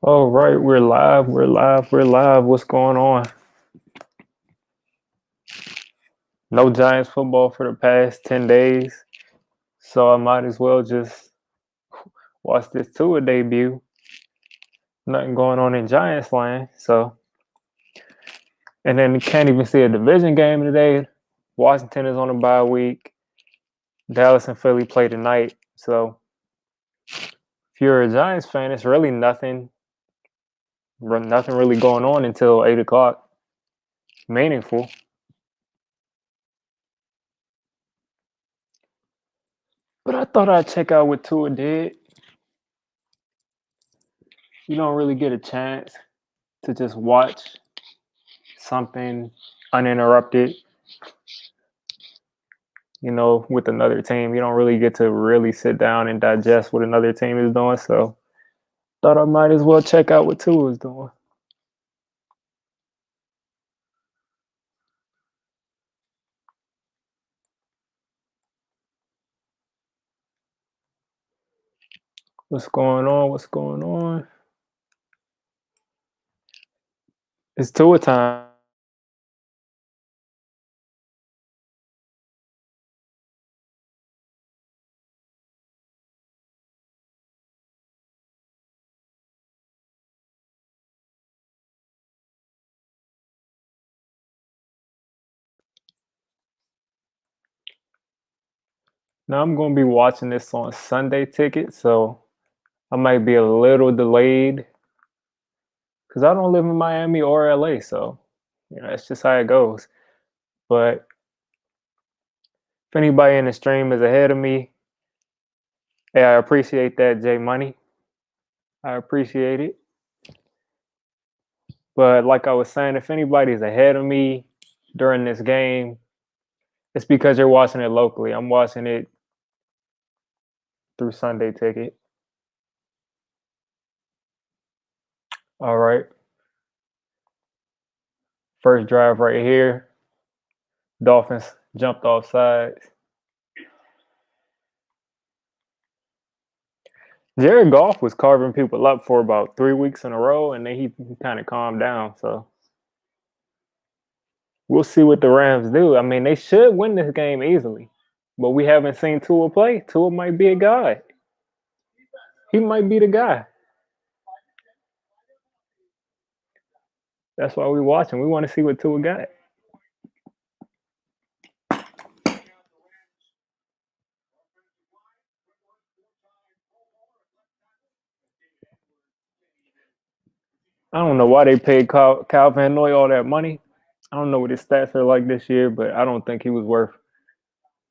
All right, we're live. We're live. We're live. What's going on? No Giants football for the past 10 days, so I might as well just watch this Tua debut. Nothing going on in Giants land, so and then you can't even see a division game today. Washington is on a bye week. Dallas and Philly play tonight, so if you're a Giants fan, it's really nothing really going on until 8 o'clock. Meaningful. But I thought I'd check out what Tua did. You don't really get a chance to just watch something uninterrupted, with another team. You don't really get to really sit down and digest what another team is doing. So thought I might as well check out what Tua is doing. What's going on? What's going on? It's Tua time. Now I'm going to be watching this on Sunday ticket, so I might be a little delayed because I don't live in Miami or LA, so that's just how it goes. But if anybody in the stream is ahead of me, hey, I appreciate that, J Money. I appreciate it. But like I was saying, if anybody's ahead of me during this game, it's because you're watching it locally. I'm watching it through Sunday Ticket. All right. First drive right here. Dolphins jumped off sides. Jared Goff was carving people up for about 3 weeks in a row, and then he kind of calmed down. So we'll see what the Rams do. I mean, they should win this game easily, but we haven't seen Tua play. Tua might be a guy. He might be the guy. That's why we're watching. We want to see what Tua got. I don't know why they paid Cal Van Noy all that money. I don't know what his stats are like this year, but I don't think he was worth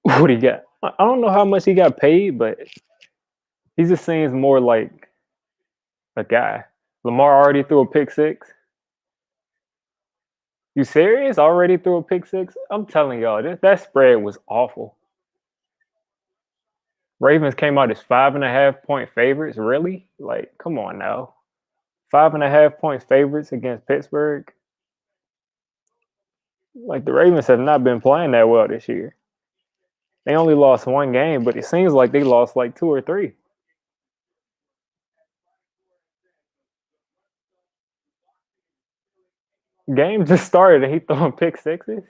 what he got. I don't know how much he got paid, but he just seems more like a guy. Lamar already threw a pick six. You serious? Already threw a pick six? I'm telling y'all, that spread was awful. Ravens came out as 5.5 point favorites. Really? Like, come on now. 5.5 point favorites against Pittsburgh. Like, the Ravens have not been playing that well this year. They only lost one game, but it seems like they lost like two or three. Game just started and he throwing pick sixes.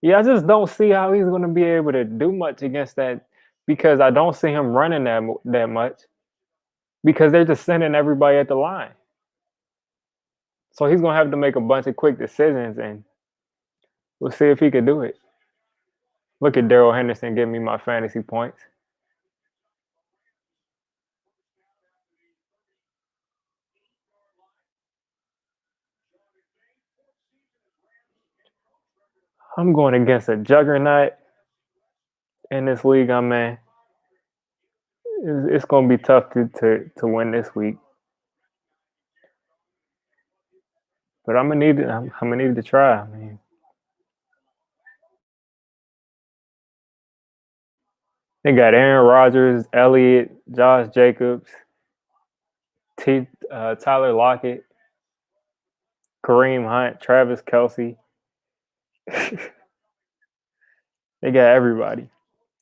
Yeah, I just don't see how he's going to be able to do much against that because I don't see him running that much because they're just sending everybody at the line. So he's going to have to make a bunch of quick decisions, and we'll see if he can do it. Look at Daryl Henderson giving me my fantasy points. I'm going against a juggernaut in this league I'm in. It's going to be tough to win this week. But I'm gonna need to try. I mean, they got Aaron Rodgers, Elliott, Josh Jacobs, Tyler Lockett, Kareem Hunt, Travis Kelsey. They got everybody.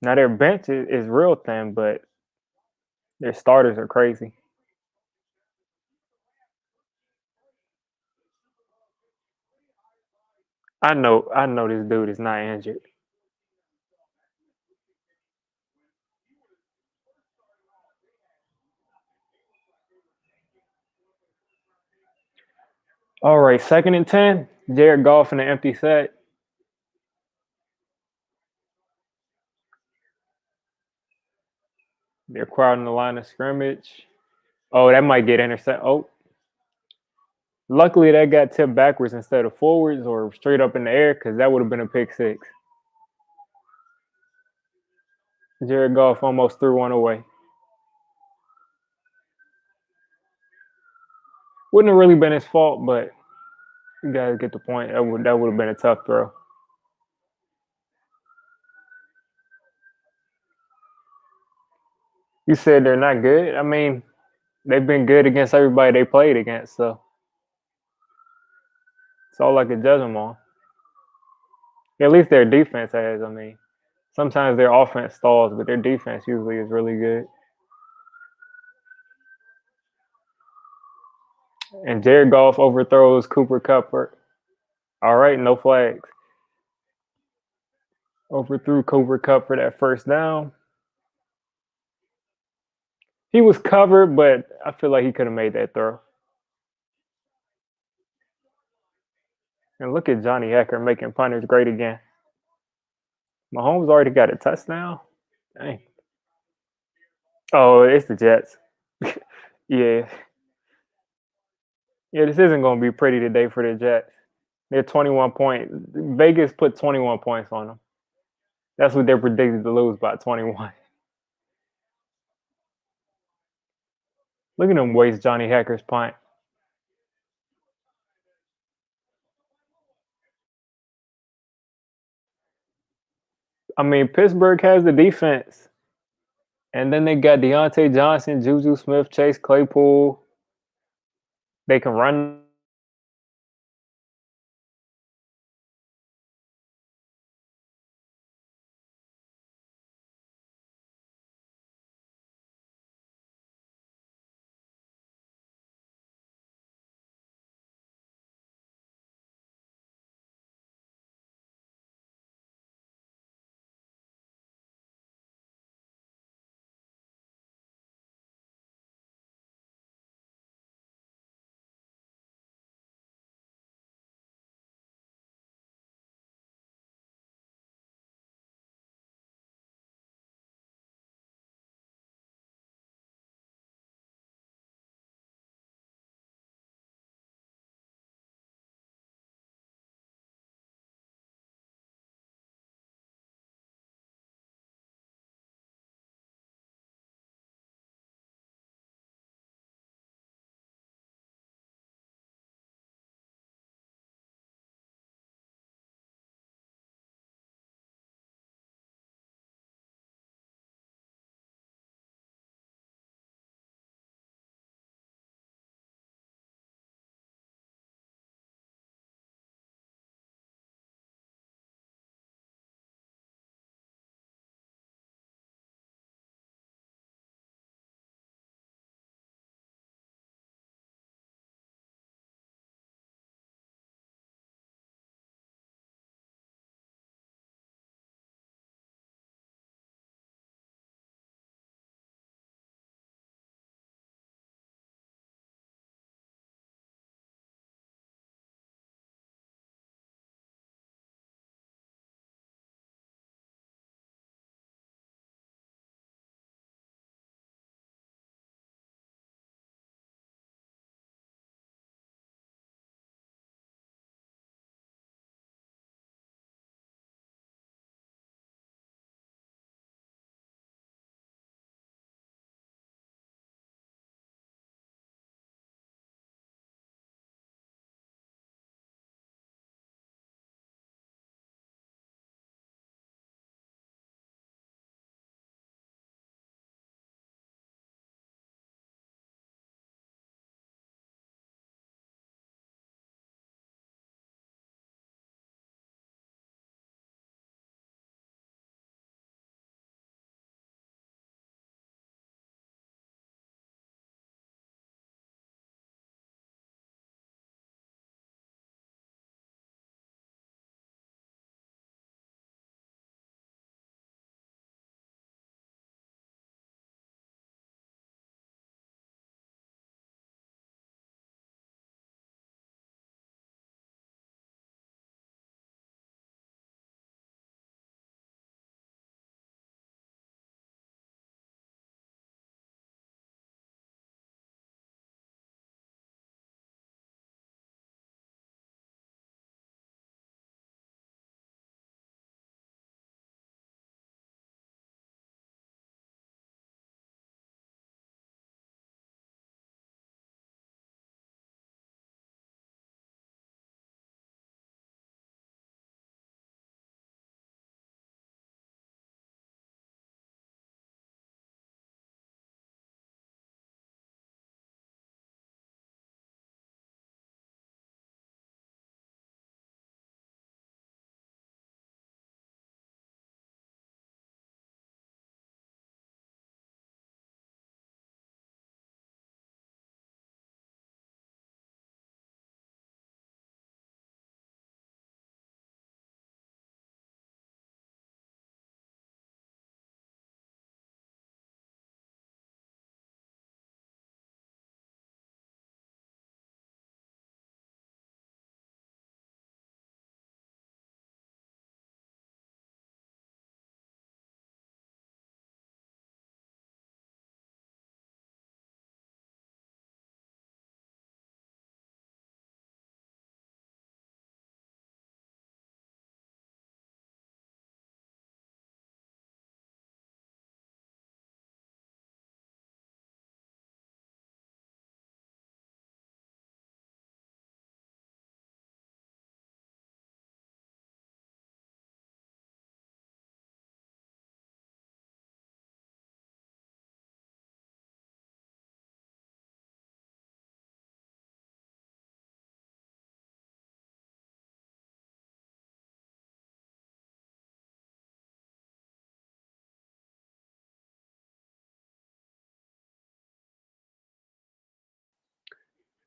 Now their bench is real thin, but their starters are crazy. I know this dude is not injured. All right, 2nd and 10. Jared Goff in an empty set. They're crowding the line of scrimmage. Oh, that might get intercepted. Oh, luckily that got tipped backwards instead of forwards or straight up in the air because that would have been a pick six. Jared Goff almost threw one away. Wouldn't have really been his fault, but you guys get the point. That would have been a tough throw. You said they're not good. I mean, they've been good against everybody they played against, so it's all I could judge them on. At least their defense has. I mean, sometimes their offense stalls, but their defense usually is really good. And Jared Goff overthrows Cooper Cup. All right, no flags. Overthrew Cooper Cup for that first down. He was covered, but I feel like he could have made that throw. And look at Johnny Hecker making punters great again. Mahomes already got a touchdown. Dang. Oh, it's the Jets. Yeah. Yeah, this isn't going to be pretty today for the Jets. They're 21 point. Vegas put 21 points on them. That's what they're predicted to lose by 21. Look at them waste Johnny Hacker's punt. I mean, Pittsburgh has the defense. And then they got Deontay Johnson, Juju Smith, Chase Claypool. They can run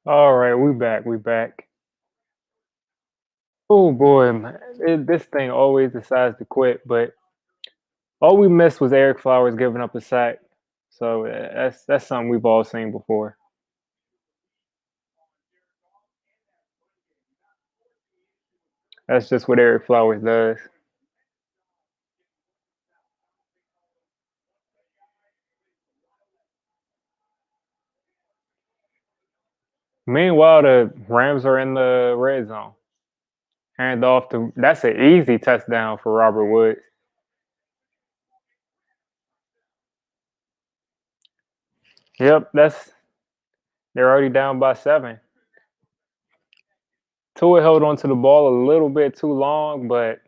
All right, we back. We back. Oh boy, man. This thing always decides to quit. But all we missed was Eric Flowers giving up a sack. So that's something we've all seen before. That's just what Eric Flowers does. Meanwhile, the Rams are in the red zone. Hand off to that's an easy touchdown for Robert Woods. Yep, that's they're already down by 7. Tua held onto the ball a little bit too long, but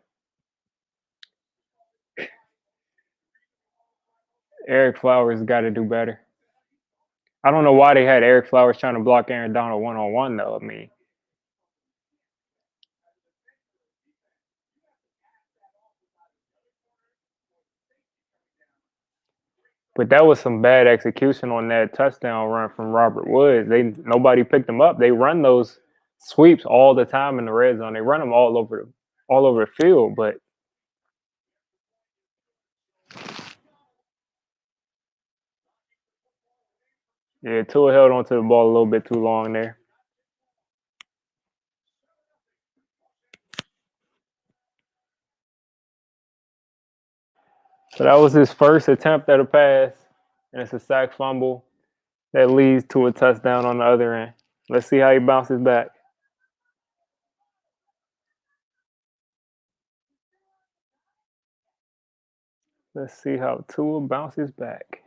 Eric Flowers got to do better. I don't know why they had Eric Flowers trying to block Aaron Donald 1-on-1 though. I mean, but that was some bad execution on that touchdown run from Robert Woods. They nobody picked them up. They run those sweeps all the time in the red zone. They run them all over the field. But yeah, Tua held onto the ball a little bit too long there. So that was his first attempt at a pass, and it's a sack fumble that leads to a touchdown on the other end. Let's see how he bounces back. Let's see how Tua bounces back.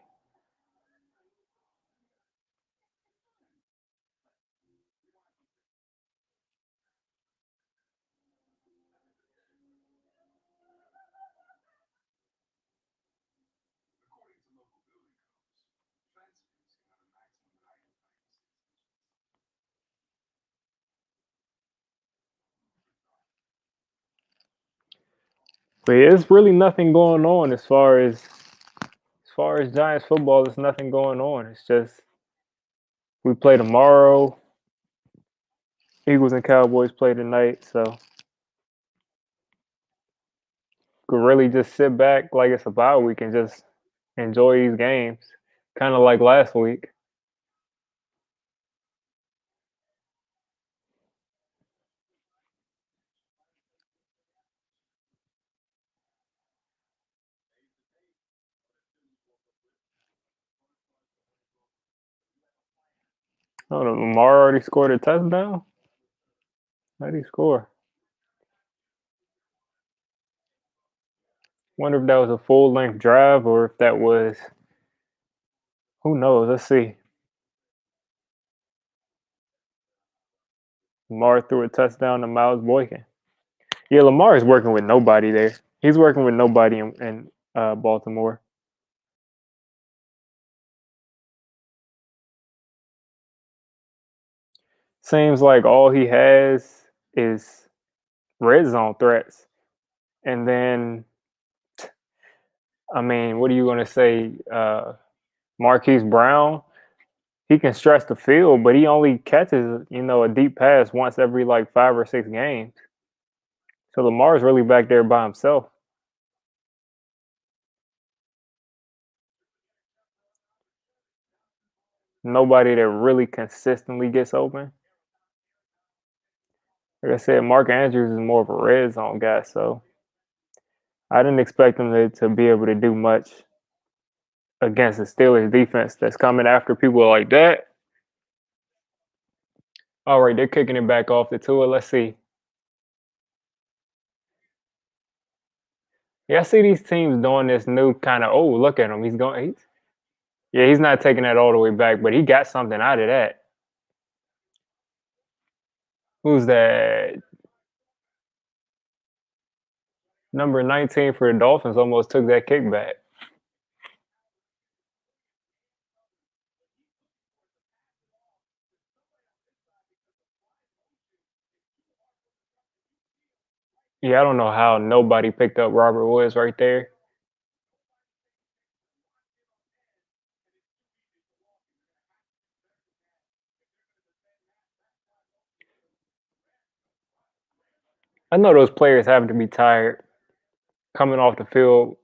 But yeah, it's really nothing going on as far as Giants football. There's nothing going on. It's just we play tomorrow. Eagles and Cowboys play tonight, so could really just sit back like it's a bye week and just enjoy these games, kind of like last week. I don't know. Lamar already scored a touchdown. How did he score? Wonder if that was a full length drive or if that was. Who knows? Let's see. Lamar threw a touchdown to Miles Boykin. Yeah, Lamar is working with nobody there. He's working with nobody in Baltimore. Seems like all he has is red zone threats. And then, I mean, what are you going to say? Marquise Brown, he can stretch the field, but he only catches, a deep pass once every like 5 or 6 games. So Lamar's really back there by himself. Nobody that really consistently gets open. Like I said, Mark Andrews is more of a red zone guy, so I didn't expect him to be able to do much against the Steelers defense that's coming after people like that. All right, they're kicking it back off the Tua. Let's see. Yeah, I see these teams doing this new kind of. Oh, look at him. He's going. Yeah, he's not taking that all the way back, but he got something out of that. Who's that? Number 19 for the Dolphins almost took that kickback. Yeah, I don't know how nobody picked up Robert Woods right there. I know those players have to be tired coming off the field,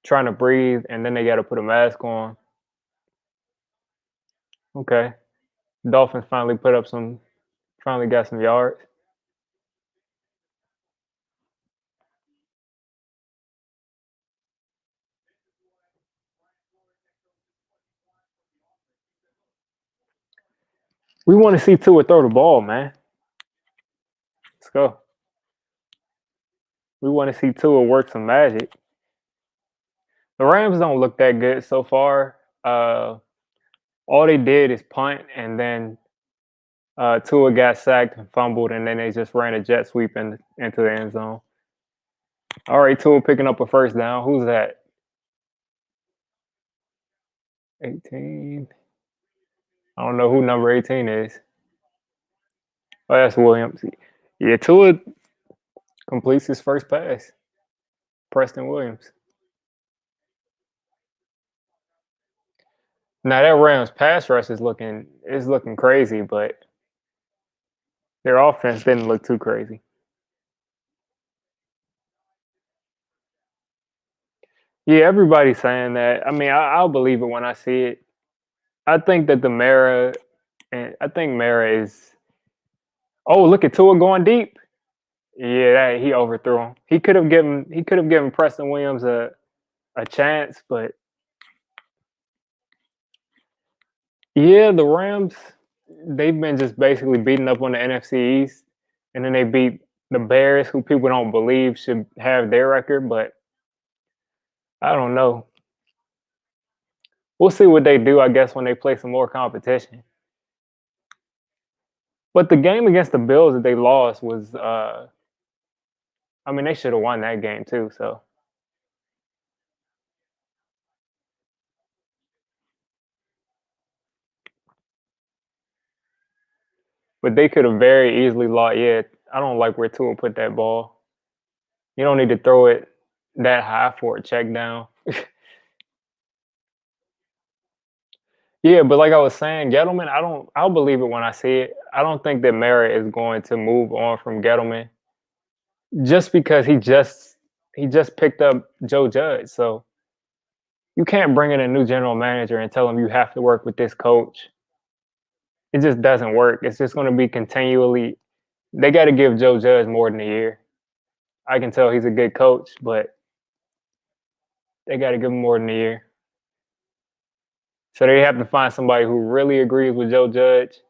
trying to breathe, and then they got to put a mask on. Okay. Dolphins finally got some yards. We want to see Tua throw the ball, man. Let's go. We want to see Tua work some magic. The Rams don't look that good so far. All they did is punt, and then Tua got sacked and fumbled, and then they just ran a jet sweep into the end zone. All right, Tua picking up a first down. Who's that? 18. I don't know who number 18 is. Oh, that's Williams. Yeah, Tua completes his first pass. Preston Williams. Now that Rams pass rush is looking crazy, but their offense didn't look too crazy. Yeah, everybody's saying that. I mean, I'll believe it when I see it. I think that the Mara, and I think Mara is. Oh, look at Tua going deep. Yeah, he overthrew him. He could have given Preston Williams a chance, but yeah, the Rams they've been just basically beating up on the NFC East, and then they beat the Bears, who people don't believe should have their record, but I don't know. We'll see what they do, I guess, when they play some more competition. But the game against the Bills that they lost was, I mean, they should have won that game too. So, but they could have very easily lost. Yeah, I don't like where Tua put that ball. You don't need to throw it that high for a check down. Yeah, but like I was saying, Gettleman, I'll believe it when I see it. I don't think that Merritt is going to move on from Gettleman just because he just picked up Joe Judge. So you can't bring in a new general manager and tell him you have to work with this coach. It just doesn't work. It's just going to be continually. They got to give Joe Judge more than a year. I can tell he's a good coach, but they got to give him more than a year. So they have to find somebody who really agrees with Joe Judge,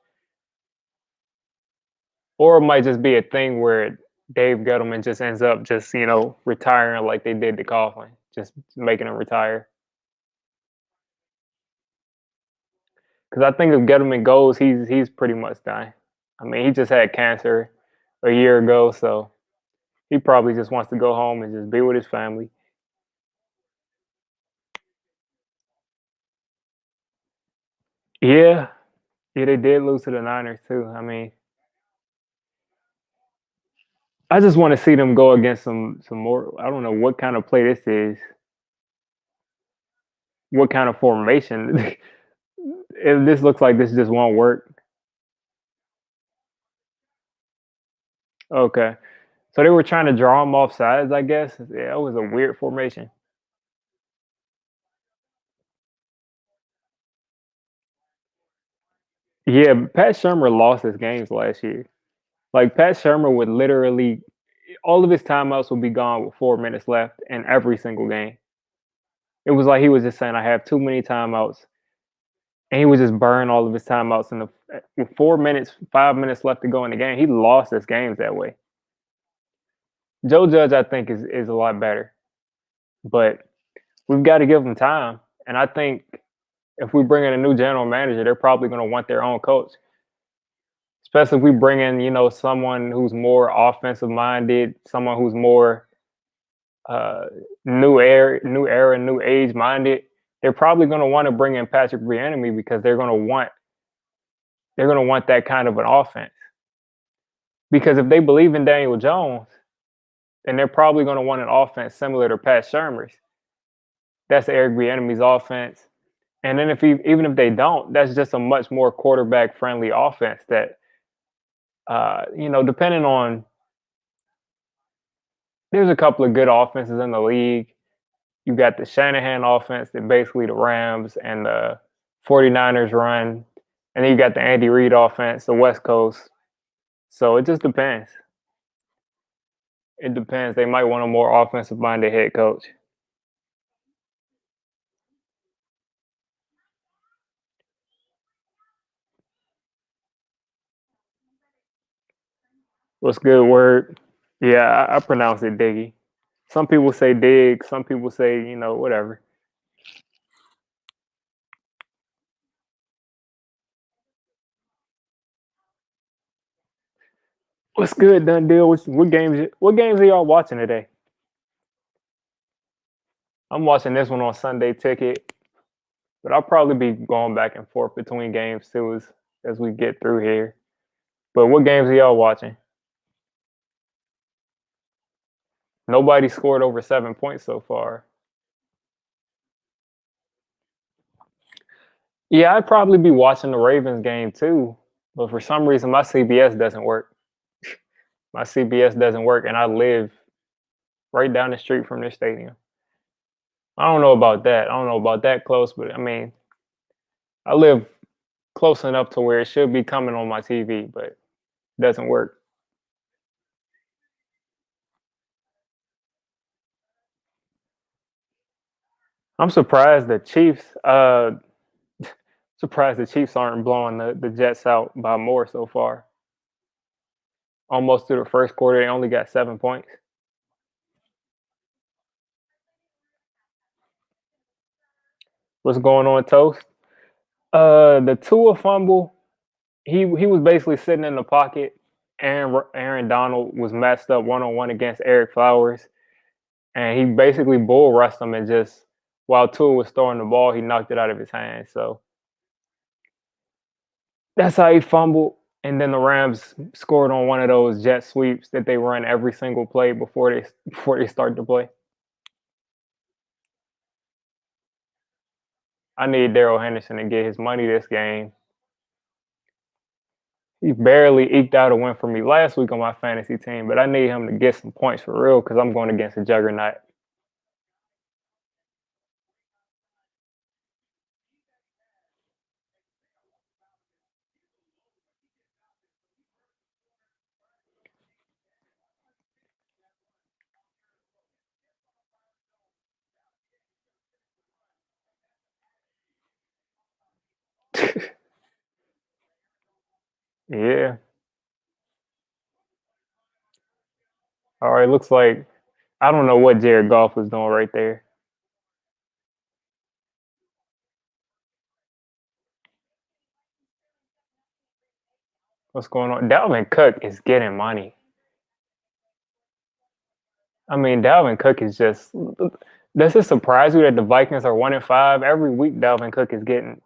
or it might just be a thing where Dave Gettleman just ends up just retiring like they did to Coughlin, just making him retire. Because I think if Gettleman goes, he's pretty much done. I mean, he just had cancer a year ago, so he probably just wants to go home and just be with his family. Yeah, yeah, they did lose to the Niners too. I mean, I just want to see them go against some more. I don't know what kind of play this is, what kind of formation. If this looks like this just won't work. Okay, so they were trying to draw him off sides, I guess. Yeah, it was a weird formation. Yeah, Pat Shermer lost his games last year. Like Pat Shermer would literally all of his timeouts would be gone with 4 minutes left in every single game. It was like he was just saying, "I have too many timeouts," and he would just burn all of his timeouts in the with 4 minutes, 5 minutes left to go in the game. He lost his games that way. Joe Judge, I think, is a lot better, but we've got to give him time. And I think if we bring in a new general manager, they're probably going to want their own coach. Especially if we bring in, someone who's more offensive minded, someone who's more uh, new era, new age minded. They're probably going to want to bring in Patrick Bieniemy because they're going to want that kind of an offense. Because if they believe in Daniel Jones, then they're probably going to want an offense similar to Pat Shermer's. That's Eric Bieniemy's offense. And then even if they don't, that's just a much more quarterback friendly offense that depending on there's a couple of good offenses in the league. You got the Shanahan offense that basically the Rams and the 49ers run. And then you got the Andy Reid offense, the West Coast. So it just depends. It depends. They might want a more offensive minded head coach. What's good word? Yeah, I pronounce it Diggy. Some people say dig, some people say, whatever. What's good, done deal? What games are y'all watching today? I'm watching this one on Sunday Ticket, but I'll probably be going back and forth between games too as we get through here. But what games are y'all watching? Nobody scored over 7 points so far. Yeah, I'd probably be watching the Ravens game too, but for some reason my CBS doesn't work. My CBS doesn't work, and I live right down the street from this stadium. I don't know about that. I don't know about that close, but I mean, I live close enough to where it should be coming on my TV, but it doesn't work. I'm surprised the Chiefs. Surprised the Chiefs aren't blowing the Jets out by more so far. Almost through the first quarter, they only got 7 points. What's going on, Toast? The Tua fumble. He was basically sitting in the pocket. Aaron Donald was matched up 1-on-1 against Eric Flowers, and he basically bull rushed him and just while Tua was throwing the ball, he knocked it out of his hand. So that's how he fumbled. And then the Rams scored on one of those jet sweeps that they run every single play before they start to play. I need Daryl Henderson to get his money this game. He barely eked out a win for me last week on my fantasy team, but I need him to get some points for real because I'm going against a juggernaut. Yeah. All right. Looks like I don't know what Jared Goff was doing right there. What's going on? Dalvin Cook is getting money. I mean, Dalvin Cook is just. Does it surprise you that the Vikings are 1-5 every week? Dalvin Cook is getting.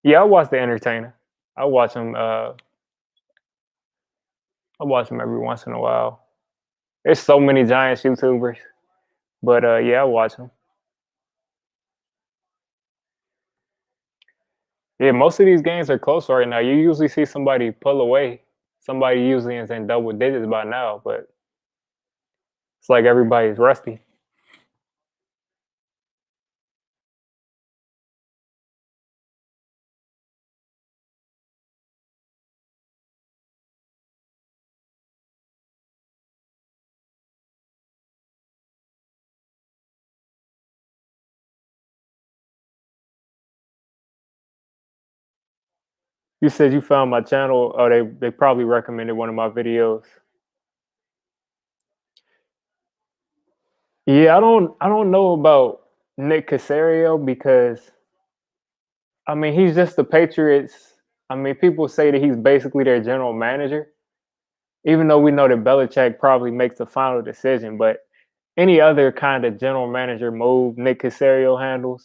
Yeah, I watch the entertainer. I watch him. I watch him every once in a while. There's so many Giants YouTubers, but yeah, I watch him. Yeah, most of these games are close right now. You usually see somebody pull away. Somebody usually is in double digits by now, but it's like everybody's rusty. You said you found my channel. Oh, they probably recommended one of my videos. Yeah, I don't know about Nick Casario because I mean he's just the Patriots. I mean people say that he's basically their general manager, even though we know that Belichick probably makes the final decision. But any other kind of general manager move Nick Casario handles.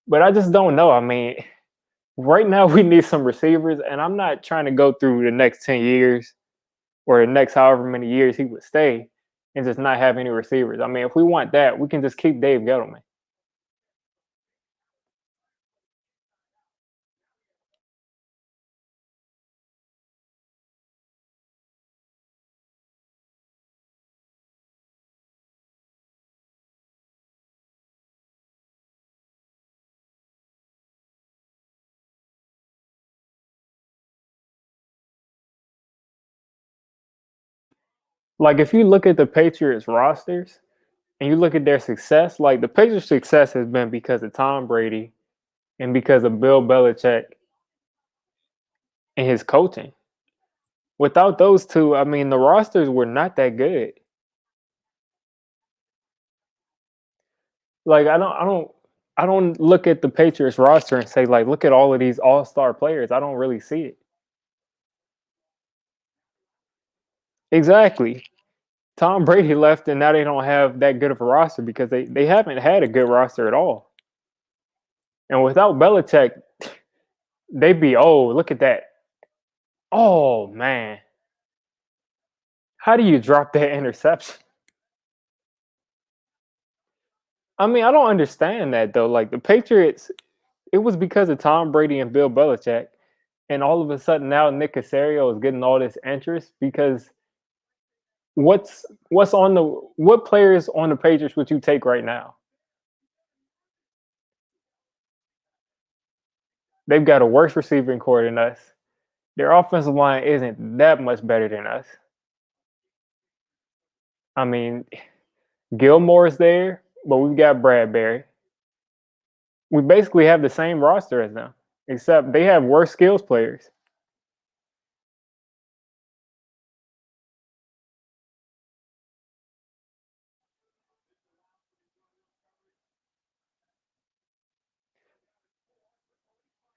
But I just don't know. I mean, right now we need some receivers, and I'm not trying to go through the next 10 years or the next however many years he would stay and just not have any receivers. I mean, if we want that, we can just keep Dave Gettleman. Like if you look at the Patriots rosters and you look at their success, like the Patriots' success has been because of Tom Brady and because of Bill Belichick and his coaching. Without those two, I mean, the rosters were not that good. Like I don't look at the Patriots roster and say like, look at all of these all-star players. I don't really see it. Exactly. Tom Brady left and now they don't have that good of a roster because they haven't had a good roster at all. And without Belichick, they'd be, oh, look at that. Oh man. How do you drop that interception? I mean, I don't understand that though. Like the Patriots, it was because of Tom Brady and Bill Belichick. And all of a sudden now Nick Casario is getting all this interest because what players on the Patriots would you take right now? They've got a worse receiving core than us. Their offensive line isn't that much better than us. I mean, Gilmore's there, but we've got Bradbury. We basically have the same roster as them, except they have worse skills players.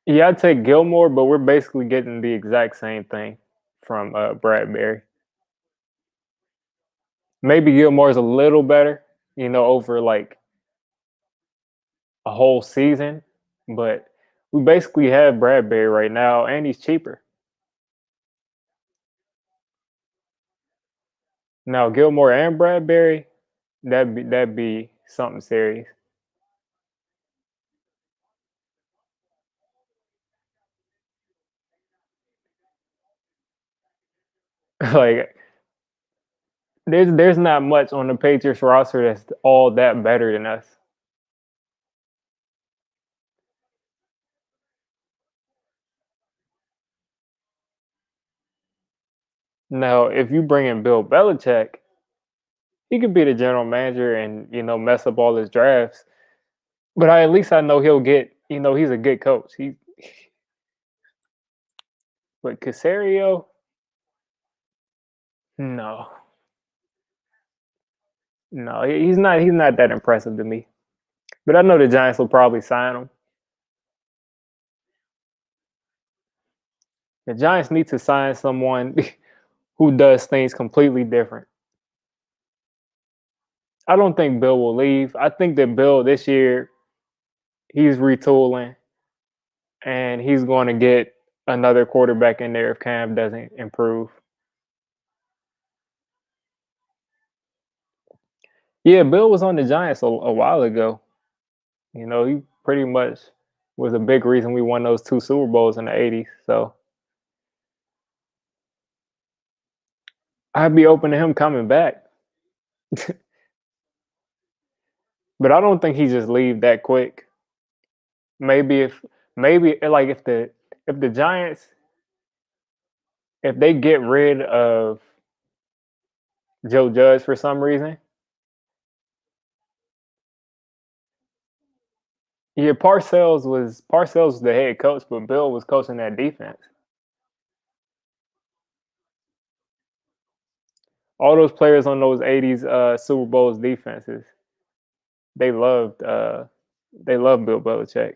Yeah, I'd take Gilmore, but we're basically getting the exact same thing from Bradbury. Maybe Gilmore's a little better, over like a whole season, but we basically have Bradbury right now, and he's cheaper. Now Gilmore and Bradbury, that'd be something serious. Like there's not much on the Patriots roster that's all that better than us. Now, if you bring in Bill Belichick, he could be the general manager and mess up all his drafts. But at least I know he'll get. He's a good coach. But Casario, no, no, he's not. He's not that impressive to me. But I know the Giants will probably sign him. The Giants need to sign someone who does things completely different. I don't think Bill will leave. I think that Bill this year he's retooling and he's going to get another quarterback in there if Cam doesn't improve. Yeah, Bill was on the Giants a while ago. He pretty much was a big reason we won those two Super Bowls in the '80s. So I'd be open to him coming back, but I don't think he just leave that quick. Maybe like if the Giants if they get rid of Joe Judge for some reason, yeah, Parcells was the head coach, but Bill was coaching that defense. All those players on those '80s Super Bowls defenses, they loved Bill Belichick.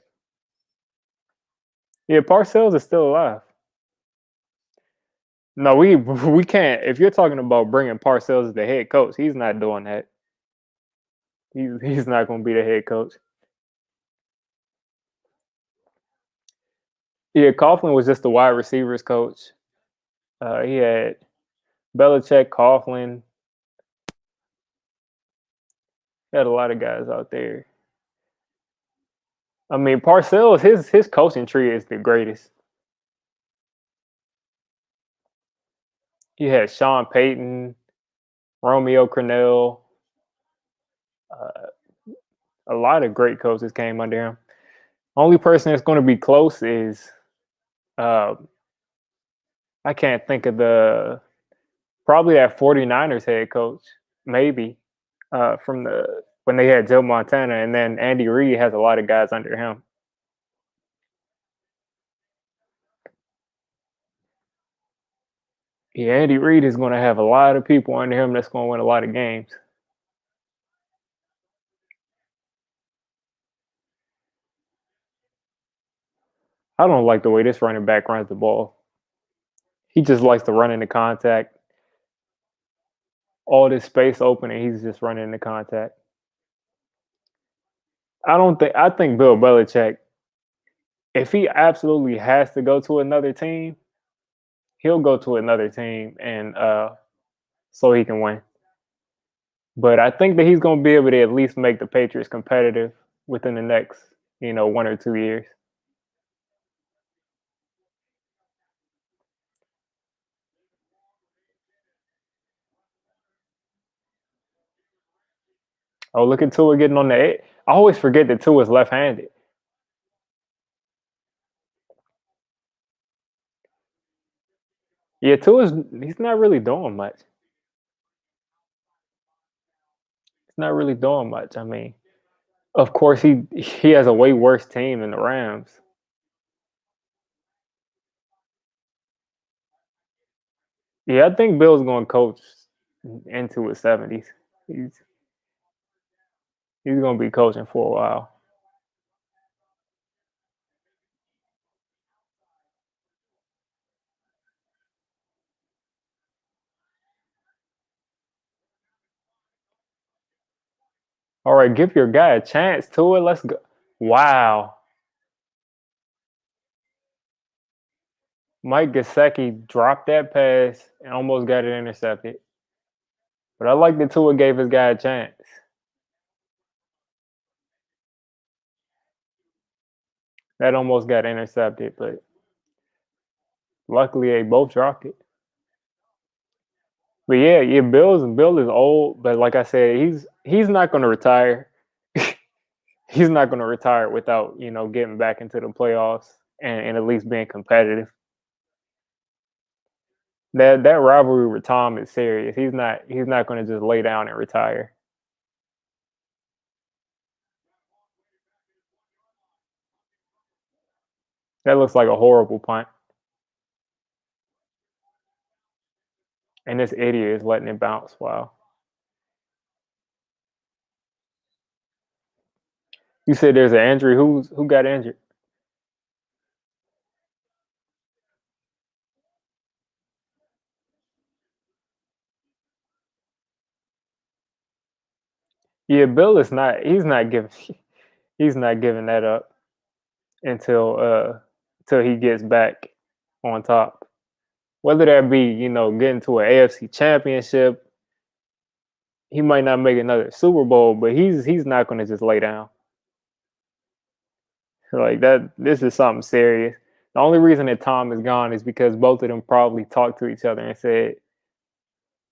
Yeah, Parcells is still alive. No, we can't. If you're talking about bringing Parcells as the head coach, he's not doing that. He's not going to be the head coach. Yeah, Coughlin was just the wide receivers coach. He had Belichick, Coughlin, he had a lot of guys out there. I mean, Parcells, his coaching tree is the greatest. He had Sean Payton, Romeo Crennel, uh, a lot of great coaches came under him. Only person that's going to be close is uh, I can't think of the Probably that 49ers head coach, maybe, from the when they had Joe Montana, and then Andy Reid has a lot of guys under him. Yeah, Andy Reid is going to have a lot of people under him that's going to win a lot of games. I don't like the way this running back runs the ball. He just likes to run into contact. All this space open, and he's just running into contact. I don't think. I think Bill Belichick, if he absolutely has to go to another team, he'll go to another team, and so he can win. But I think that he's going to be able to at least make the Patriots competitive within the next, 1 or 2 years. Oh, look at Tua getting on the edge. I always forget that Tua is left-handed. Yeah, Tua's he's not really doing much. He's not really doing much. I mean, of course he has a way worse team than the Rams. Yeah, I think Bill's going to coach into his 70s. He's he's going to be coaching for a while. All right, give your guy a chance to it. Let's go. Wow. Mike Gesicki dropped that pass and almost got it intercepted. But I like that Tua gave his guy a chance. That almost got intercepted, but luckily they both dropped it. But yeah, Bill is old, but like I said, he's not going to retire. He's not going to retire without getting back into the playoffs and at least being competitive. That rivalry with Tom is serious. He's not going to just lay down and retire. That looks like a horrible punt. And this idiot is letting it bounce. Wow. You said there's an injury. Who got injured? Yeah, Bill is not. He's not giving. He's not giving that up until until he gets back on top. Whether that be getting to an AFC championship, he might not make another Super Bowl, but he's not going to just lay down like that. This is something serious. The only reason that Tom is gone is because both of them probably talked to each other and said,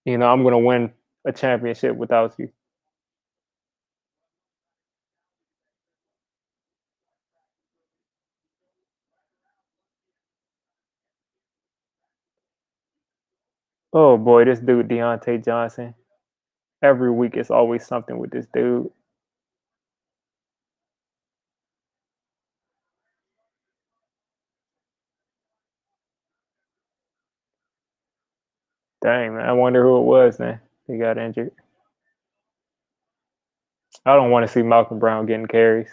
I'm going to win a championship without you. Oh boy, this dude Deontay Johnson. Every week it's always something with this dude. Dang man, I wonder who it was then. He got injured. I don't want to see Malcolm Brown getting carries.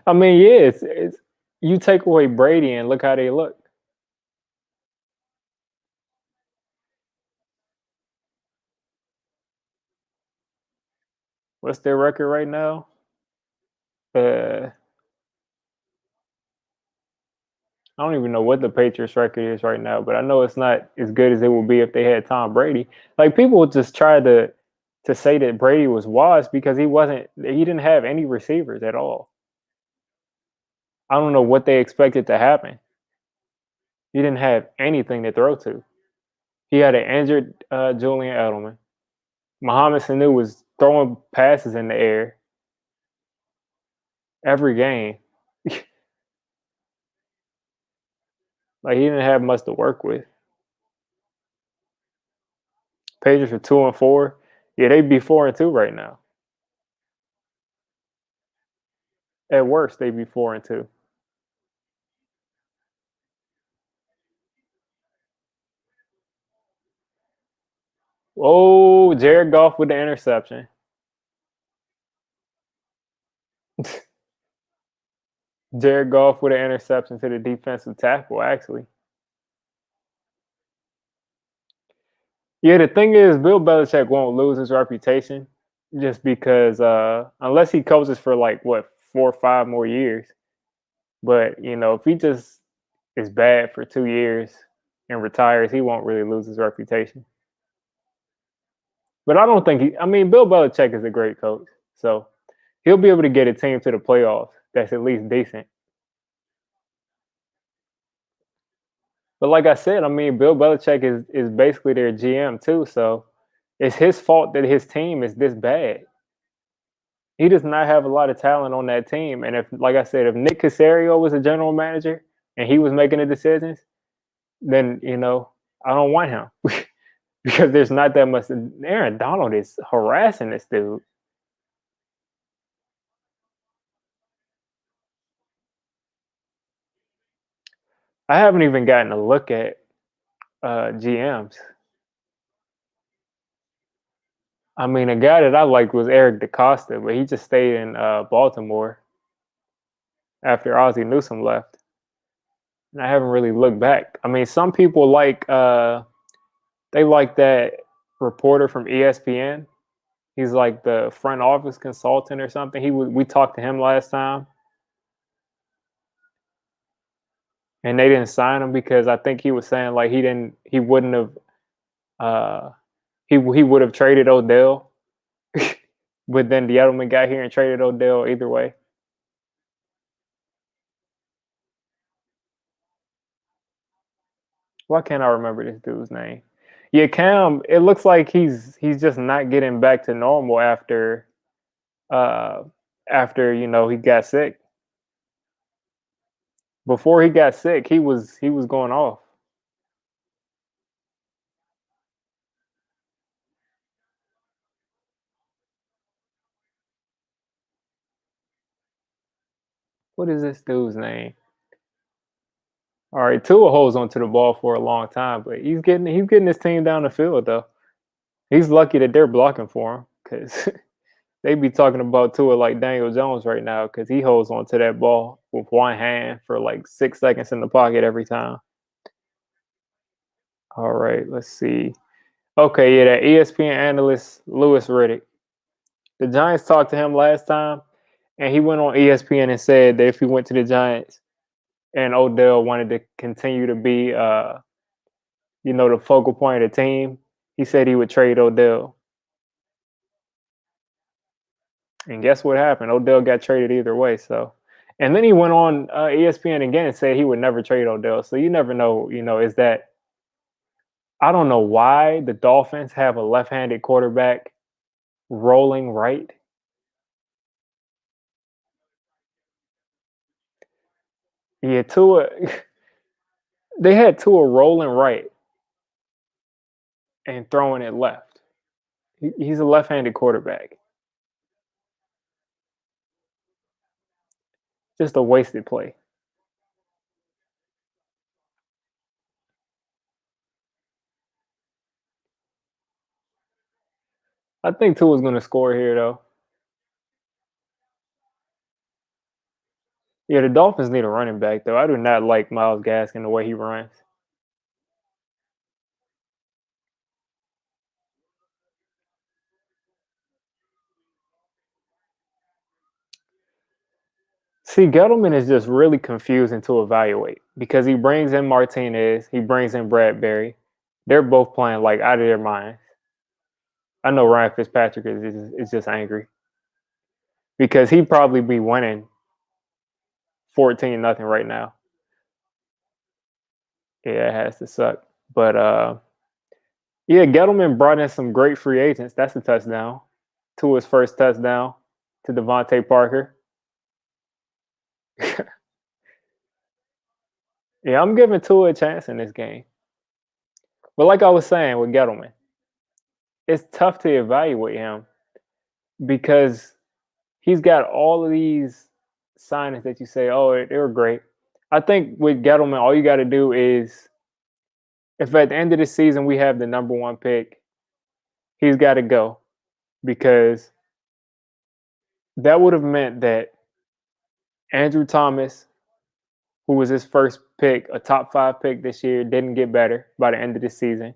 I mean, yeah, it's you take away Brady and look how they look. What's their record right now? Uh, I don't even know what the Patriots record is right now, but I know it's not as good as it would be if they had Tom Brady. Like people just try to say that Brady was washed because he didn't have any receivers at all. I don't know what they expected to happen. He didn't have anything to throw to. He had an injured Julian Edelman. Mohamed Sanu was throwing passes in the air every game. Like he didn't have much to work with. Patriots are 2-4. Yeah, they'd be 4-2 right now. At worst, they'd be 4-2. Oh, Jared Goff with the interception. Jared Goff with an interception to the defensive tackle, actually. Yeah, the thing is, Bill Belichick won't lose his reputation just because, unless he coaches for like what 4 or 5 more years. But if he just is bad for 2 years and retires, he won't really lose his reputation. But I don't think he. I mean, Bill Belichick is a great coach, so he'll be able to get a team to the playoffs that's at least decent. But like I said, I mean, Bill Belichick is basically their GM too, so it's his fault that his team is this bad. He does not have a lot of talent on that team, and if, like I said, if Nick Casario was a general manager and he was making the decisions, then I don't want him because there's not that much. Aaron Donald is harassing this dude. I haven't even gotten a look at GMs. I mean, a guy that I liked was Eric DeCosta, but he just stayed in Baltimore after Ozzie Newsome left, and I haven't really looked back. I mean, some people they like that reporter from ESPN. He's like the front office consultant or something. We talked to him last time, and they didn't sign him because I think he was saying like he wouldn't have uh he would have traded Odell, but then the Edelman got here and traded Odell either way. Why can't I remember this dude's name? Yeah, Cam. It looks like he's just not getting back to normal uh after he got sick. Before he got sick, he was going off. What is this dude's name? All right, Tua holds onto the ball for a long time, but he's getting his team down the field though. He's lucky that they're blocking for him because they be talking about Tua like Daniel Jones right now because he holds onto that ball with one hand for like 6 seconds in the pocket every time. All right, let's see. Okay, yeah, that ESPN analyst Lewis Riddick. The Giants talked to him last time, and he went on ESPN and said that if he went to the Giants and Odell wanted to continue to be, the focal point of the team, he said he would trade Odell. And guess what happened? Odell got traded either way. So, and then he went on ESPN again and said he would never trade Odell. So you never know. Is that I don't know why the Dolphins have a left-handed quarterback rolling right. Yeah, Tua. They had Tua rolling right and throwing it left. He's a left-handed quarterback. Just a wasted play. I think Tua's going to score here, though. Yeah, the Dolphins need a running back, though. I do not like Miles Gaskin the way he runs. See, Gettleman is just really confusing to evaluate because he brings in Martinez, he brings in Bradbury. They're both playing like out of their minds. I know Ryan Fitzpatrick is just angry because he'd probably be winning 14-0 right now. Yeah, it has to suck. But yeah, Gettleman brought in some great free agents. That's a touchdown. To his first touchdown to Devontae Parker. Yeah, I'm giving Tua a chance in this game. But like I was saying with Gettleman, it's tough to evaluate him because he's got all of these signings that you say, oh, they were great. I think with Gettleman, all you got to do is if at the end of the season we have the number one pick, he's got to go because that would have meant that Andrew Thomas, who was his first pick, a top 5 pick this year, didn't get better by the end of the season.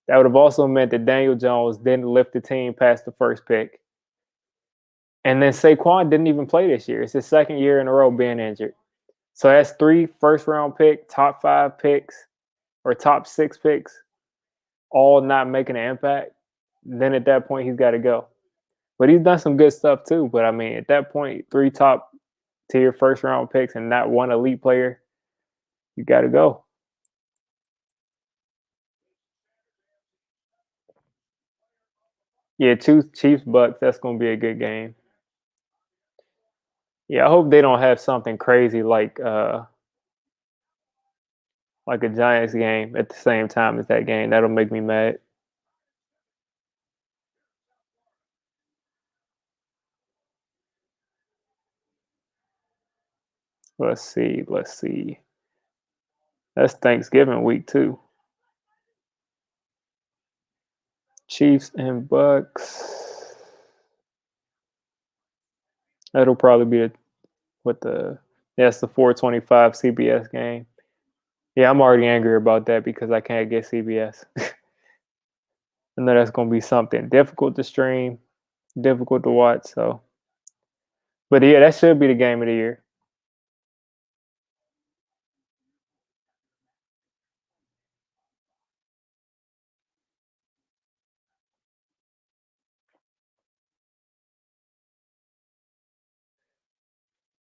That would have also meant that Daniel Jones didn't lift the team past the first pick. And then Saquon didn't even play this year. It's his second year in a row being injured. So that's 3 first round pick, top 5 picks, or top 6 picks, all not making an impact. Then at that point, he's got to go. But he's done some good stuff too. But I mean, at that point, 3 top tier first round picks and not one elite player, you got to go. Yeah, Chiefs Bucks. That's gonna be a good game. Yeah, I hope they don't have something crazy like a Giants game at the same time as that game. That'll make me mad. Let's see. Let's see. That's Thanksgiving week too. Chiefs and Bucks. That'll probably be what the that's the 425 CBS game. Yeah, I'm already angry about that because I can't get CBS. I know that's gonna be something difficult to stream, difficult to watch. So, but yeah, that should be the game of the year.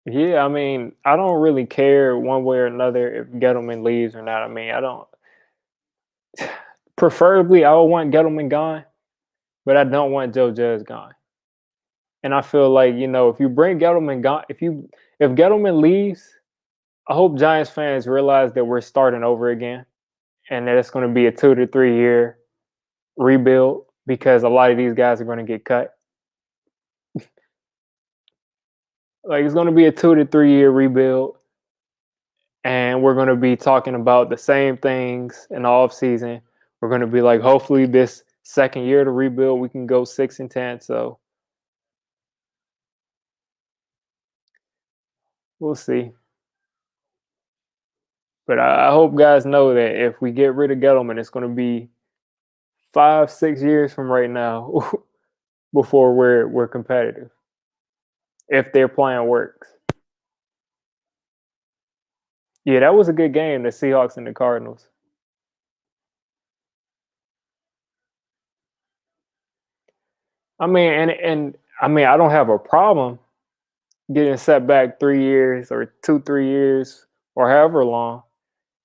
Yeah, I mean, I don't really care one way or another if Gettleman leaves or not. I mean, I don't. Preferably, I would want Gettleman gone, but I don't want Joe Judge gone. And I feel like if you bring Gettleman gone, if Gettleman leaves, I hope Giants fans realize that we're starting over again, and that it's going to be a 2 to 3 year rebuild because a lot of these guys are going to get cut. Like it's going to be a 2 to 3 year rebuild, and we're going to be talking about the same things in the off season. We're going to be like, hopefully, this second year to rebuild, we can go 6-10. So we'll see. But I hope guys know that if we get rid of Gettleman, it's going to be 5-6 years from right now before we're competitive. If their plan works. Yeah, that was a good game, the Seahawks and the Cardinals. I mean, and I mean, I don't have a problem getting set back 3 years or 2, 3 years or however long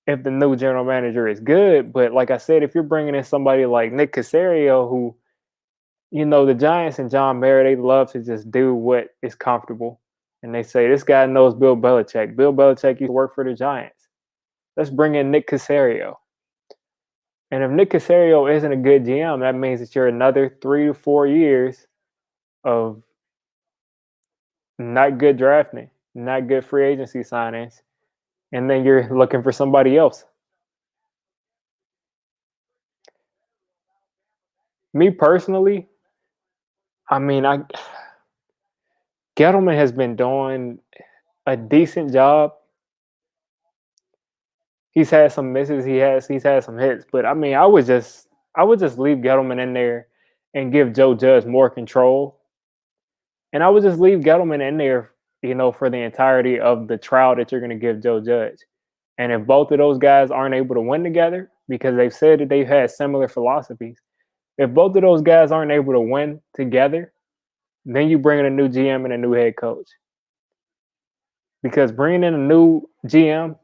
if the new general manager is good. But like I said, if you're bringing in somebody like Nick Caserio, who the Giants and John Mara, they love to just do what is comfortable, and they say this guy knows Bill Belichick. Bill Belichick used to work for the Giants. Let's bring in Nick Caserio. And if Nick Caserio isn't a good GM, that means that you're another 3 to 4 years of not good drafting, not good free agency signings, and then you're looking for somebody else. Me personally, I mean, I Gettleman has been doing a decent job. He's had some misses, he's had some hits, but I mean, I would just leave Gettleman in there and give Joe Judge more control. And I would just leave Gettleman in there, for the entirety of the trial that you're going to give Joe Judge. And if both of those guys aren't able to win together, because they've said that they've had similar philosophies, if both of those guys aren't able to win together, then you bring in a new GM and a new head coach. Because bringing in a new GM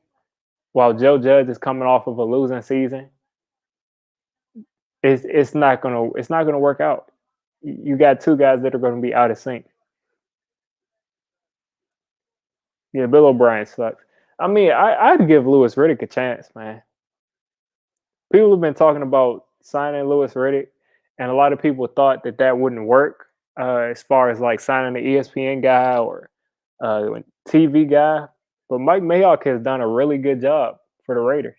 while Joe Judge is coming off of a losing season, it's not gonna work out. You got two guys that are going to be out of sync. Yeah, Bill O'Brien sucks. I mean, I'd give Lewis Riddick a chance, man. People have been talking about signing Lewis Riddick, and a lot of people thought that that wouldn't work as far as like signing the ESPN guy or TV guy. But Mike Mayock has done a really good job for the Raiders.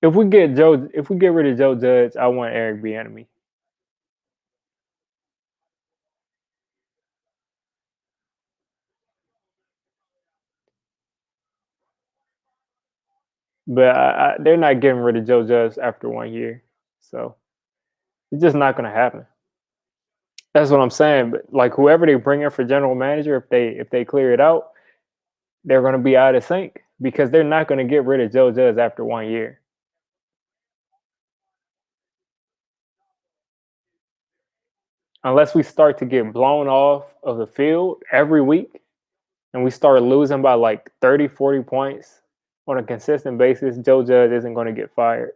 If we get rid of Joe Judge, I want Eric Bieniemy. But they're not getting rid of Joe Judge after 1 year, so it's just not going to happen. That's what I'm saying. But like whoever they bring in for general manager, if they clear it out, they're going to be out of sync because they're not going to get rid of Joe Judge after 1 year. Unless we start to get blown off of the field every week and we start losing by like 30, 40 points on a consistent basis, Joe Judge isn't going to get fired.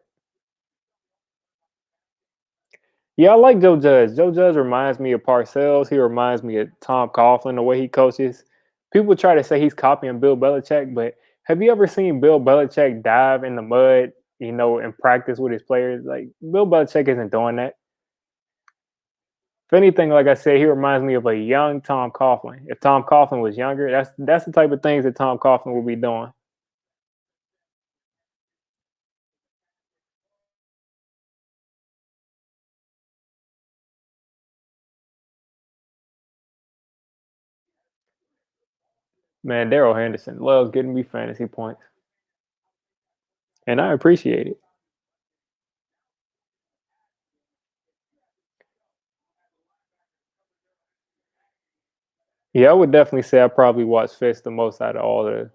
Yeah, I like Joe Judge. Joe Judge reminds me of Parcells. He reminds me of Tom Coughlin, the way he coaches. People try to say he's copying Bill Belichick, but have you ever seen Bill Belichick dive in the mud, and practice with his players? Like, Bill Belichick isn't doing that. If anything, like I said, he reminds me of a young Tom Coughlin. If Tom Coughlin was younger, that's the type of things that Tom Coughlin will be doing. Man, Daryl Henderson loves getting me fantasy points, and I appreciate it. Yeah, I would definitely say I probably watch Fist the most out of all the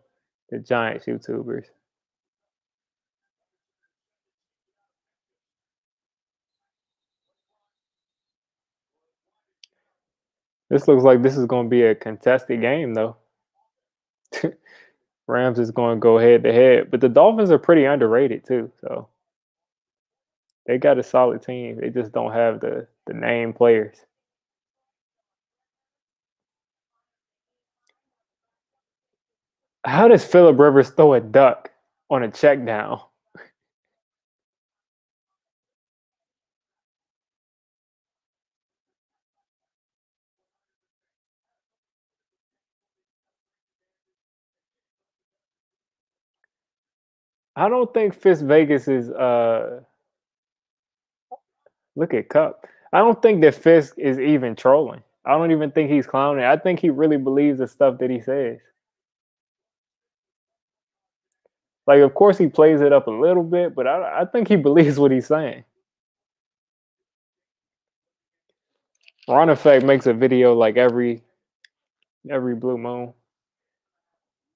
Giants YouTubers. This looks like this is going to be a contested game, though. Rams is going to go head to head, but the Dolphins are pretty underrated too. So they got a solid team. They just don't have the name players. How does Philip Rivers throw a duck on a check down? I don't think Fitz Vegas is look at Cup. I don't think that Fisk is even trolling. I don't even think he's clowning. I think he really believes the stuff that he says. Like, of course, he plays it up a little bit, but I think he believes what he's saying. Ron Effect makes a video like every blue moon.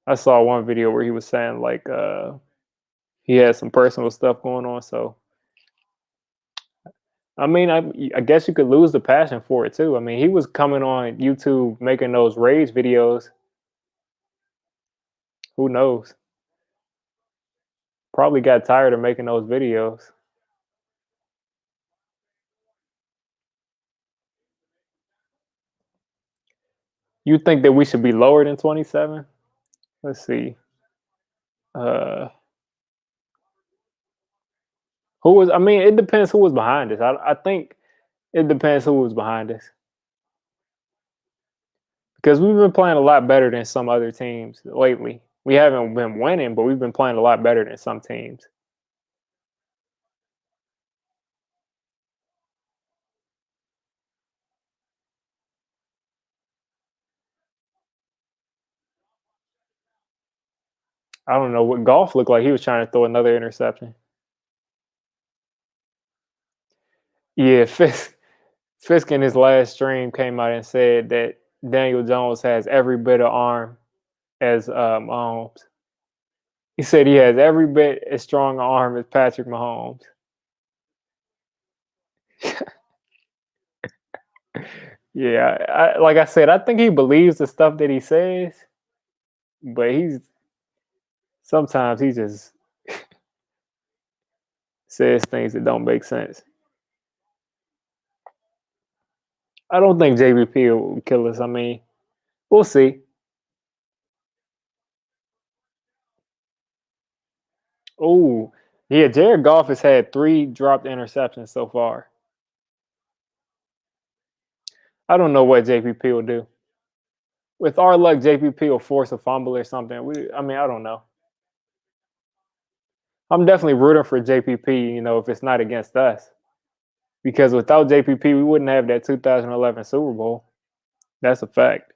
I saw one video where he was saying like he had some personal stuff going on. So I mean, I guess you could lose the passion for it too. I mean, he was coming on YouTube making those rage videos. Who knows? Probably got tired of making those videos. You think that we should be lower than 27? Let's see. Uh, who was? I mean, it depends who was behind us. I think it depends who was behind us because we've been playing a lot better than some other teams lately. We haven't been winning, but we've been playing a lot better than some teams. I don't know what golf looked like. He was trying to throw another interception. Yeah, Fisk in his last stream came out and said that Daniel Jones has every bit of arm as Mahomes. He said he has every bit as strong an arm as Patrick Mahomes. Yeah, like I said, I think he believes the stuff that he says, but he's sometimes he just says things that don't make sense. I don't think JVP will kill us. I mean, we'll see. Oh, yeah, Jared Goff has had 3 dropped interceptions so far. I don't know what JPP will do. With our luck, JPP will force a fumble or something. I mean, I don't know. I'm definitely rooting for JPP, if it's not against us. Because without JPP, we wouldn't have that 2011 Super Bowl. That's a fact.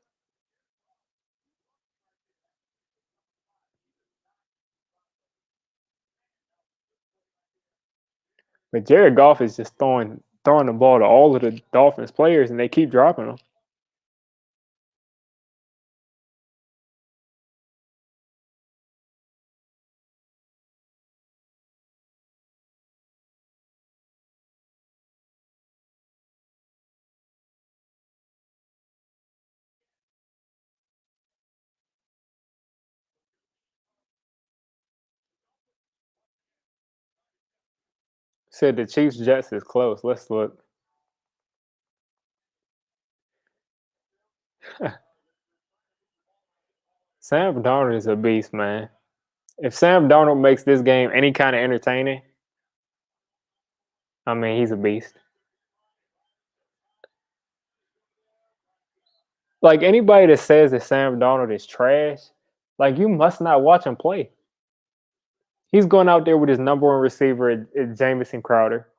But Jared Goff is just throwing the ball to all of the Dolphins players, and they keep dropping them. Said the Chiefs Jets is close. Let's look. Sam Darnold is a beast, man. If Sam Darnold makes this game any kind of entertaining, I mean, he's a beast. Like anybody that says that Sam Darnold is trash, like you must not watch him play. He's going out there with his number one receiver, Jamison Crowder.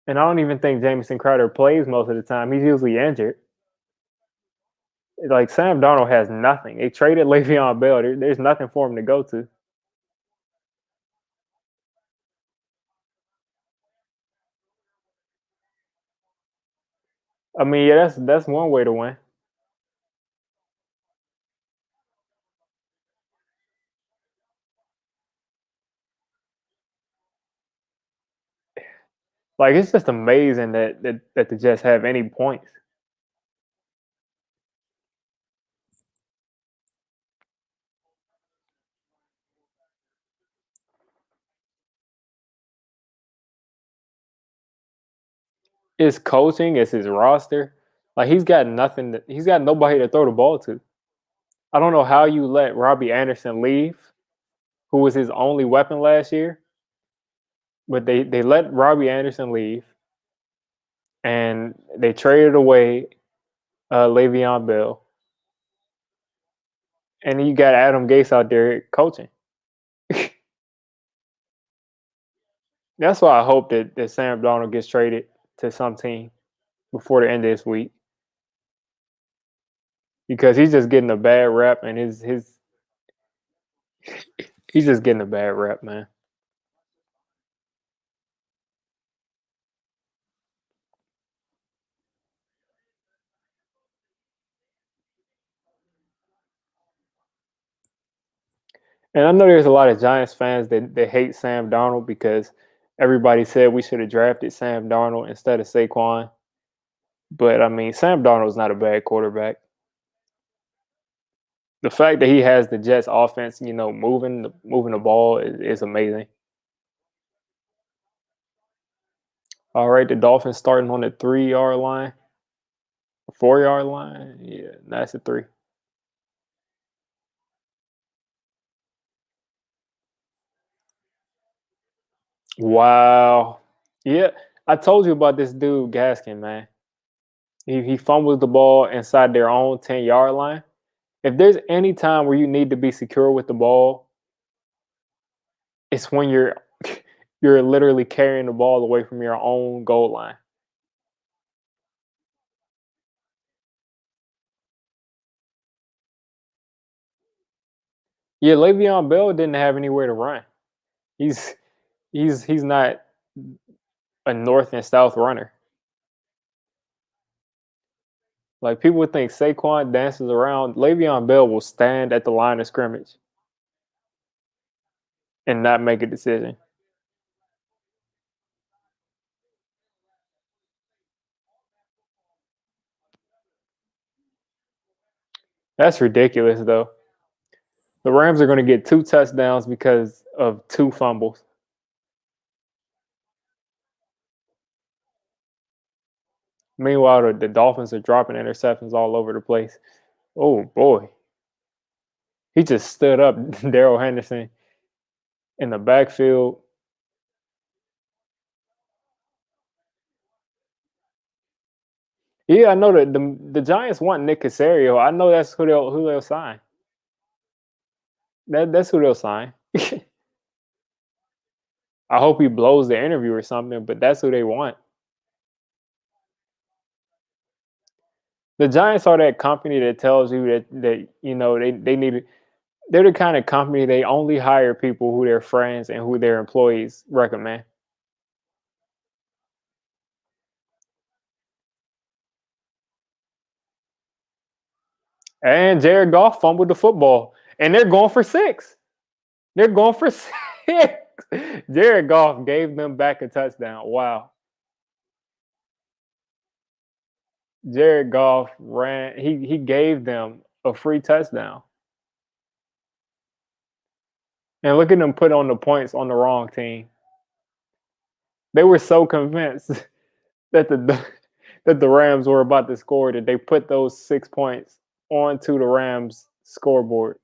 And I don't even think Jamison Crowder plays most of the time. He's usually injured. Like Sam Darnold has nothing. They traded Le'Veon Bell. There's nothing for him to go to. I mean, yeah, that's one way to win. Like it's just amazing that the Jets have any points. It's coaching, it's his roster. Like he's got nothing. He's got nobody to throw the ball to. I don't know how you let Robbie Anderson leave, who was his only weapon last year. But they let Robbie Anderson leave, and they traded away Le'Veon Bell, and you got Adam Gase out there coaching. That's why I hope that Sam Darnold gets traded to some team before the end of this week because he's just getting a bad rep, and his he's just getting a bad rep, man. And I know there's a lot of Giants fans that hate Sam Darnold because everybody said we should have drafted Sam Darnold instead of Saquon. But I mean, Sam Darnold's not a bad quarterback. The fact that he has the Jets offense, moving the ball is amazing. All right, the Dolphins starting on the 3-yard line, 4-yard line. Yeah, that's a 3. Wow. Yeah, I told you about this dude Gaskin, man. He fumbles the ball inside their own 10-yard line. If there's any time where you need to be secure with the ball, it's when you're literally carrying the ball away from your own goal line. Yeah, Le'Veon Bell didn't have anywhere to run. He's he's not a north and south runner. Like people would think Saquon dances around. Le'Veon Bell will stand at the line of scrimmage and not make a decision. That's ridiculous, though. The Rams are going to get 2 touchdowns because of 2 fumbles. Meanwhile, the Dolphins are dropping interceptions all over the place. Oh boy, he just stood up Daryl Henderson in the backfield. Yeah, I know that the Giants want Nick Casario. I know that's who they'll sign. That's who they'll sign. I hope he blows the interview or something, but that's who they want. The Giants are that company that tells you that they need. They're the kind of company they only hire people who their friends and who their employees recommend. And Jared Goff fumbled the football, and they're going for six. They're going for six. Jared Goff gave them back a touchdown. Wow. Jared Goff ran. He gave them a free touchdown. And look at them put on the points on the wrong team. They were so convinced that the that the Rams were about to score that they put those 6 points onto the Rams scoreboard.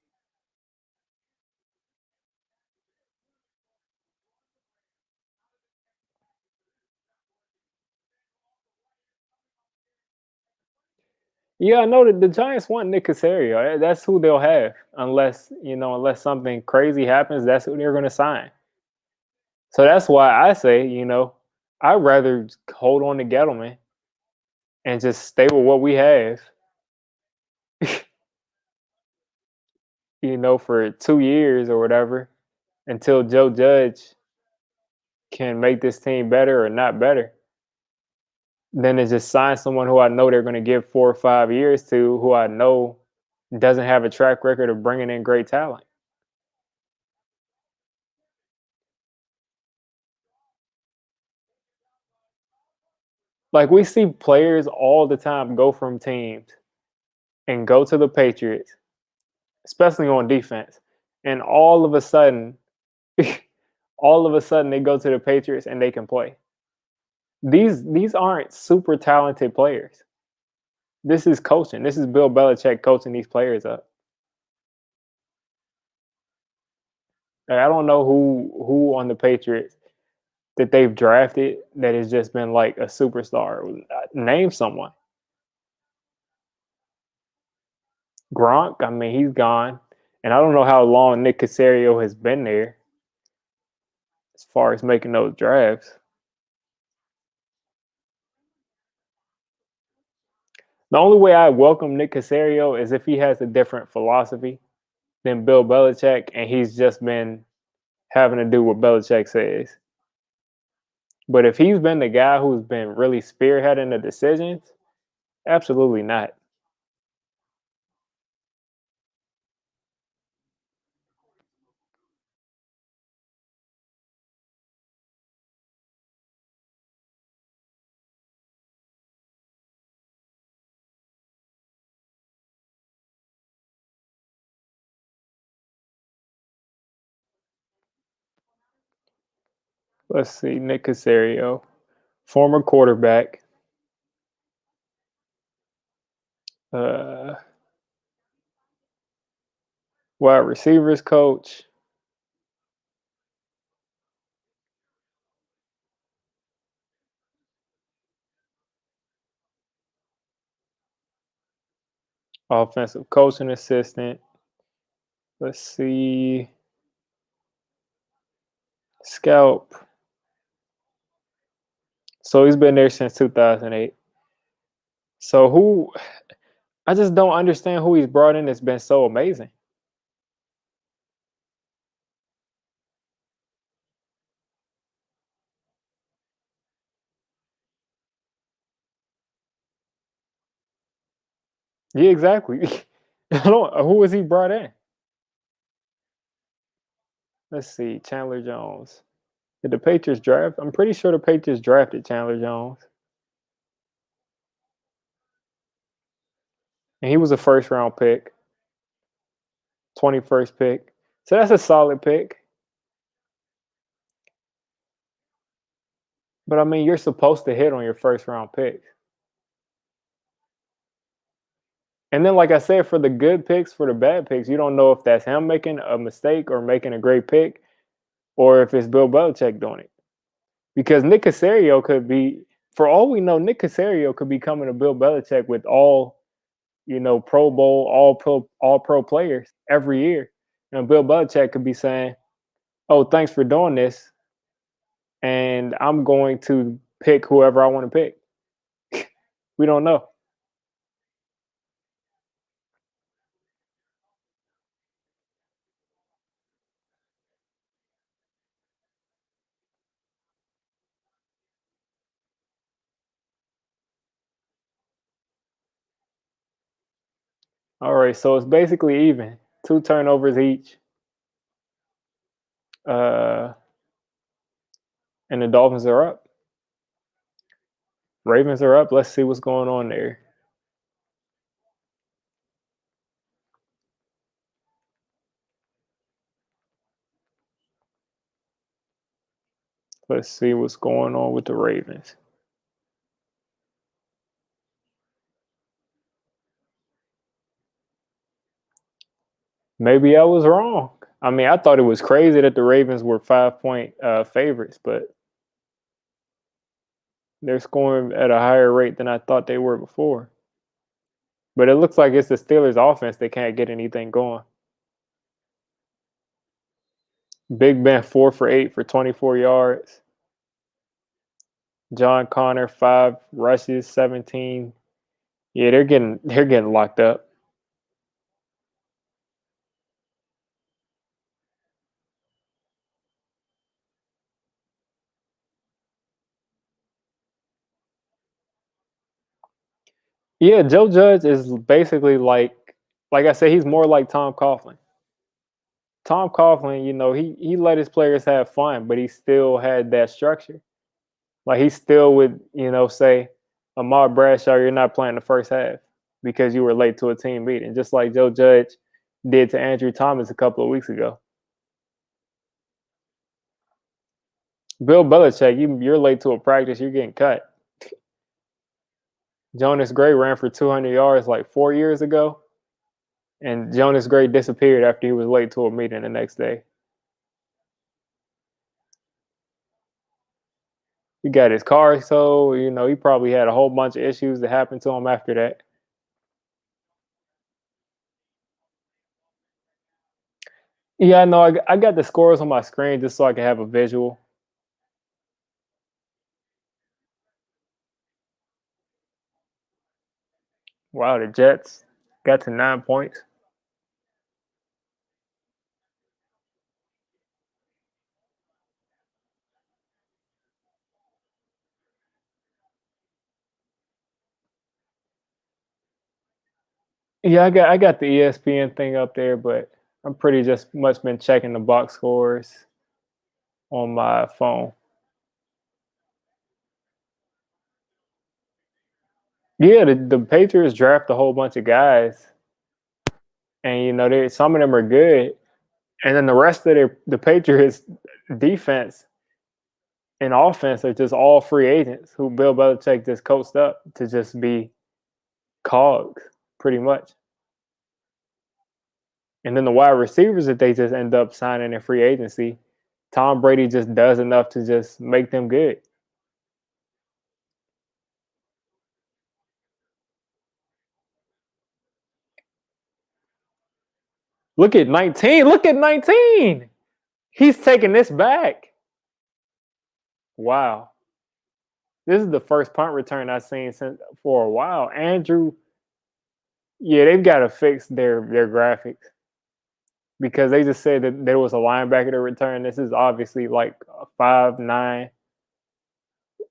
Yeah, I know that the Giants want Nick Casario. That's who they'll have, unless something crazy happens. That's who they're going to sign. So that's why I say, I'd rather hold on to Gettleman and just stay with what we have, for 2 years or whatever, until Joe Judge can make this team better or not better. Then to just sign someone who I know they're going to give 4 or 5 years to, who I know doesn't have a track record of bringing in great talent. Like we see players all the time go from teams and go to the Patriots, especially on defense, and all of a sudden they go to the Patriots and they can play. These aren't super talented players. This is coaching. This is Bill Belichick coaching these players up. Like, I don't know who on the Patriots that they've drafted that has just been like a superstar. Name someone. Gronk, I mean, he's gone. And I don't know how long Nick Casario has been there as far as making those drafts. The only way I welcome Nick Casario is if he has a different philosophy than Bill Belichick and he's just been having to do what Belichick says. But if he's been the guy who's been really spearheading the decisions, absolutely not. Let's see, Nick Casario, former quarterback, uh, wide receivers coach, offensive coaching assistant. Let's see, scout. So he's been there since 2008. So I just don't understand who he's brought in that's been so amazing. Yeah, exactly. I don't. Who was he brought in? Let's see, Chandler Jones. Did the Patriots draft? I'm pretty sure the Patriots drafted Chandler Jones, and he was a first round pick, 21st pick. So that's a solid pick. But I mean, you're supposed to hit on your first round picks. And then, like I said, for the good picks, for the bad picks, you don't know if that's him making a mistake or making a great pick, or if it's Bill Belichick doing it. Because Nick Casario could be, for all we know, Nick Casario could be coming to Bill Belichick with all, Pro Bowl, all pro players every year. And Bill Belichick could be saying, "Oh, thanks for doing this, and I'm going to pick whoever I want to pick." We don't know. All right, so it's basically even, 2 turnovers each, uh, and the Dolphins are up. Ravens are up. Let's see what's going on there. Let's see what's going on with the Ravens. Maybe I was wrong. I mean, I thought it was crazy that the Ravens were 5 point favorites, but they're scoring at a higher rate than I thought they were before. But it looks like it's the Steelers' offense that can't get anything going. Big Ben 4 for 8 for 24 yards. John Connor 5 rushes, 17. Yeah, they're getting locked up. Yeah, Joe Judge is basically like I said, he's more like Tom Coughlin. Tom Coughlin, he let his players have fun, but he still had that structure. Like he still would, say, Ahmad Bradshaw, you're not playing the first half because you were late to a team meeting, just like Joe Judge did to Andrew Thomas a couple of weeks ago. Bill Belichick, you're late to a practice, you're getting cut. Jonas Gray ran for 200 yards like 4 years ago, and Jonas Gray disappeared after he was late to a meeting the next day. He got his car sold. He probably had a whole bunch of issues that happened to him after that. Yeah, I know. I got the scores on my screen just so I can have a visual. Wow, the Jets got to 9 points. Yeah, I got the ESPN thing up there, but I'm pretty just much been checking the box scores on my phone. Yeah, the Patriots draft a whole bunch of guys, and some of them are good, and then the rest of the Patriots defense and offense are just all free agents who Bill Belichick just coached up to just be cogs, pretty much. And then the wide receivers that they just end up signing in free agency, Tom Brady just does enough to just make them good. Look at 19. Look at 19. He's taking this back. Wow. This is the first punt return I've seen since for a while. Andrew, yeah, they've got to fix their graphics because they just said that there was a linebacker to return. This is obviously like a 5'9"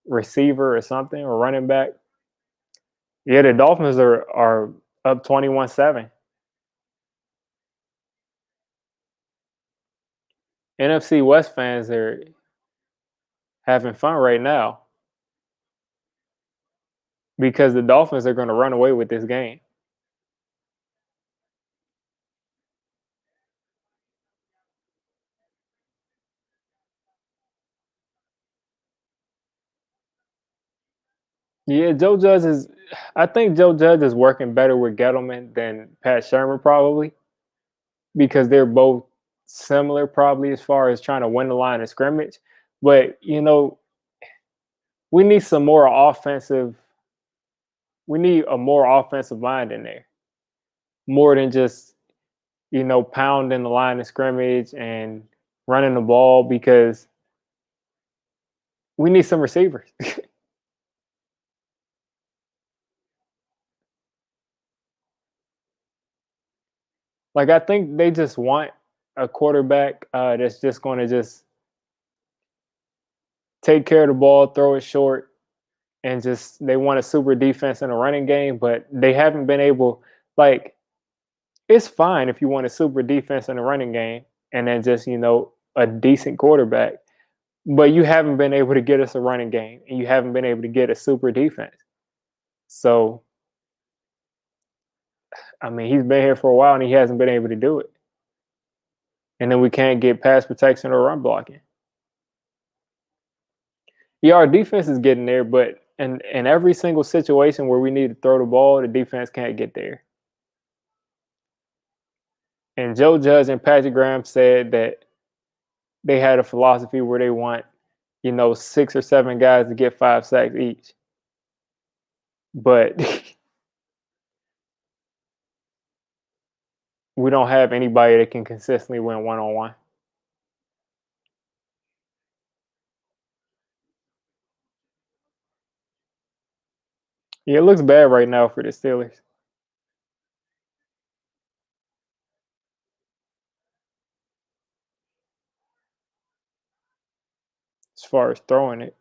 receiver or something or running back. Yeah, the Dolphins are up 21-7. NFC West fans are having fun right now because the Dolphins are going to run away with this game. Yeah, Joe Judge is I think Joe Judge is working better with Gettleman than Pat Shermer probably because they're both similar probably as far as trying to win the line of scrimmage. But we need some more offensive. We need a more offensive mind in there, more than just pounding the line of scrimmage and running the ball because we need some receivers. Like I think they just want a quarterback that's just going to just take care of the ball, throw it short, and just they want a super defense in a running game, but they haven't been able. Like it's fine if you want a super defense in a running game and then just a decent quarterback, but you haven't been able to get us a running game and you haven't been able to get a super defense. So I mean, he's been here for a while and he hasn't been able to do it. And then we can't get pass protection or run blocking. Yeah, our defense is getting there, but in every single situation where we need to throw the ball, the defense can't get there. And Joe Judge and Patrick Graham said that they had a philosophy where they want, 6 or 7 guys to get 5 sacks each. But we don't have anybody that can consistently win one-on-one. Yeah, it looks bad right now for the Steelers as far as throwing it.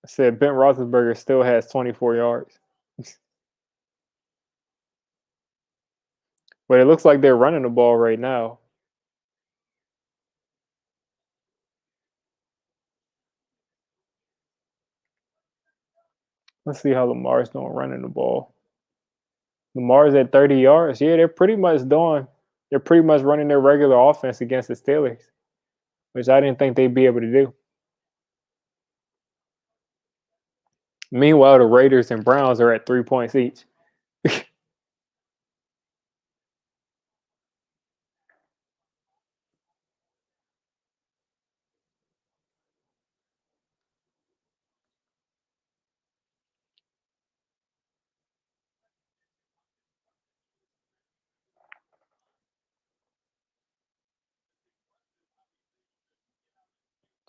I said Ben Roethlisberger still has 24 yards. But it looks like they're running the ball right now. Let's see how Lamar's doing running the ball. Lamar's at 30 yards. Yeah, they're pretty much running their regular offense against the Steelers, which I didn't think they'd be able to do. Meanwhile, the Raiders and Browns are at 3 points each.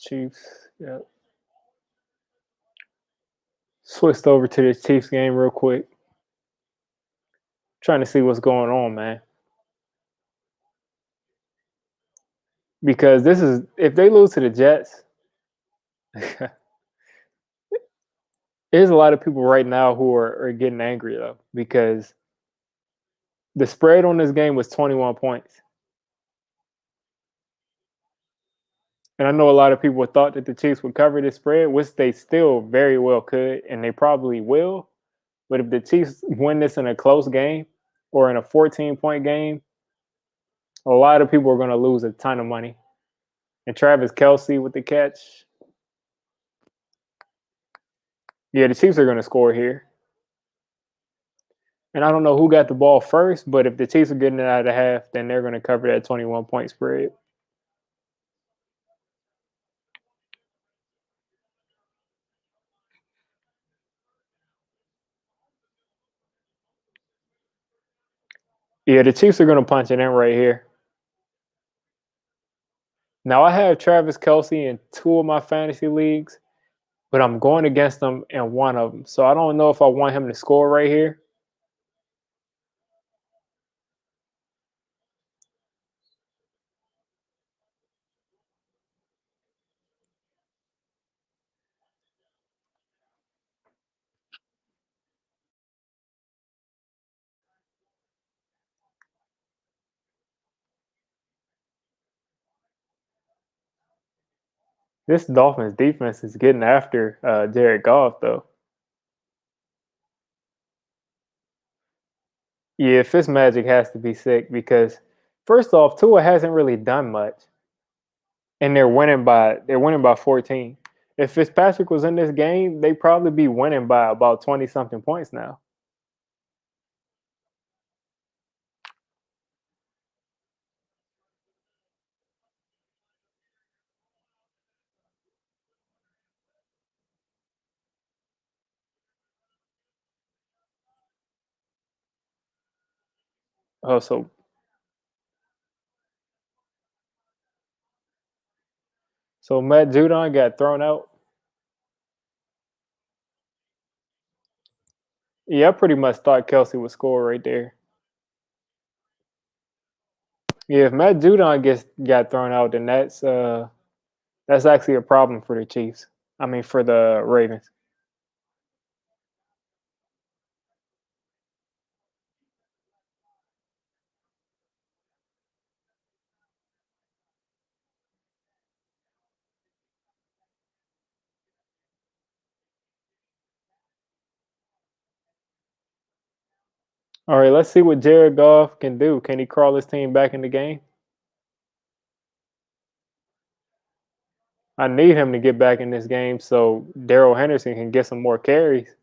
Chiefs. Yeah. Switched over to this Chiefs game real quick. Trying to see what's going on, man. Because this is if they lose to the Jets, there's a lot of people right now who are getting angry though, because the spread on this game was 21 points. And I know a lot of people thought that the Chiefs would cover this spread, which they still very well could, and they probably will. But if the Chiefs win this in a close game or in a 14-point game, a lot of people are going to lose a ton of money. And Travis Kelce with the catch. Yeah, the Chiefs are going to score here. And I don't know who got the ball first, but if the Chiefs are getting it out of the half, then they're going to cover that 21-point spread. Yeah, the Chiefs are going to punch it in right here. Now, I have Travis Kelce in 2 of my fantasy leagues, but I'm going against him in 1 of them. So I don't know if I want him to score right here. This Dolphins defense is getting after Jared Goff, though. Yeah, Fitzmagic has to be sick because, first off, Tua hasn't really done much, and they're winning by 14. If Fitzpatrick was in this game, they'd probably be winning by about 20 something points now. Oh, so Matt Judon got thrown out. Yeah, I pretty much thought Kelsey would score right there. Yeah, if Matt Judon got thrown out, then that's actually a problem for the Chiefs. I mean, for the Ravens. All right, let's see what Jared Goff can do. Can he crawl his team back in the game? I need him to get back in this game so Daryl Henderson can get some more carries.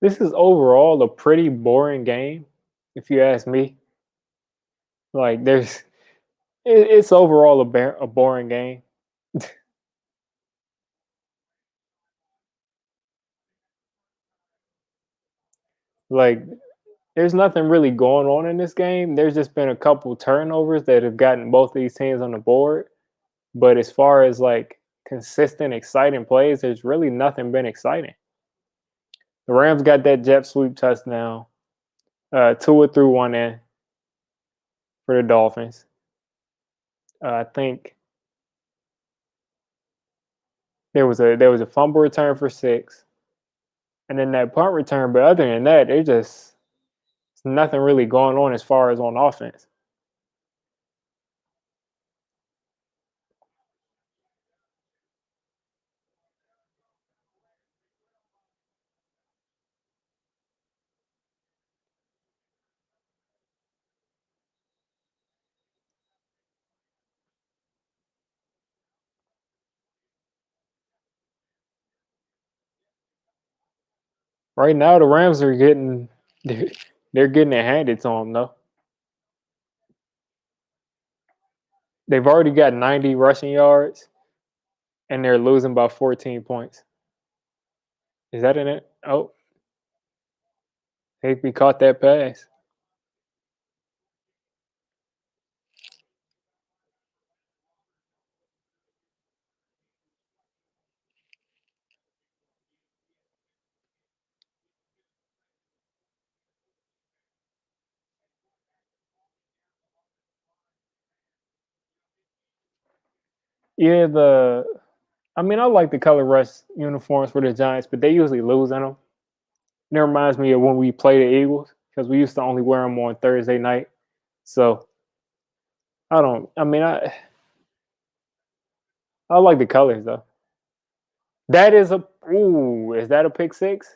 This is overall a pretty boring game, if you ask me. Like, it's overall a boring game. Like, there's nothing really going on in this game. There's just been a couple turnovers that have gotten both of these teams on the board. But as far as like consistent, exciting plays, there's really nothing been exciting. The Rams got that jet sweep touchdown. Tua threw one in for the Dolphins. I think there was a fumble return for 6, and then that punt return. But other than that, there's nothing really going on as far as on offense. Right now, the Rams are getting they're getting it handed to them though. They've already got 90 rushing yards, and they're losing by 14 points. Is that in it? Oh, Higby caught that pass. Yeah, I mean, I like the color rush uniforms for the Giants, but they usually lose in them. And it reminds me of when we play the Eagles because we used to only wear them on Thursday night. So I don't. I mean, I like the colors though. That is a ooh. Is that a pick six?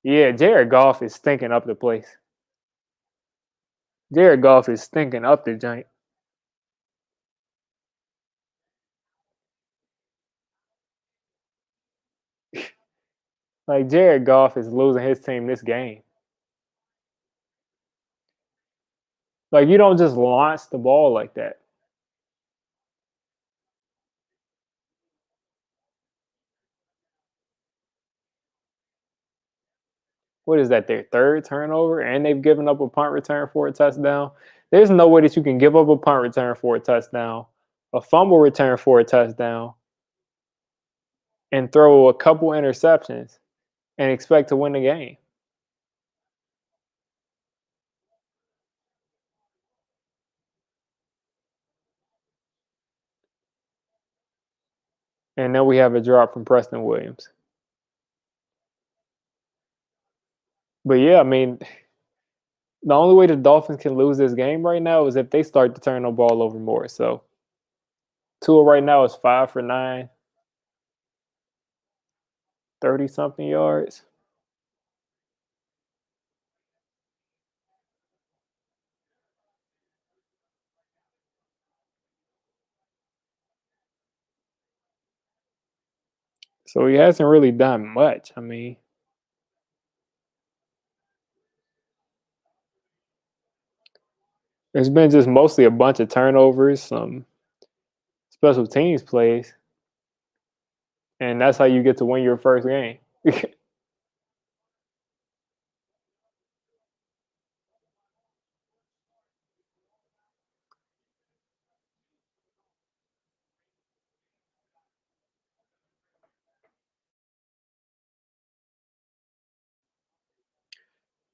Yeah, Jared Goff is stinking up the place. Jared Goff is stinking up the joint. Like Jared Goff is losing his team this game. Like you don't just launch the ball like that. What is that? Their third turnover, and they've given up a punt return for a touchdown. There's no way that you can give up a punt return for a touchdown, a fumble return for a touchdown, and throw a couple interceptions and expect to win the game. And then we have a drop from Preston Williams. But yeah, I mean, The only way the Dolphins can lose this game right now is if they start to turn the ball over more. So Tua right now is 5 for 9, 30 something yards. So he hasn't really done much. I mean, it's been just mostly a bunch of turnovers, some special teams plays, and that's how you get to win your first game.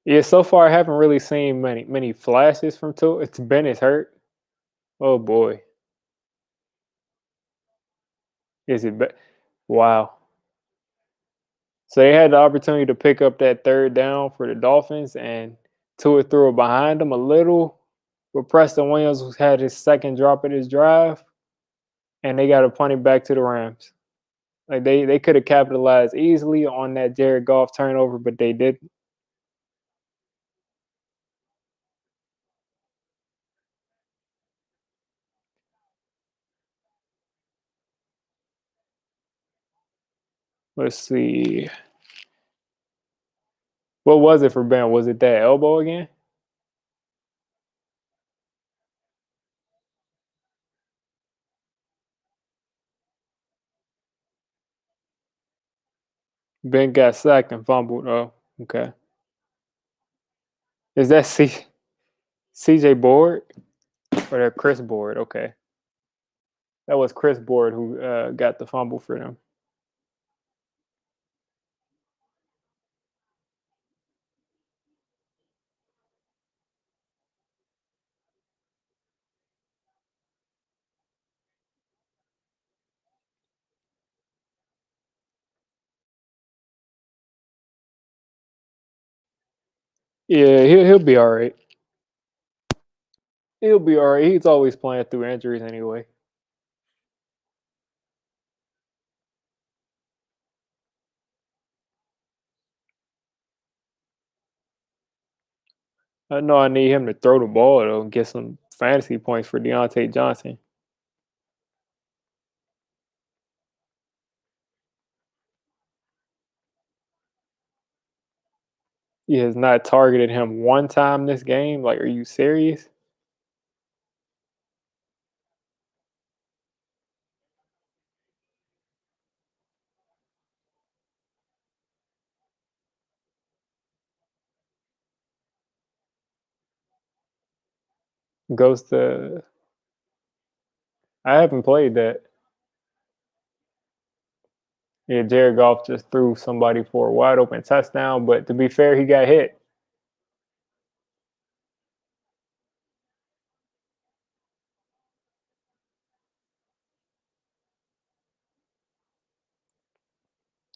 Yeah, so far I haven't really seen many flashes from Tua. It's Ben is hurt. Oh boy, is it? Wow. So they had the opportunity to pick up that third down for the Dolphins, and Tua threw it behind them a little. But Preston Williams had his second drop of his drive, and they got to punt it back to the Rams. Like they could have capitalized easily on that Jared Goff turnover, but they didn't. Let's see. What was it for Ben? Was it that elbow again? Ben got sacked and fumbled. Oh, okay. Is that CJ Board or that Chris Board? Okay. That was Chris Board who got the fumble for them. Yeah, he'll be all right. He'll be all right. He's always playing through injuries anyway. I know I need him to throw the ball though and get some fantasy points for Deontay Johnson. He has not targeted him one time this game. Like, are you serious? Goes to. I haven't played that. Yeah, Jared Goff just threw somebody for a wide open touchdown, but to be fair, he got hit.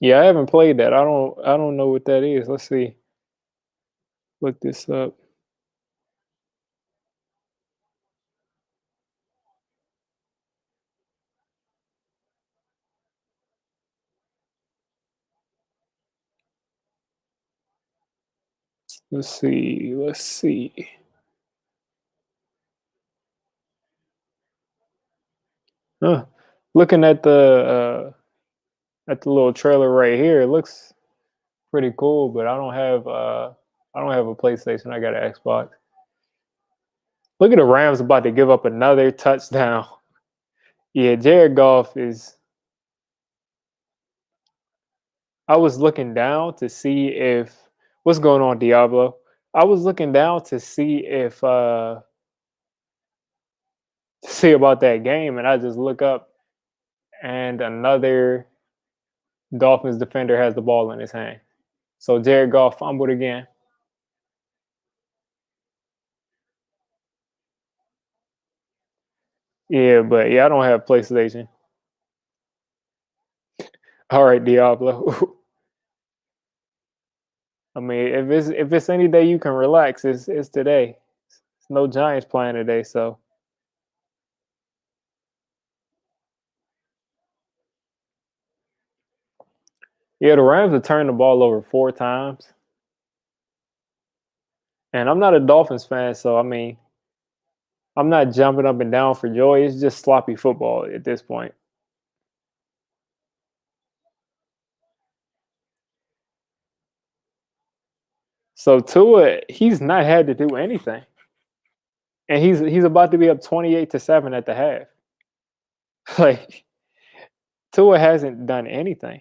Yeah, I haven't played that. I don't know what that is. Let's see. Look this up. Let's see. Let's see. Huh. Looking at the little trailer right here, it looks pretty cool, but I don't have a PlayStation. I got an Xbox. Look at the Rams about to give up another touchdown. Yeah, Jared Goff is. I was looking down to see if what's going on, Diablo. I was looking down to see if to see about that game, and I just look up, and another Dolphins defender has the ball in his hand. So Jared Goff fumbled again. Yeah, but yeah, I don't have PlayStation. All right, Diablo. I mean, if it's any day you can relax, it's today. It's no Giants playing today, so yeah, the Rams have turned the ball over 4 times, and I'm not a Dolphins fan, so I mean, I'm not jumping up and down for joy. It's just sloppy football at this point. So Tua, he's not had to do anything, and he's about to be up 28-7 at the half. Like Tua hasn't done anything.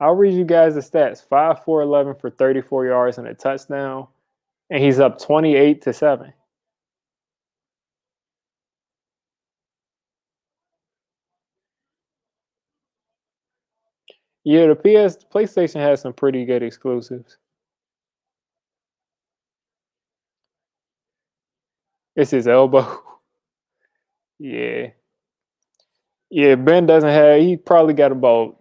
I'll read you guys the stats: 5 4 11 for 34 yards and a touchdown, and he's up 28-7. Yeah, the PlayStation has some pretty good exclusives. It's his elbow. Yeah, yeah. Ben doesn't have. He probably got about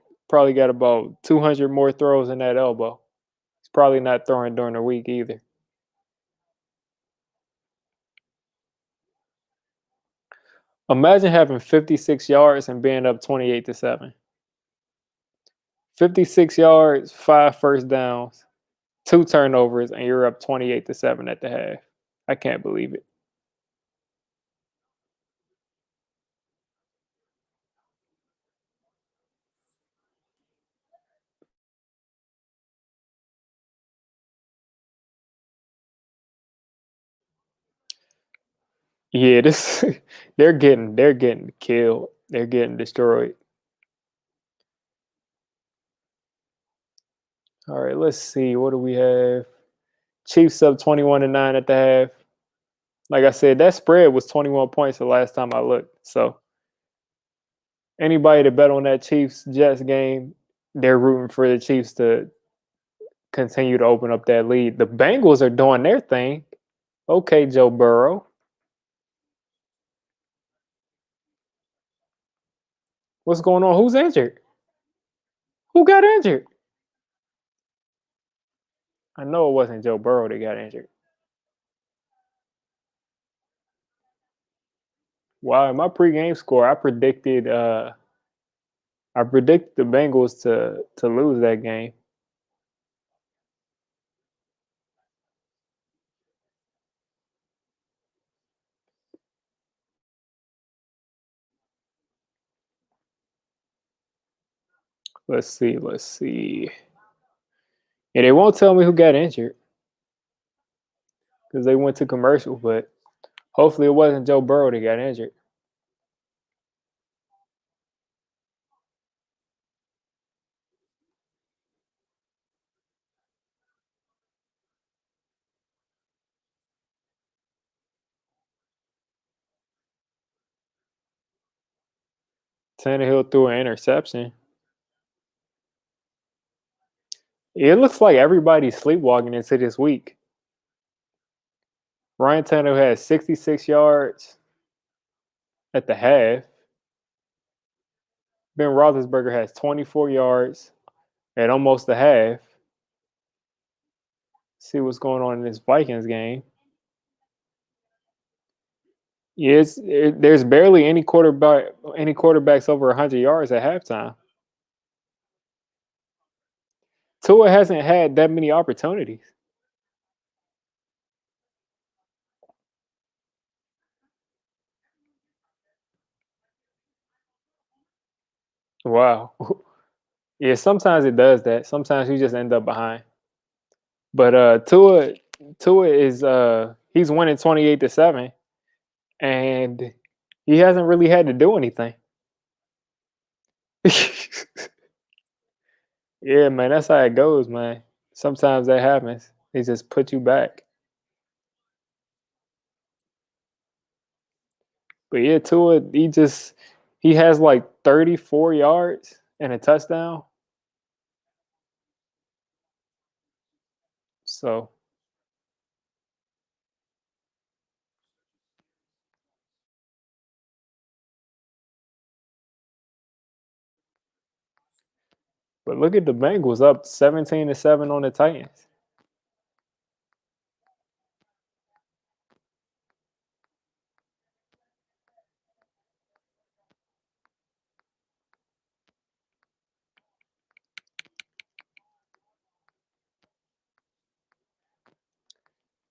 200 more throws in that elbow. He's probably not throwing during the week either. Imagine having 56 yards and being up 28-7. 56 yards, 5 first downs, 2 turnovers, and you're up 28-7 at the half. I can't believe it. Yeah, this they're getting killed. They're getting destroyed. All right, let's see. What do we have? Chiefs up 21-9 at the half. Like I said, that spread was 21 points the last time I looked. So anybody that bet on that Chiefs Jets game, they're rooting for the Chiefs to continue to open up that lead. The Bengals are doing their thing. Okay, Joe Burrow. What's going on? Who's injured? Who got injured? I know it wasn't Joe Burrow that got injured. Wow, in my pregame score, I predicted the Bengals to lose that game. Let's see. And they won't tell me who got injured because they went to commercial, but hopefully it wasn't Joe Burrow that got injured. Tannehill threw an interception. It looks like everybody's sleepwalking into this week. Ryan Tannehill had 66 yards at the half. Ben Roethlisberger has 24 yards at almost the half. See what's going on in this Vikings game. Yes, there's barely any quarterbacks over 100 yards at halftime. Tua hasn't had that many opportunities. Wow. Yeah, sometimes it does that. Sometimes you just end up behind. But Tua is he's winning 28-7, and he hasn't really had to do anything. Yeah, man, that's how it goes, man. Sometimes that happens. They just put you back. But yeah, Tua, he has like 34 yards and a touchdown. So But look at the Bengals up 17-7 on the Titans.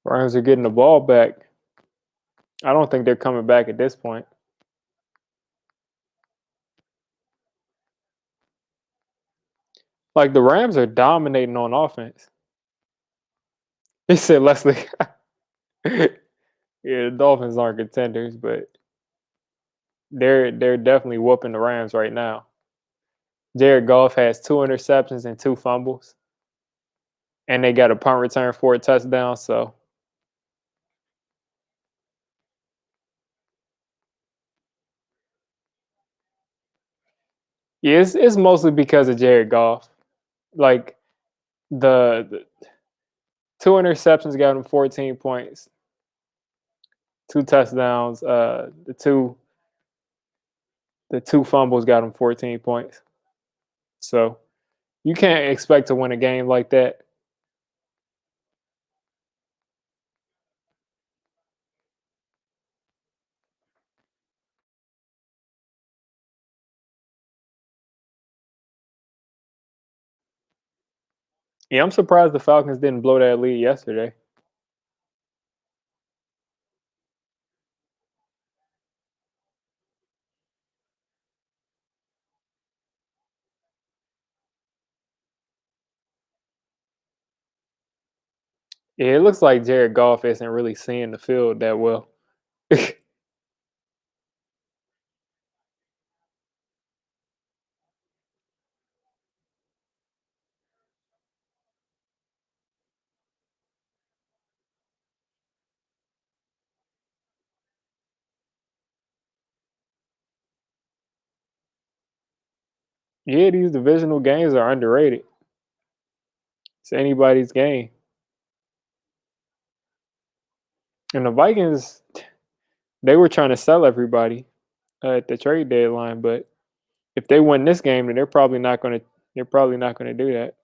Rams are getting the ball back. I don't think they're coming back at this point. Like the Rams are dominating on offense. He said Leslie. Yeah, the Dolphins aren't contenders, but they're definitely whooping the Rams right now. Jared Goff has 2 interceptions and 2 fumbles, and they got a punt return for a touchdown. So yeah, it's mostly because of Jared Goff. Like the 2 interceptions got him 14 points, 2 touchdowns. The two fumbles got him 14 points. So you can't expect to win a game like that. Yeah, I'm surprised the Falcons didn't blow that lead yesterday. Yeah, it looks like Jared Goff isn't really seeing the field that well. Yeah, these divisional games are underrated. It's anybody's game. And the Vikings, they were trying to sell everybody at the trade deadline, but if they win this game, then they're probably not gonna do that.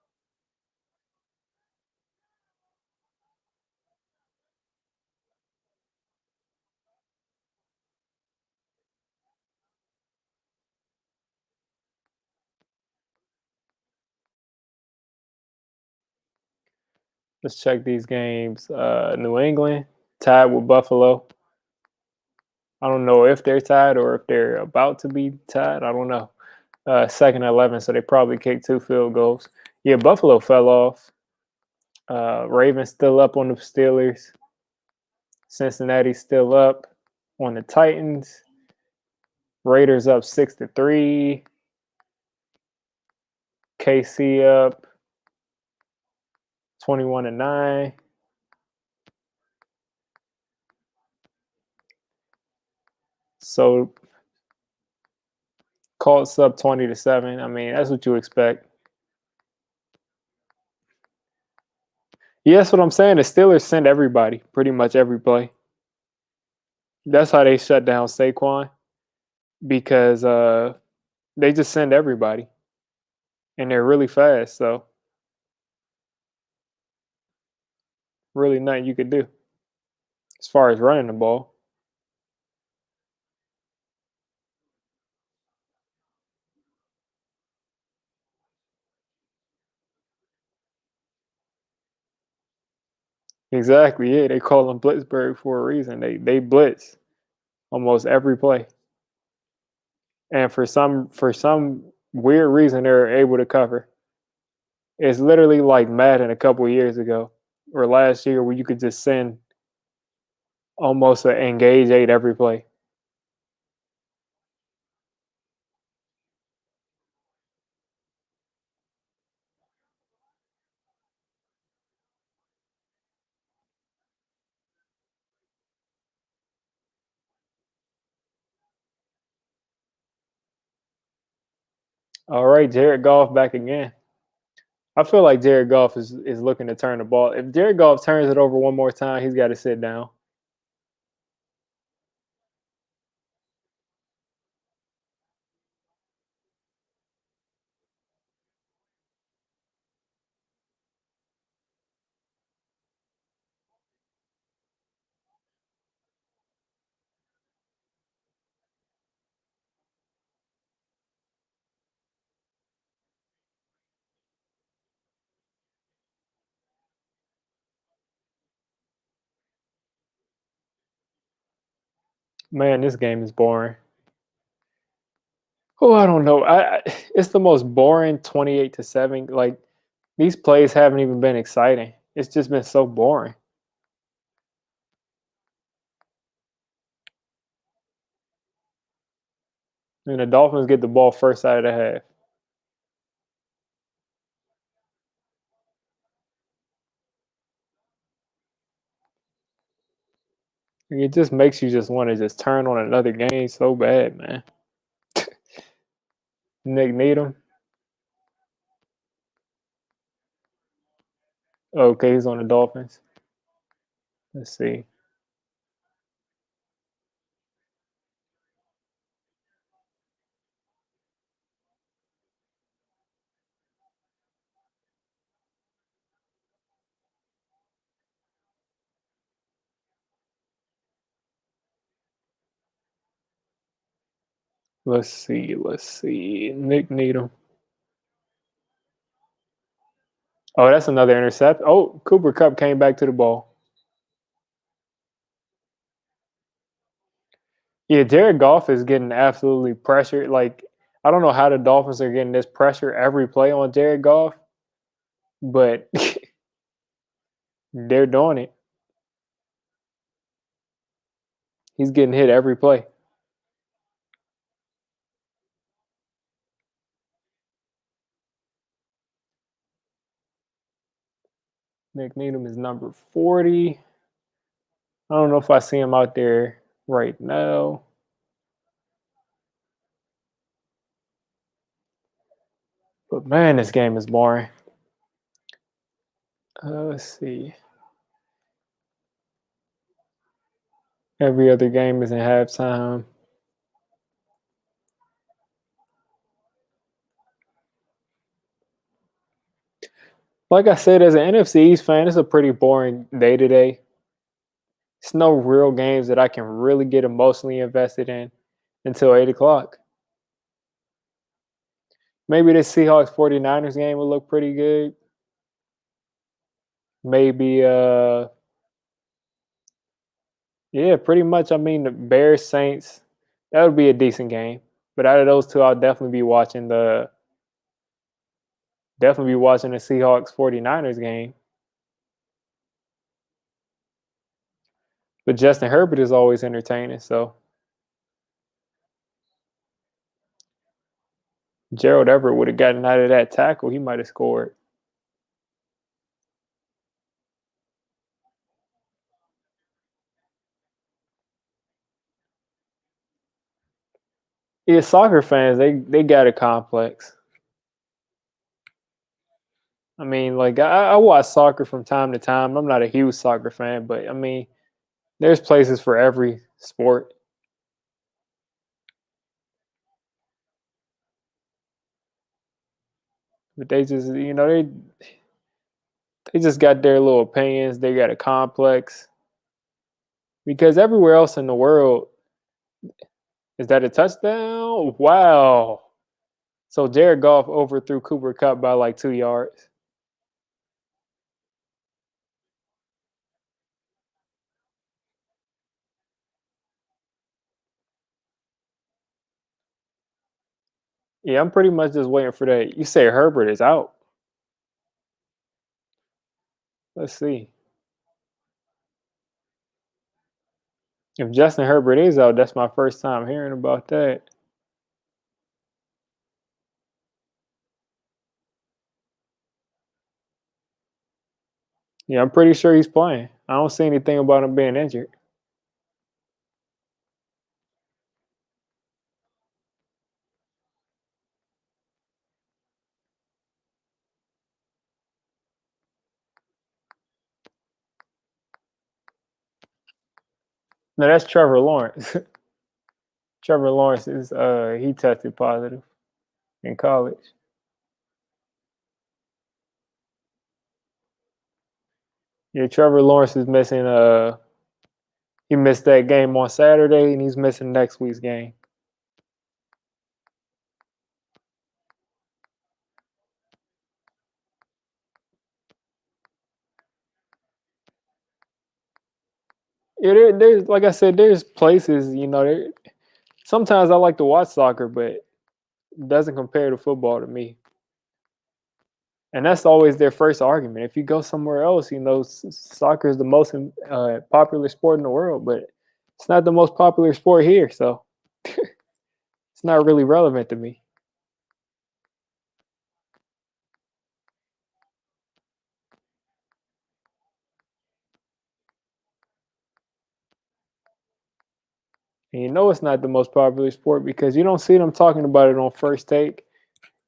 Let's check these games. New England tied with Buffalo. I don't know if they're tied or if they're about to be tied. I don't know. Second and 11, so they probably kicked 2 field goals. Yeah, Buffalo fell off. Ravens still up on the Steelers. Cincinnati's still up on the Titans. Raiders up 6-3. KC up 21-9. So Colts up 20-7. I mean, that's what you expect. Yeah, that's what I'm saying. The Steelers send everybody, pretty much every play. That's how they shut down Saquon because they just send everybody, and they're really fast. So really nothing you could do as far as running the ball. Exactly. Yeah, they call them Blitzburg for a reason. They blitz almost every play, and for some weird reason they're able to cover. It's literally like Madden a couple of years ago or last year where you could just send almost an engage 8 every play. All right, Jared Goff back again. I feel like Jared Goff is looking to turn the ball. If Jared Goff turns it over one more time, he's got to sit down. Man, this game is boring. Oh, I don't know. It's the most boring 28-7. Like these plays haven't even been exciting. It's just been so boring. And the Dolphins get the ball first out of the half. It just makes you just want to just turn on another game so bad, man. Nick Needham. Okay, he's on the Dolphins. Let's see. Let's see. Let's see. Nick Needham. Oh, that's another intercept. Oh, Cooper Cup came back to the ball. Yeah, Jared Goff is getting absolutely pressured. Like, I don't know how the Dolphins are getting this pressure every play on Jared Goff, but they're doing it. He's getting hit every play. Nick Needham is number 40. I don't know if I see him out there right now. But man, this game is boring. Let's see. Every other game is in halftime. Like I said, as an NFC East fan, it's a pretty boring day today. It's no real games that I can really get emotionally invested in until 8 o'clock. Maybe this Seahawks 49ers game will look pretty good. Maybe yeah, pretty much. I mean the Bears Saints, that would be a decent game. But out of those two, I'll definitely be watching the Seahawks 49ers game. But Justin Herbert is always entertaining, so Gerald Everett would have gotten out of that tackle, he might have scored. Yeah, soccer fans, they got a complex. I mean, like I watch soccer from time to time. I'm not a huge soccer fan, but I mean, there's places for every sport. But they just, they just got their little opinions. They got a complex because everywhere else in the world, is that a touchdown? Wow. So Jared Goff overthrew Cooper Cup by like 2 yards. Yeah, I'm pretty much just waiting for that. You say Herbert is out. Let's see. If Justin Herbert is out, that's my first time hearing about that. Yeah, I'm pretty sure he's playing. I don't see anything about him being injured. No, that's Trevor Lawrence. Trevor Lawrence is he tested positive in college. Yeah, Trevor Lawrence is missing he missed that game on Saturday and he's missing next week's game. Yeah, there's like I said, there's places, sometimes I like to watch soccer, but it doesn't compare to football to me. And that's always their first argument. If you go somewhere else, soccer is the most popular sport in the world, but it's not the most popular sport here, so it's not really relevant to me. And you know it's not the most popular sport because you don't see them talking about it on First Take.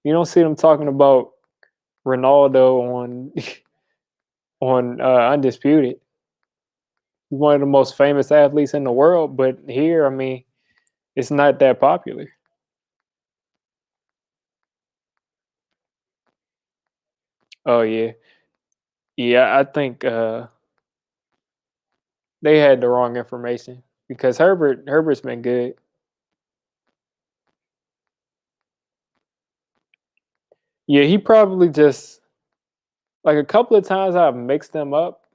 You don't see them talking about Ronaldo on on Undisputed. He's one of the most famous athletes in the world, but here, I mean, it's not that popular. Oh yeah, yeah. I think they had the wrong information because Herbert's been good. Yeah, he probably just like a couple of times I've mixed them up.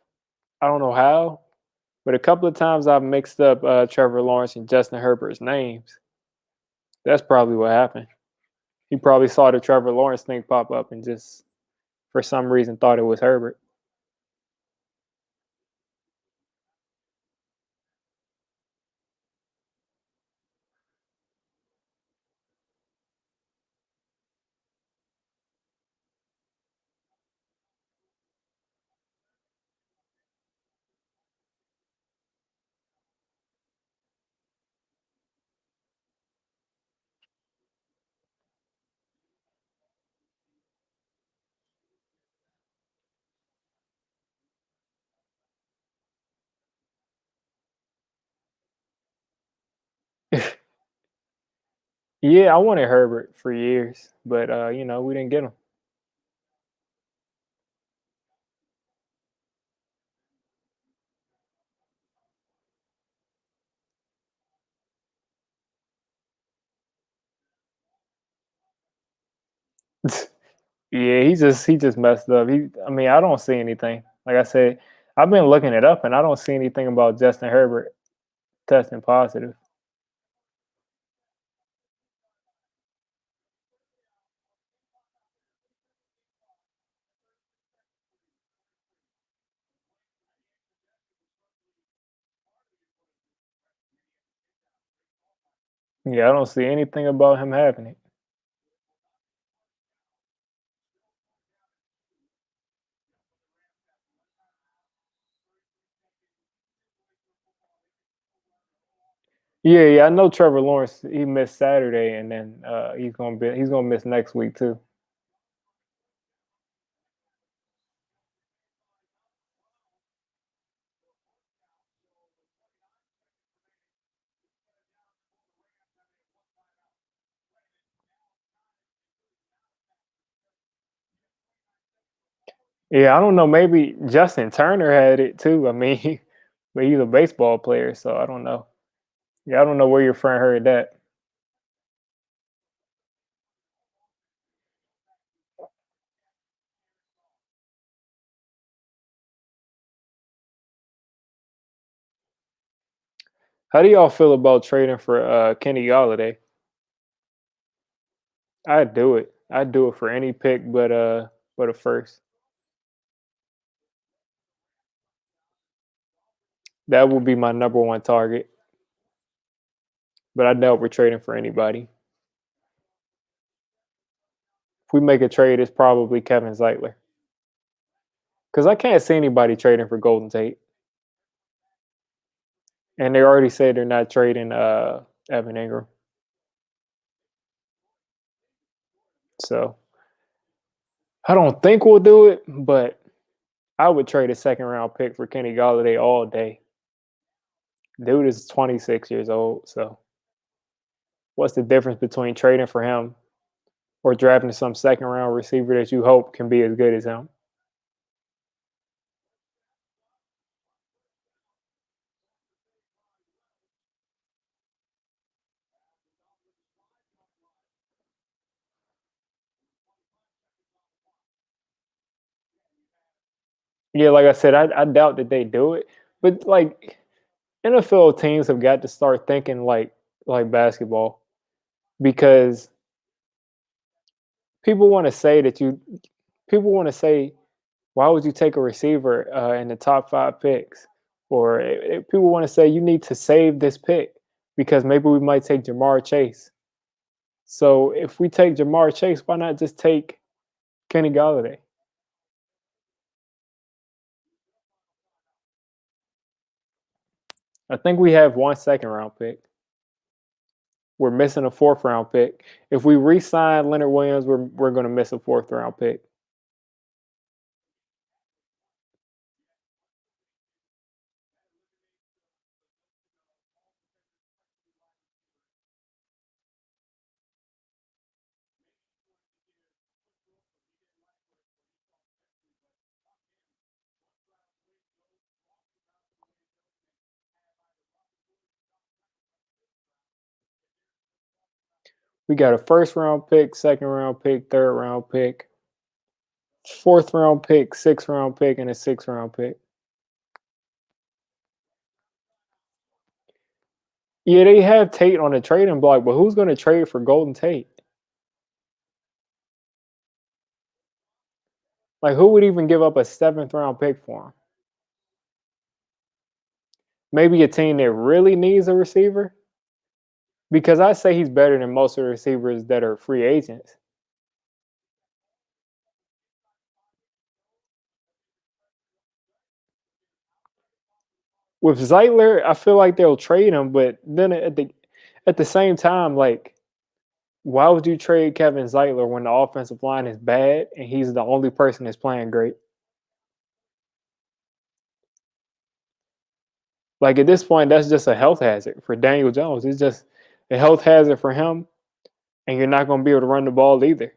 I don't know how, but a couple of times I've mixed up Trevor Lawrence and Justin Herbert's names. That's probably what happened. He probably saw the Trevor Lawrence thing pop up and just for some reason thought it was Herbert. Yeah, I wanted Herbert for years, but we didn't get him. Yeah, he just messed up. I mean, I don't see anything. Like I said, I've been looking it up, and I don't see anything about Justin Herbert testing positive. Yeah, I don't see anything about him having it. Yeah, yeah, I know Trevor Lawrence. He missed Saturday, and then he's gonna miss next week too. Yeah, I don't know. Maybe Justin Turner had it too. I mean, but he's a baseball player, so I don't know. Yeah, I don't know where your friend heard that. How do y'all feel about trading for Kenny Galladay? I'd do it. I'd do it for any pick, but a first. That would be my number one target. But I doubt we're trading for anybody. If we make a trade, it's probably Kevin Zeitler. Because I can't see anybody trading for Golden Tate. And they already said they're not trading Evan Ingram. So I don't think we'll do it, but I would trade a second round pick for Kenny Galladay all day. Dude is 26 years old. So what's the difference between trading for him or drafting some second round receiver that you hope can be as good as him? Yeah, like I said, I doubt that they do it. But like NFL teams have got to start thinking like basketball because people want to say that you people want to say why would you take a receiver in the top 5 picks, or people want to say you need to save this pick because maybe we might take Jamar Chase. So if we take Jamar Chase, why not just take Kenny Galladay? I think we have 1 second round pick. We're missing a 4th round pick. If we re-sign Leonard Williams, we're going to miss a 4th round pick. We got a 1st round pick, 2nd round pick, 3rd round pick, 4th round pick, 6th round pick, and a 6th round pick. Yeah, they have Tate on the trading block, but who's going to trade for Golden Tate? Like, who would even give up a 7th round pick for him? Maybe a team that really needs a receiver? Because I say he's better than most of the receivers that are free agents. With Zeitler, I feel like they'll trade him, but then at the same time, like, why would you trade Kevin Zeitler when the offensive line is bad and he's the only person that's playing great? Like at this point, that's just a health hazard for Daniel Jones. It's just a health hazard for him, and you're not going to be able to run the ball either.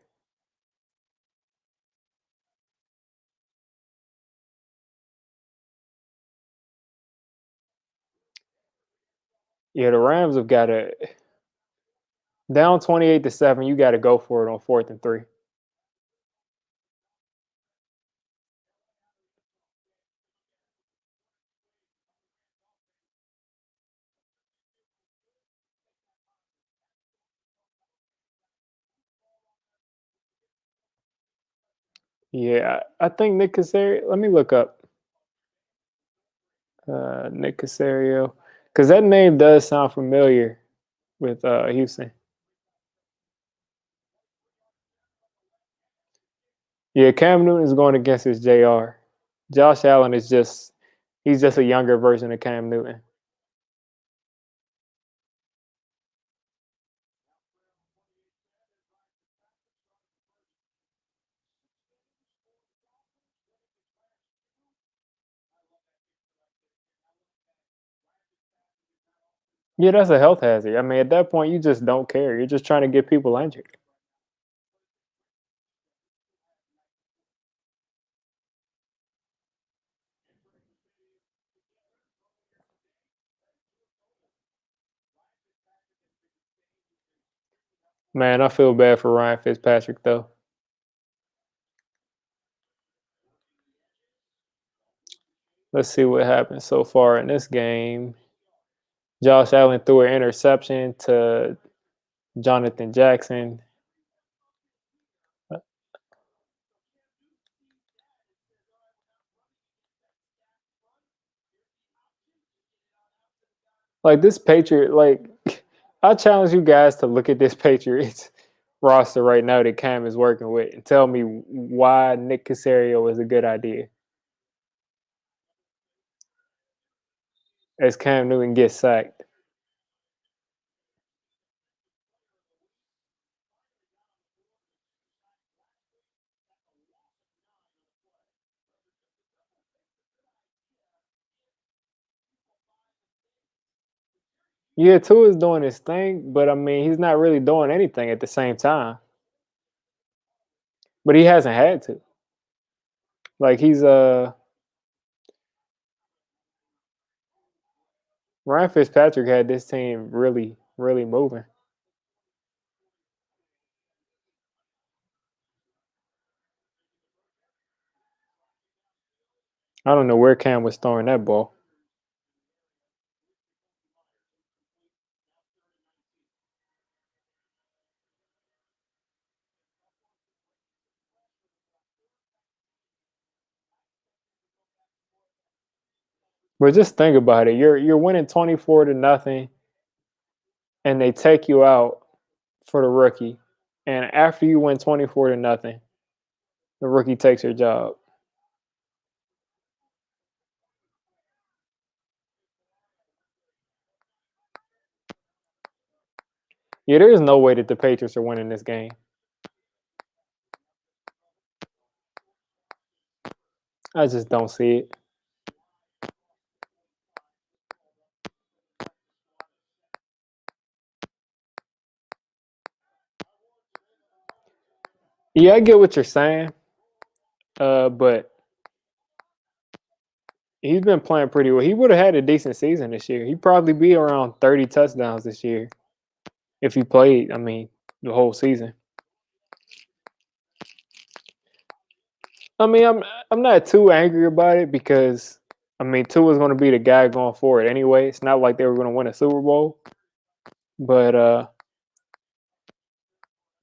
Yeah, the Rams have got to down 28-7. You got to go for it on 4th and 3. Yeah, I think Nick Casario. Let me look up Nick Casario because that name does sound familiar with Houston. Yeah, Cam Newton is going against his Jr. Josh Allen is just he's just a younger version of Cam Newton. Yeah, that's a health hazard. I mean, at that point, you just don't care. You're just trying to get people injured. Man, I feel bad for Ryan Fitzpatrick though. Let's see what happened so far in this game. Josh Allen threw an interception to Jonathan Jackson. Like this Patriot, like I challenge you guys to look at this Patriots roster right now that Cam is working with and tell me why Nick Casario is a good idea as Cam Newton gets sacked. Yeah, Tua is doing his thing, but I mean he's not really doing anything at the same time. But he hasn't had to. Like he's Ryan Fitzpatrick had this team really, really moving. I don't know where Cam was throwing that ball. But just think about it. You're winning 24-0, and they take you out for the rookie. And after you win 24-0, the rookie takes your job. Yeah, there is no way that the Patriots are winning this game. I just don't see it. Yeah, I get what you're saying. But he's been playing pretty well. He would have had a decent season this year. He'd probably be around 30 touchdowns this year if he played, the whole season. I'm not too angry about it because Tua is going to be the guy going forward anyway. It's not like they were going to win a Super Bowl, but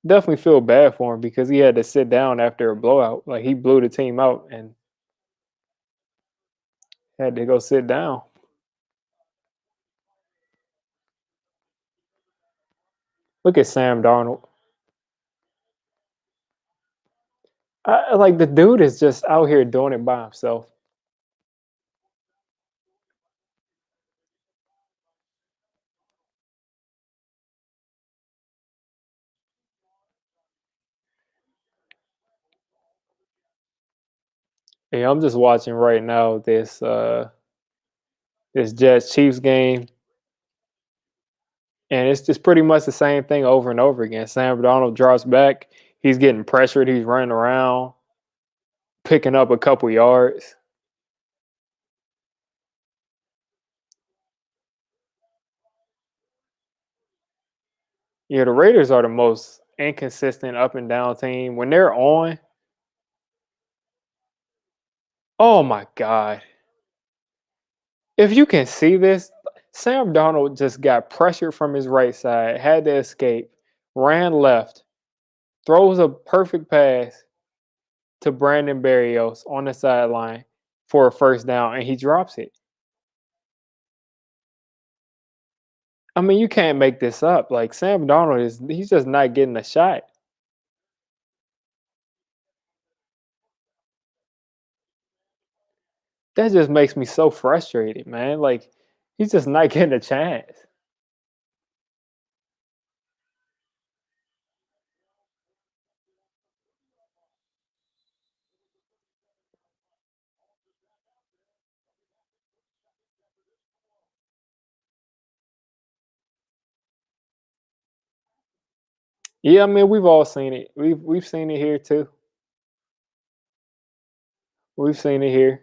definitely feel bad for him because he had to sit down after a blowout. Like he blew the team out and had to go sit down. Look at Sam Darnold. Like the dude is just out here doing it by himself. Yeah, I'm just watching right now this Jets Chiefs game, and it's just pretty much the same thing over and over again. Sam Darnold drops back, he's getting pressured, he's running around, picking up a couple yards. Yeah, the Raiders are the most inconsistent up and down team. When they're on, oh my god. If you can see this, Sam Darnold just got pressured from his right side, had to escape, ran left, throws a perfect pass to Brandon Berrios on the sideline for a first down, and he drops it. You can't make this up. Like Sam Darnold he's just not getting a shot. That just makes me so frustrated, man. Like he's just not getting a chance. Yeah, we've all seen it. We've seen it here too. We've seen it here.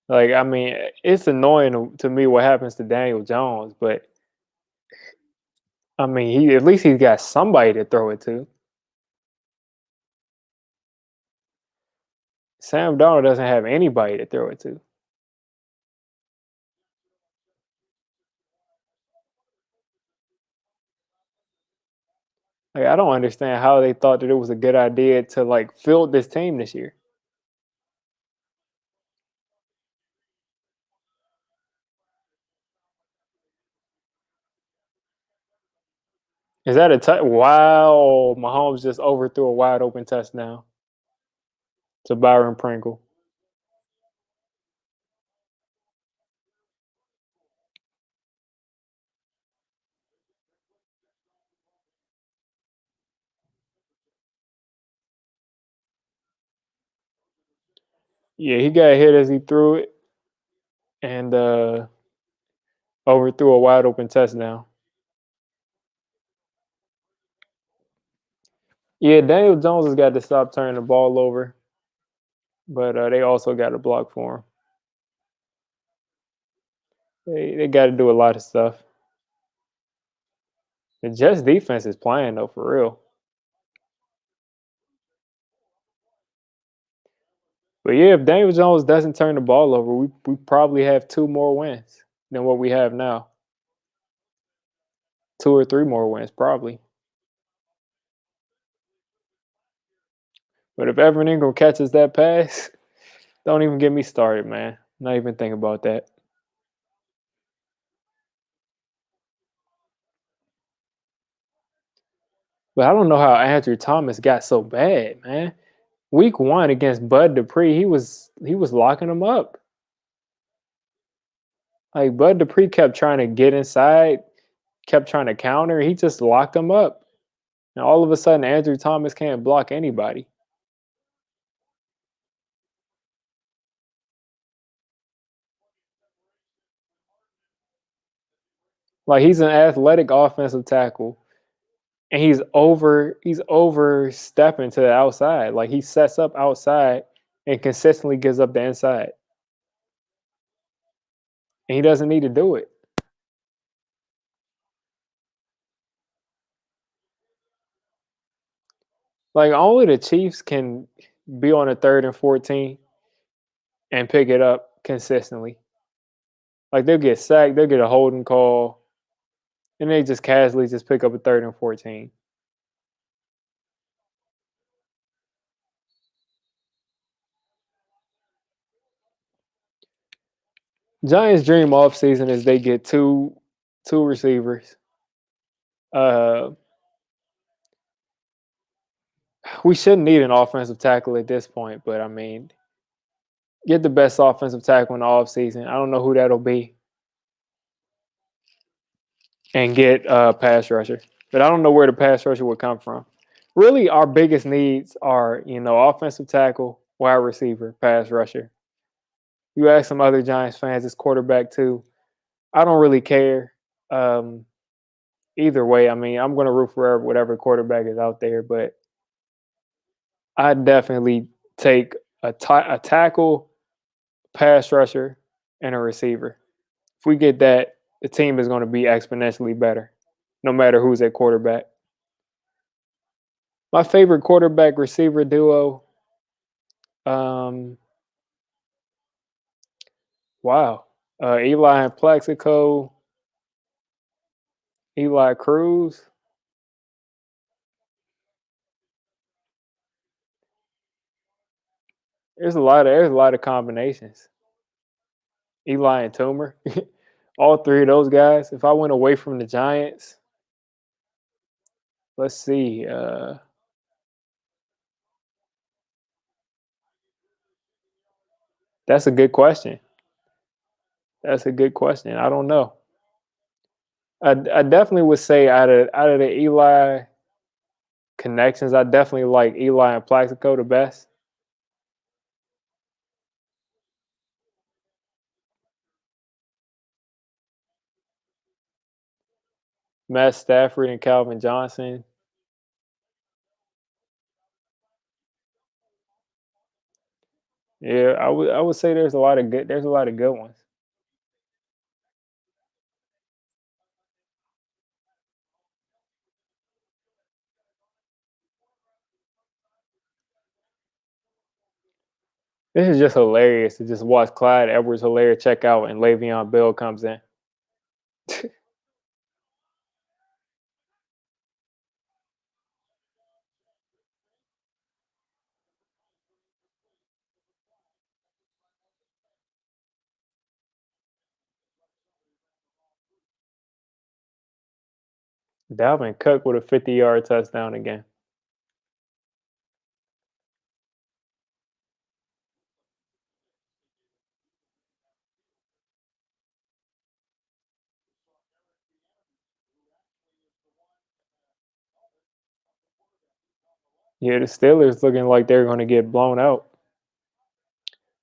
Like it's annoying to me what happens to Daniel Jones, but he at least he's got somebody to throw it to. Sam Darnold doesn't have anybody to throw it to. Like I don't understand how they thought that it was a good idea to like field this team this year. Is that a wow? Mahomes just overthrew a wide open touchdown to Byron Pringle. Yeah, he got hit as he threw it and overthrew a wide open touchdown. Yeah, Daniel Jones has got to stop turning the ball over, but they also got to block for him. They got to do a lot of stuff. The Jets defense is playing though for real. But yeah, if Daniel Jones doesn't turn the ball over, we probably have two more wins than what we have now. Two or three more wins, probably. But if Evan Ingram catches that pass, don't even get me started, man. Not even think about that. But I don't know how Andrew Thomas got so bad, man. Week 1 against Bud Dupree, he was locking him up. Like Bud Dupree kept trying to get inside, kept trying to counter. He just locked him up. And all of a sudden, Andrew Thomas can't block anybody. Like he's an athletic offensive tackle, and he's overstepping to the outside. Like he sets up outside and consistently gives up the inside, and he doesn't need to do it. Like only the Chiefs can be on a 3rd and 14 and pick it up consistently. Like they'll get sacked, they'll get a holding call, and they just casually just pick up a 3rd and 14. Giants' dream off season is they get two receivers. Uh, we shouldn't need an offensive tackle at this point, but I mean, get the best offensive tackle in the off season. I don't know who that'll be, and get a pass rusher. But I don't know where the pass rusher would come from. Really, our biggest needs are offensive tackle, wide receiver, pass rusher. You ask some other Giants fans, it's quarterback too. I don't really care. Um, Either way, I mean, I'm going to root for whatever quarterback is out there, but I definitely take a tackle, pass rusher, and a receiver. If we get that, the team is going to be exponentially better, no matter who's at quarterback. My favorite quarterback receiver duo. Um, wow, Eli and Plaxico, Eli Cruz. There's a lot of combinations. Eli and Toomer, all three of those guys. If I went away from the Giants, let's see. That's a good question. That's a good question. I don't know. I definitely would say out of the Eli connections, I definitely like Eli and Plaxico the best. Matt Stafford and Calvin Johnson. Yeah, I would say there's a lot of good ones. This is just hilarious to just watch Clyde Edwards-Helaire check out and Le'Veon Bell comes in. Dalvin Cook with a 50-yard touchdown again. Yeah, the Steelers looking like they're going to get blown out.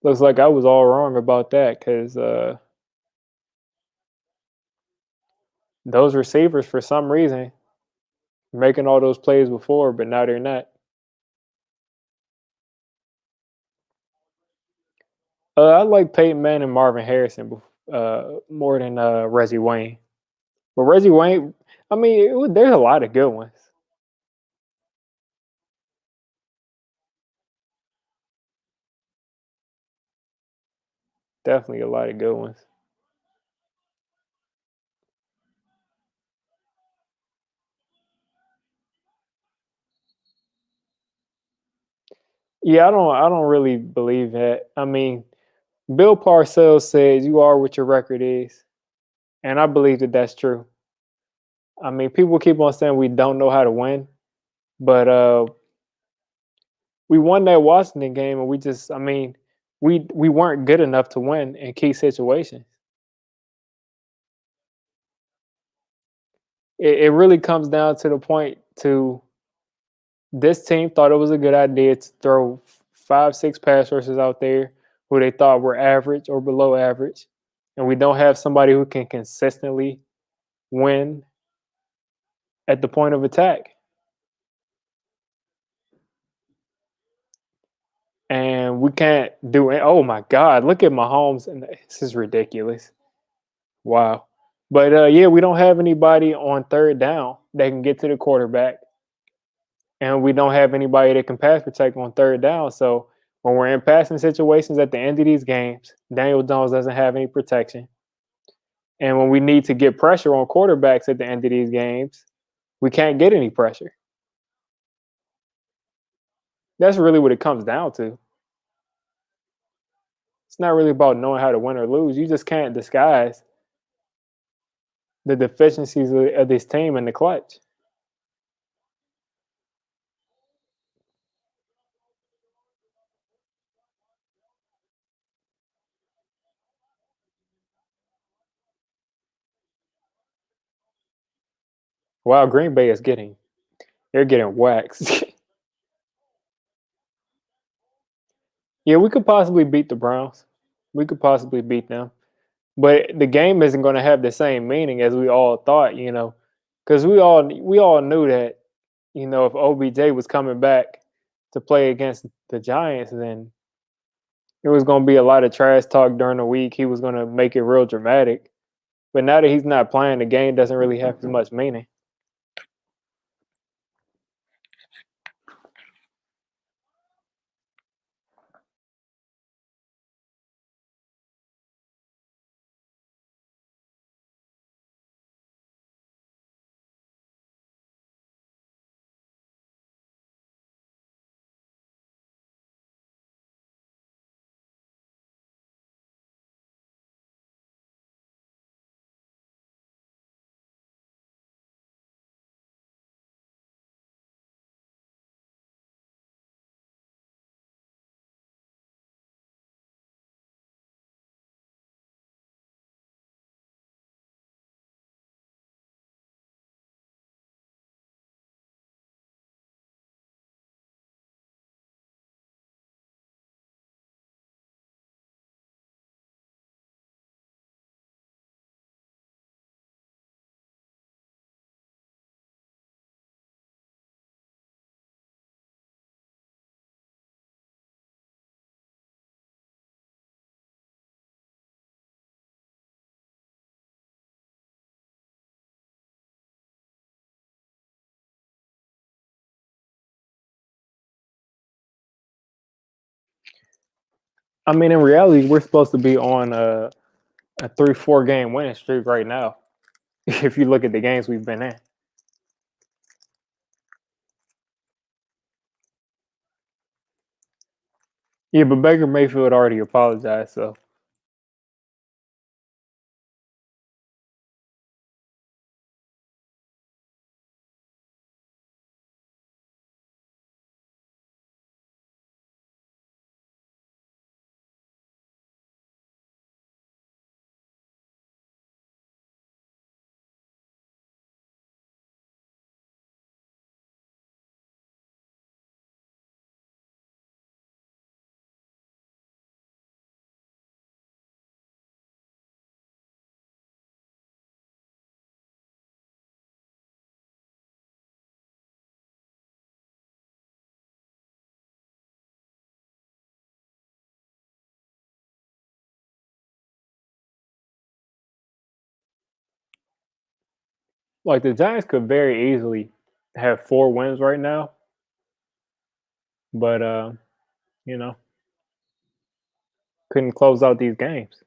Looks like I was all wrong about that because those receivers, for some reason, were making all those plays before, but now they're not. I like Peyton Manning and Marvin Harrison more than Reggie Wayne. But Reggie Wayne, I mean, there's a lot of good ones. Definitely a lot of good ones. Yeah, I don't really believe that. I mean, Bill Parcells says you are what your record is, and I believe that that's true. I mean, people keep on saying we don't know how to win, but we won that Washington game, and we just, I mean, we weren't good enough to win in key situations. It really comes down to the point to this team thought it was a good idea to throw 5, 6 pass rushers out there who they thought were average or below average, and we don't have somebody who can consistently win at the point of attack. And we can't do it. Oh my God, look at Mahomes, and this is ridiculous. Wow. But yeah, we don't have anybody on third down that can get to the quarterback, and we don't have anybody that can pass protect on third down. So when we're in passing situations at the end of these games, Daniel Jones doesn't have any protection. And when we need to get pressure on quarterbacks at the end of these games, we can't get any pressure. That's really what it comes down to. It's not really about knowing how to win or lose. You just can't disguise the deficiencies of this team in the clutch. While Green Bay is getting, they're getting waxed. Yeah, we could possibly beat the Browns. We could possibly beat them, but the game isn't going to have the same meaning as we all thought. Because we all knew that if OBJ was coming back to play against the Giants, then there was going to be a lot of trash talk during the week. He was going to make it real dramatic. But now that he's not playing, the game doesn't really have as much meaning. I mean, in reality, we're supposed to be on a 3, 4 game winning streak right now. If you look at the games we've been in. Yeah, but Baker Mayfield already apologized, so like the Giants could very easily have 4 wins right now, but you know, couldn't close out these games.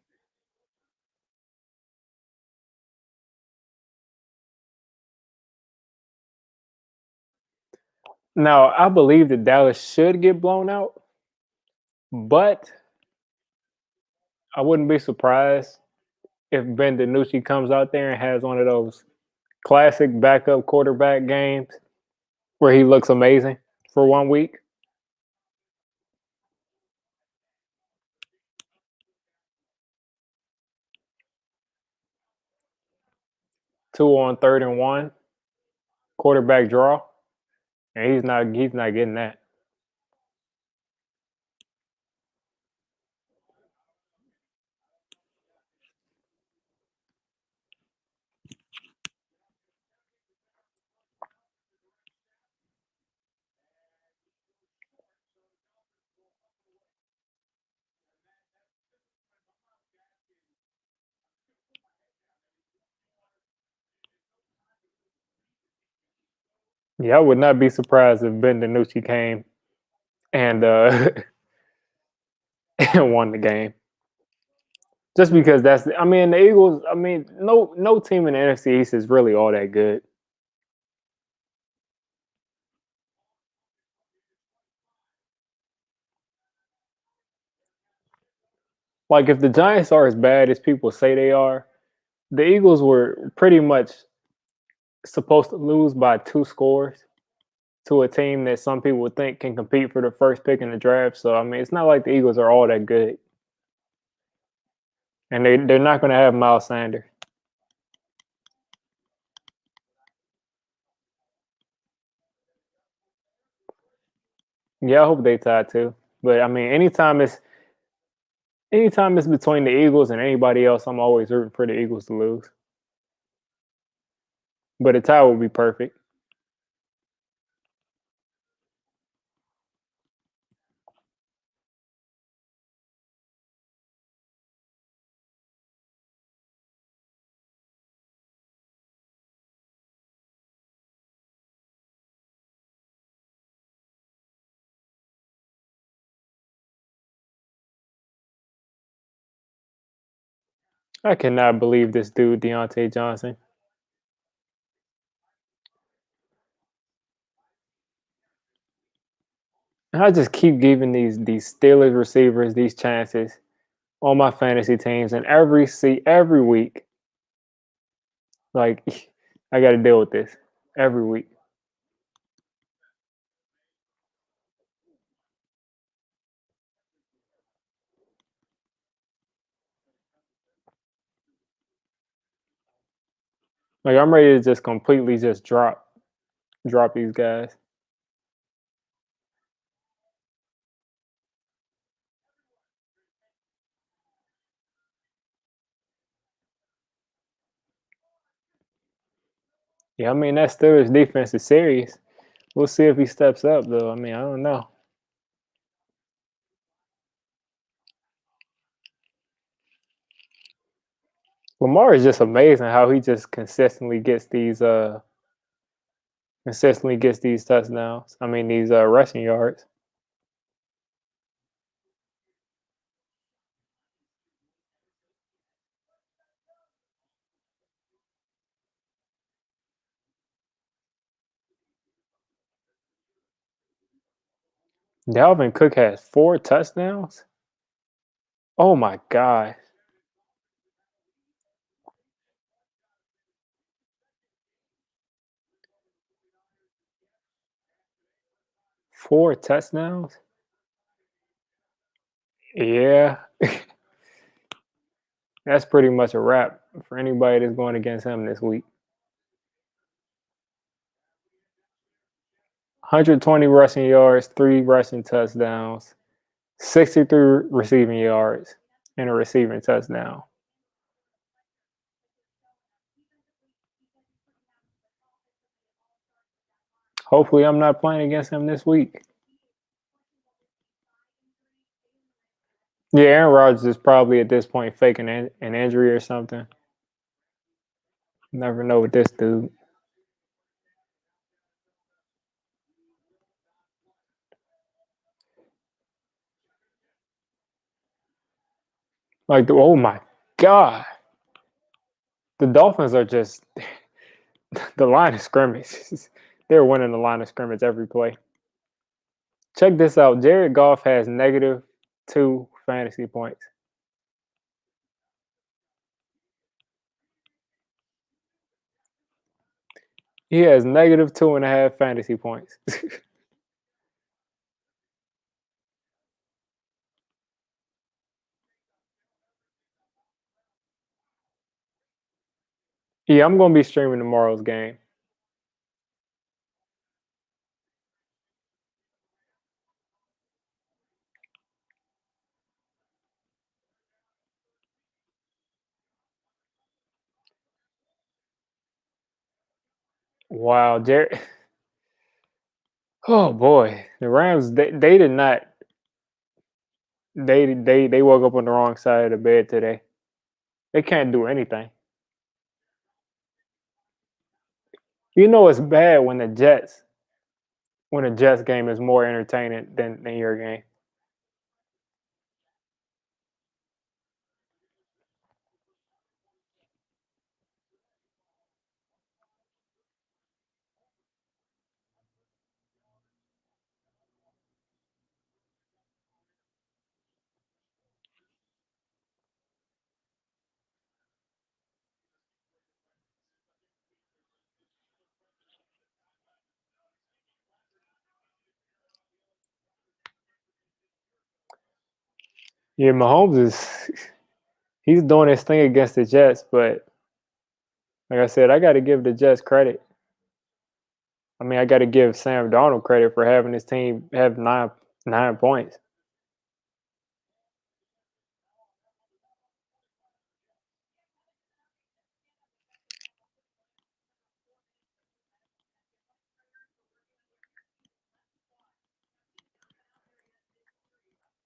Now, I believe that Dallas should get blown out, But I wouldn't be surprised if Ben DiNucci comes out there and has one of those classic backup quarterback games where he looks amazing for 1 week. Two on 3rd and 1, quarterback draw, and he's not getting that. Yeah, I would not be surprised if Ben DiNucci came and and won the game. Just because I mean, the Eagles. I mean, no team in the NFC East is really all that good. Like if the Giants are as bad as people say they are, the Eagles were pretty much supposed to lose by 2 scores to a team that some people would think can compete for the first pick in the draft. So I mean, it's not like the Eagles are all that good, and they're not going to have Miles Sanders. Yeah, I hope they tie too. But I mean, anytime it's between the Eagles and anybody else, I'm always rooting for the Eagles to lose. But a tie would be perfect. I cannot believe this dude, Deontay Johnson. And I just keep giving these Steelers receivers these chances on my fantasy teams, and every week, like I got to deal with this every week. Like I'm ready to just completely just drop these guys. Yeah, I mean that Steelers defense is serious. We'll see if he steps up though. I mean, I don't know. Lamar is just amazing how he just consistently gets these touchdowns. I mean these rushing yards. Dalvin Cook has 4 touchdowns. Oh my god. 4 touchdowns? Yeah. That's pretty much a wrap for anybody that's going against him this week. 120 rushing yards, 3 rushing touchdowns, 63 receiving yards, and a receiving touchdown. Hopefully, I'm not playing against him this week. Yeah, Aaron Rodgers is probably at this point faking an injury or something. Never know with this dude. Like, oh my god, the Dolphins are just the line of scrimmage. They're winning the line of scrimmage every play. Check this out. Jared Goff has negative -2 fantasy points. He has -2.5 fantasy points. Yeah, I'm gonna be streaming tomorrow's game. Wow, Jared. Oh boy, the Rams. They did not. They woke up on the wrong side of the bed today. They can't do anything. You know it's bad when the Jets game is more entertaining than your game. Yeah, Mahomes is he's doing his thing against the Jets, but like I said, I got to give the Jets credit. I mean, I got to give Sam Darnold credit for having his team have nine points.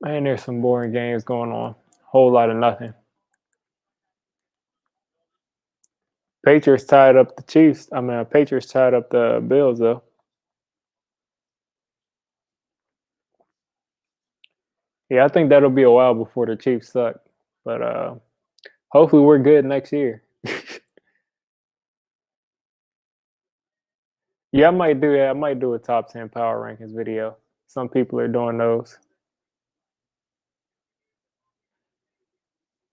Man, there's some boring games going on. Whole lot of nothing. Patriots tied up the Chiefs. I mean, Patriots tied up the Bills though. Yeah, I think that'll be a while before the Chiefs suck. But hopefully we're good next year. Yeah, I might do that. I might do a top 10 power rankings video. Some people are doing those.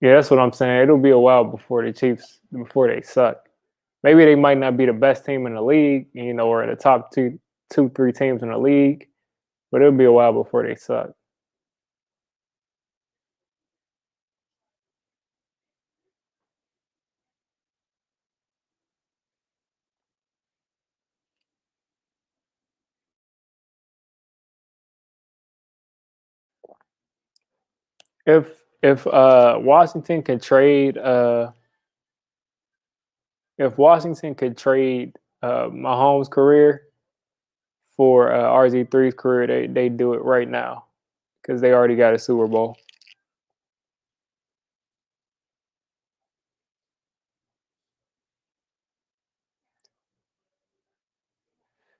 Yeah, that's what I'm saying. It'll be a while before the Chiefs before they suck. Maybe they might not be the best team in the league, or in the top two, 3 teams in the league, but it'll be a while before they suck. If Washington could trade if Washington could trade Mahomes' career for RG3's career, they do it right now because they already got a Super Bowl.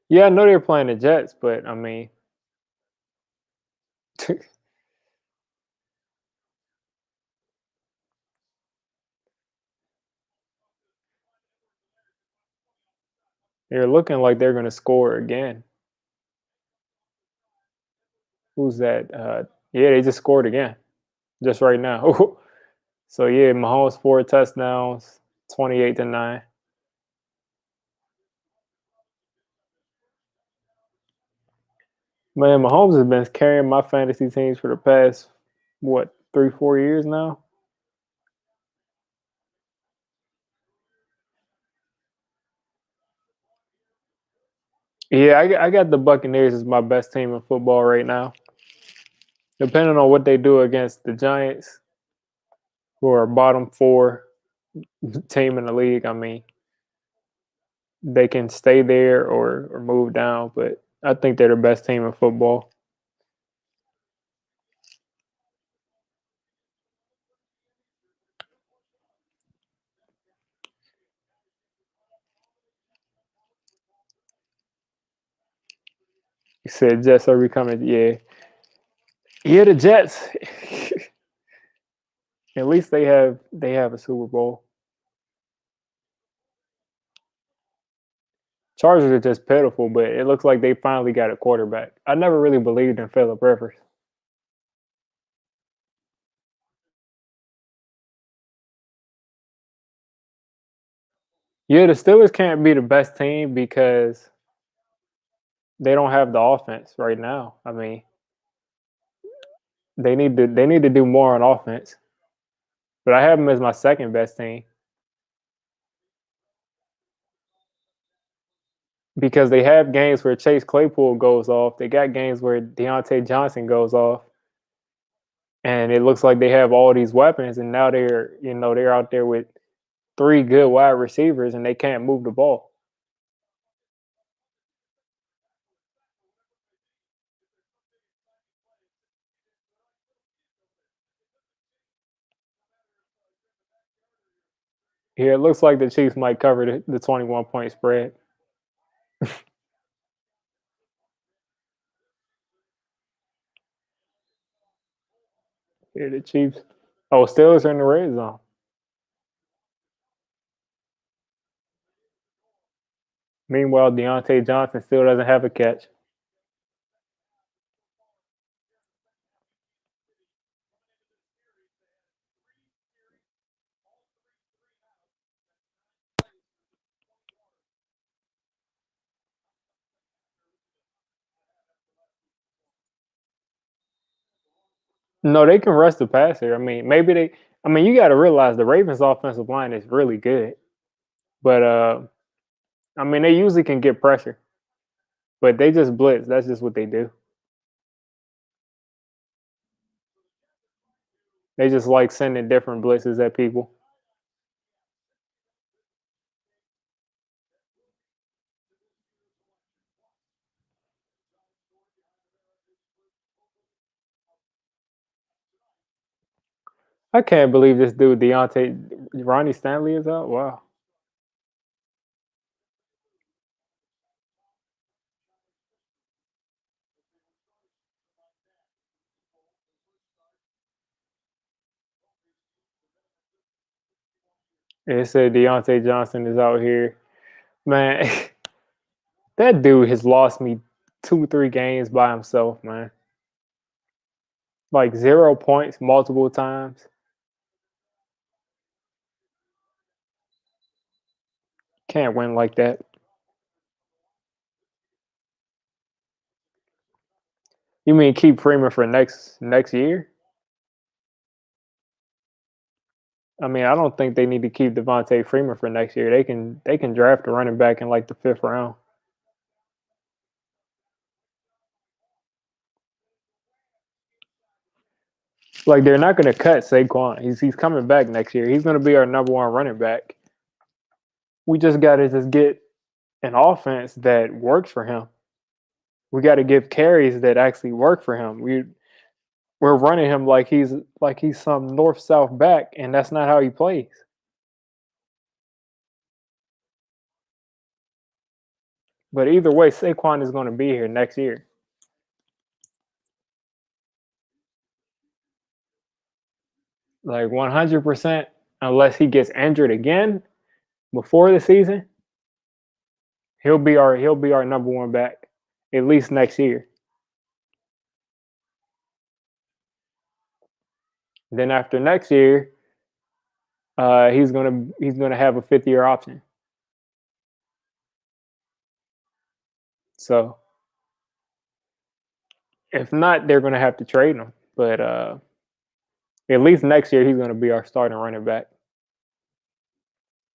Yeah, I know they're playing the Jets, but I mean, they're looking like they're going to score again. Who's that? Yeah, they just scored again, just right now. So yeah, Mahomes 4 touchdowns, 28-9. Man, Mahomes has been carrying my fantasy teams for the past what 3, 4 years now. Yeah, I got the Buccaneers as my best team in football right now. Depending on what they do against the Giants, who are bottom 4 team in the league, I mean, they can stay there or move down. But I think they're the best team in football. You said Jets are becoming, yeah, yeah, the Jets. At least they have a Super Bowl. Chargers are just pitiful, but it looks like they finally got a quarterback. I never really believed in Philip Rivers. Yeah, the Steelers can't be the best team because they don't have the offense right now. I mean, they need to do more on offense. But I have them as my second best team because they have games where Chase Claypool goes off. They got games where Deontay Johnson goes off, and it looks like they have all these weapons. And now they're out there with three good wide receivers, and they can't move the ball. Yeah, it looks like the Chiefs might cover the 21-point spread. Yeah, the Chiefs. Oh, Steelers are in the red zone. Meanwhile, Deontay Johnson still doesn't have a catch. No, they can rush the passer. I mean, maybe they. I mean, you got to realize the Ravens' offensive line is really good, but I mean, they usually can get pressure, but they just blitz. That's just what they do. They just like sending different blitzes at people. I can't believe this dude Deontay Ronnie Stanley is out. Wow. It said Deontay Johnson is out here. Man, that dude has lost me 2, 3 games by himself, man. Like 0 points multiple times. Can't win like that. You mean keep Freeman for next year? I mean, I don't think they need to keep Devontae Freeman for next year. They can draft a running back in like the fifth round. Like they're not going to cut Saquon. He's coming back next year. He's going to be our number one running back. We just got to just get an offense that works for him. We got to give carries that actually work for him. We're running him like he's some north south back, and that's not how he plays. But either way, Saquon is going to be here next year, like 100%. Unless he gets injured again before the season, he'll be our number one back at least next year. Then after next year, he's gonna have a 5th year option. So if not, they're gonna have to trade him. But at least next year, he's gonna be our starting running back.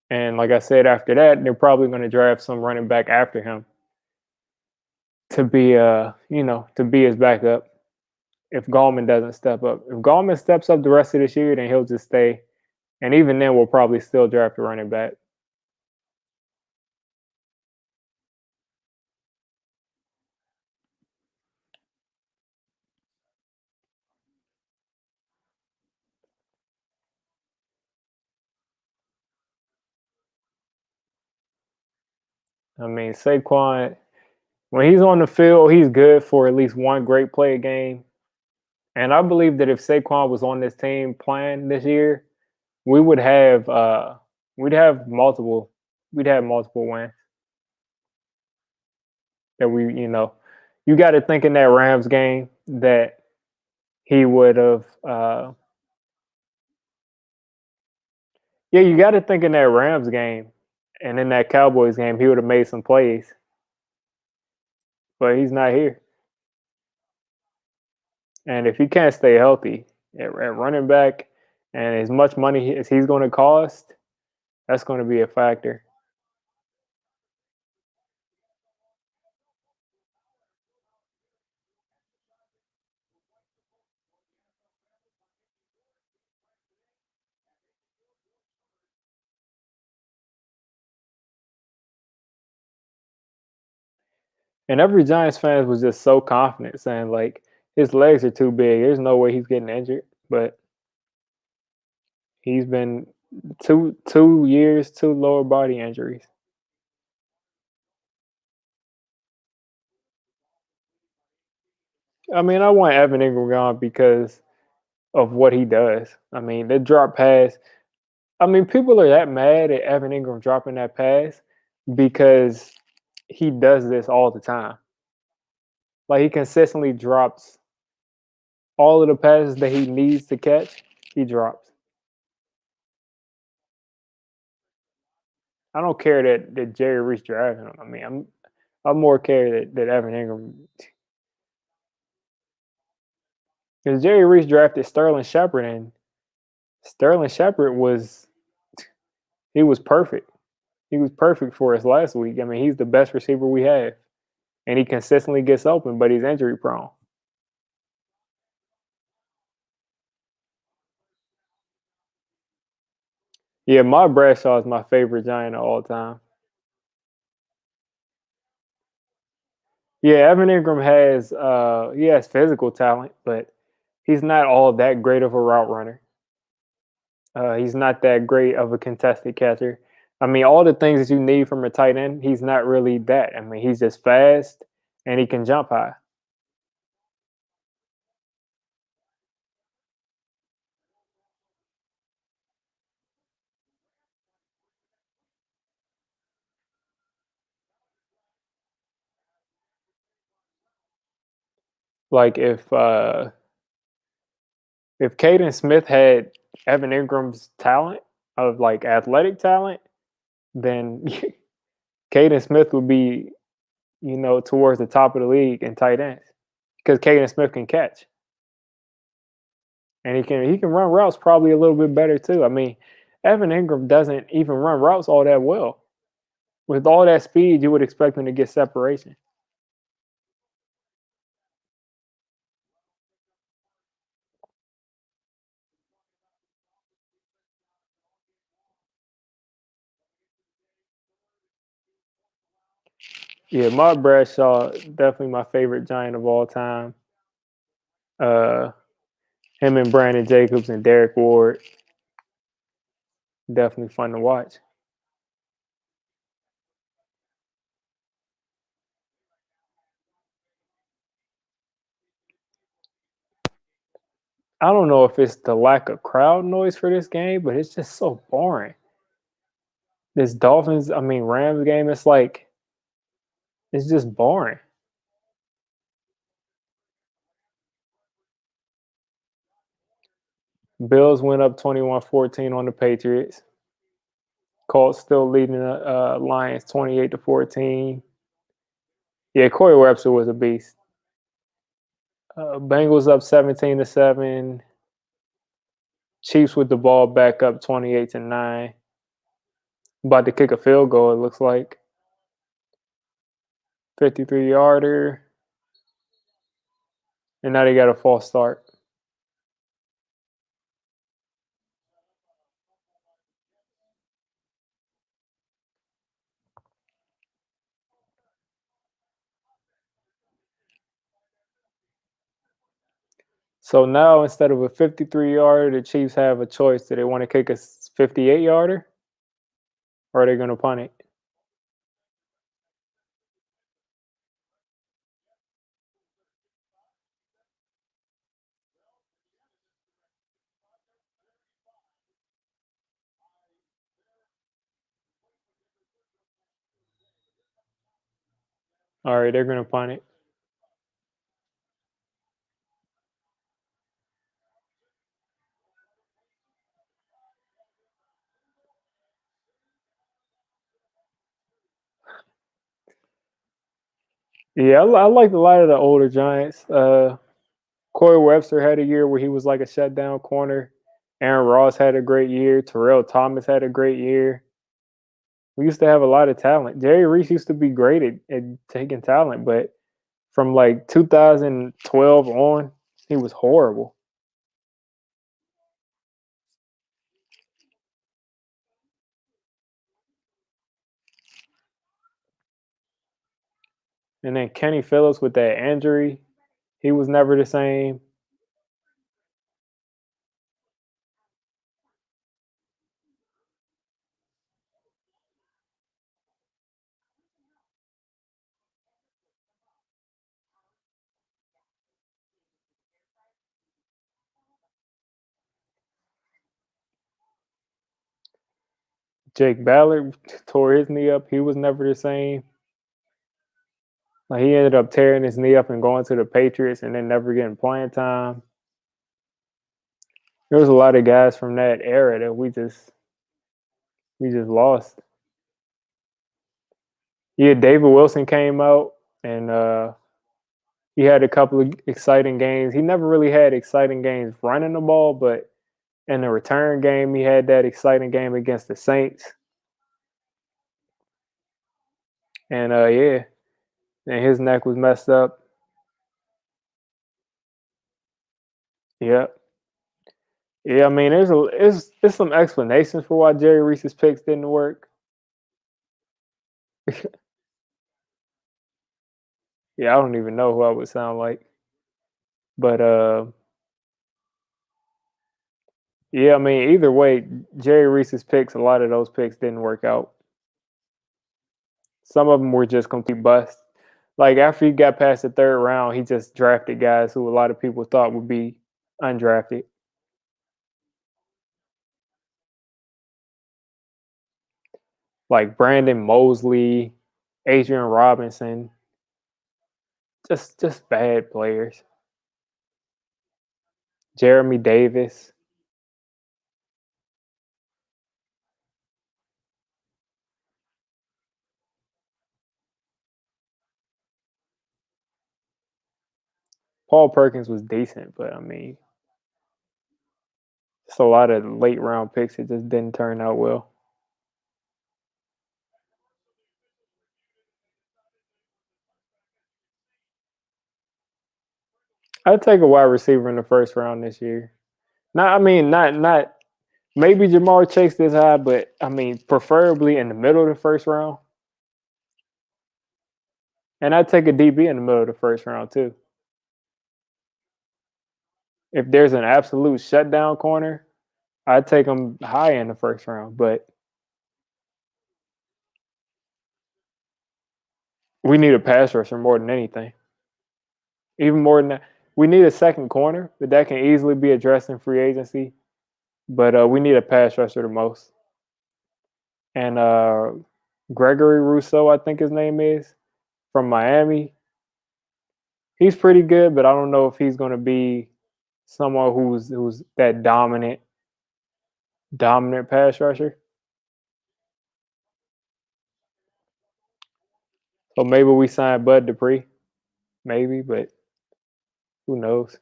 And like I said, after that, they're probably gonna draft some running back after him to be to be his backup if Gallman doesn't step up. If Gallman steps up the rest of this year, then he'll just stay. And even then, we'll probably still draft a running back. I mean, Saquon, when he's on the field, he's good for at least one great play a game. And I believe that if Saquon was on this team playing this year, we would have we'd have multiple we'd have multiple wins that you got to think in that Rams game that he would have yeah, you got to think in that Rams game And in that Cowboys game, he would have made some plays, but he's not here. And if he can't stay healthy at running back, and as much money as he's going to cost, that's going to be a factor. And every Giants fan was just so confident, saying like his legs are too big. There's no way he's getting injured. But he's been 2 years, two lower body injuries. I mean, I want Evan Ingram gone because of what he does. I mean, the drop pass. I mean, people are that mad at Evan Ingram dropping that pass because he does this all the time. Like he consistently drops all of the passes that he needs to catch. He drops. I don't care that Jerry Reese drafted him. I mean, I'm more care that Evan Ingram because Jerry Reese drafted Sterling Shepard and Sterling Shepard was he was perfect. He was perfect for us last week. I mean, he's the best receiver we have, and he consistently gets open, but he's injury prone. Yeah, Mark Bradshaw is my favorite Giant of all time. Yeah, Evan Ingram has physical talent, but he's not all that great of a route runner. He's not that great of a contested catcher. I mean, all the things that you need from a tight end, he's not really that. I mean, he's just fast and he can jump high. Like if Caden Smith had Evan Ingram's talent of like athletic talent, then Caden Smith would be, towards the top of the league in tight ends because Caden Smith can catch and he can run routes probably a little bit better too. I mean, Evan Ingram doesn't even run routes all that well. With all that speed, you would expect him to get separation. Yeah, Mark Bradshaw definitely my favorite Giant of all time. Uh, him and Brandon Jacobs and Derek Ward definitely fun to watch. I don't know if it's the lack of crowd noise for this game, but it's just so boring. This Rams game, it's just boring. Bills went up 21-14 on the Patriots. Colts still leading the Lions 28-14. Yeah, Corey Webster was a beast. Bengals up 17-7. Chiefs with the ball back up 28-9. About to kick a field goal, it looks like. 53-yarder. And now they got a false start. So now instead of a 53-yarder, the Chiefs have a choice. Do they want to kick a 58-yarder or are they going to punt it? All right, they're going to punt it. Yeah, I liked a lot of the older Giants. Corey Webster had a year where he was like a shutdown corner. Aaron Ross had a great year. Terrell Thomas had a great year. We used to have a lot of talent. Jerry Reese used to be great at taking talent, but from like 2012 on, he was horrible. And then Kenny Phillips with that injury, he was never the same. Jake Ballard tore his knee up. He was never the same. Like he ended up tearing his knee up and going to the Patriots and then never getting playing time. There was a lot of guys from that era that we just lost. Yeah, David Wilson came out and he had a couple of exciting games. He never really had exciting games running the ball, but in the return game, he had that exciting game against the Saints. And yeah, and his neck was messed up. Yeah, yeah. I mean, there's some explanations for why Jerry Reese's picks didn't work. Yeah, I don't even know who I would sound like, but yeah. I mean, either way, Jerry Reese's picks, a lot of those picks didn't work out. Some of them were just complete busts. Like after he got past the third round, he just drafted guys who a lot of people thought would be undrafted, like Brandon Mosley, Adrian Robinson, just bad players. Jeremy Davis, Paul Perkins was decent, but I mean, it's a lot of late round picks. It just didn't turn out well. I'd take a wide receiver in the first round this year. Not, I mean, not maybe Jamar Chase this high, but I mean, preferably in the middle of the first round. And I'd take a DB in the middle of the first round too. If there's an absolute shutdown corner, I'd take him high in the first round. But we need a pass rusher more than anything. Even more than that, we need a second corner, but that can easily be addressed in free agency. But we need a pass rusher the most. And Gregory Rousseau, I think his name is, from Miami. He's pretty good, but I don't know if he's going to be someone who's that dominant pass rusher. So maybe we sign Bud Dupree, maybe, but who knows?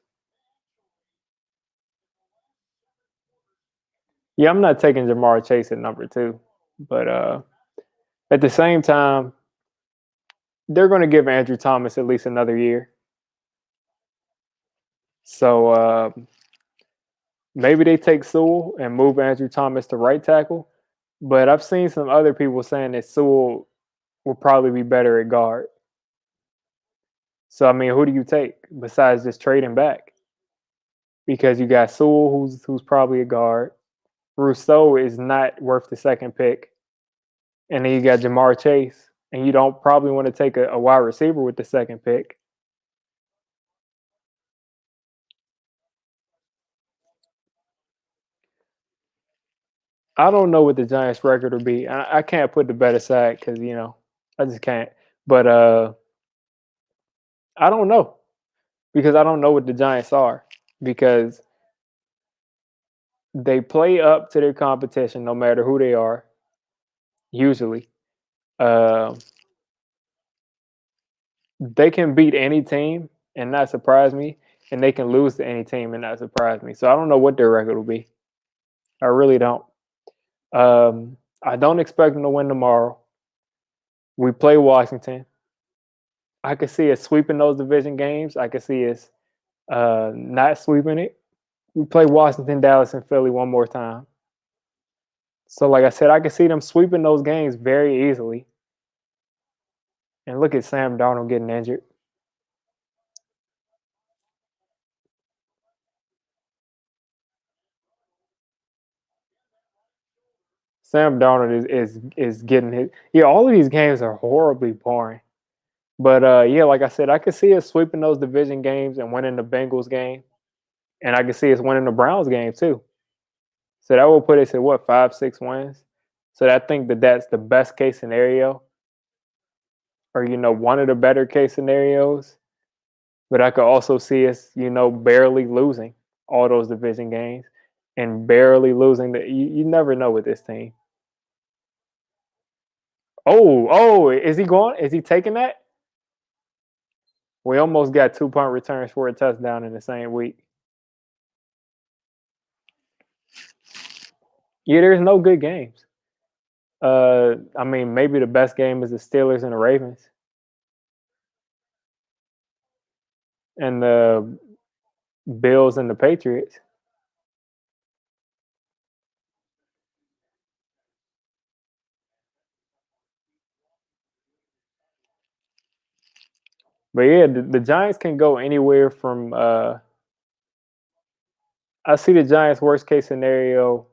Yeah, I'm not taking Jamar Chase at number two, but at the same time, they're going to give Andrew Thomas at least another year. So maybe they take Sewell and move Andrew Thomas to right tackle. But I've seen some other people saying that Sewell will probably be better at guard. So I mean, who do you take besides just trading back? Because you got Sewell, who's probably a guard. Rousseau is not worth the second pick, and then you got Jamar Chase, and you don't probably want to take a wide receiver with the second pick. I don't know what the Giants' record will be. I can't put the bet aside because I just can't. But I don't know because I don't know what the Giants are because they play up to their competition no matter who they are. Usually, uh, they can beat any team and not surprise me, and they can lose to any team and not surprise me. So I don't know what their record will be. I really don't. I don't expect them to win tomorrow. We play Washington. I could see us sweeping those division games. I could see us not sweeping it. We play Washington, Dallas, and Philly one more time. So, like I said, I could see them sweeping those games very easily. And look at Sam Darnold getting injured. Sam Darnold is getting hit. Yeah, all of these games are horribly boring. But yeah, like I said, I could see us sweeping those division games and winning the Bengals game, and I could see us winning the Browns game too. So that will put us at what 5, 6 wins. So I think that that's the best case scenario, or one of the better case scenarios. But I could also see us, barely losing all those division games and barely losing. You never know with this team. Oh, is he going? Is he taking that? We almost got 2 punt returns for a touchdown in the same week. Yeah, there's no good games. I mean, maybe the best game is the Steelers and the Ravens, and the Bills and the Patriots. But yeah, the Giants can go anywhere from. I see the Giants' worst case scenario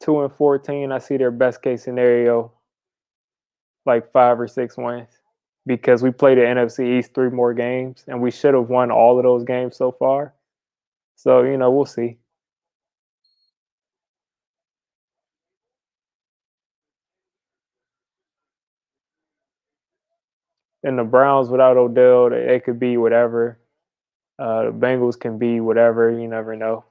2-14. I see their best case scenario like 5 or 6 wins because we play the NFC East 3 more games and we should have won all of those games so far. So we'll see. And the Browns without Odell, they could be whatever. The Bengals can be whatever. You never know.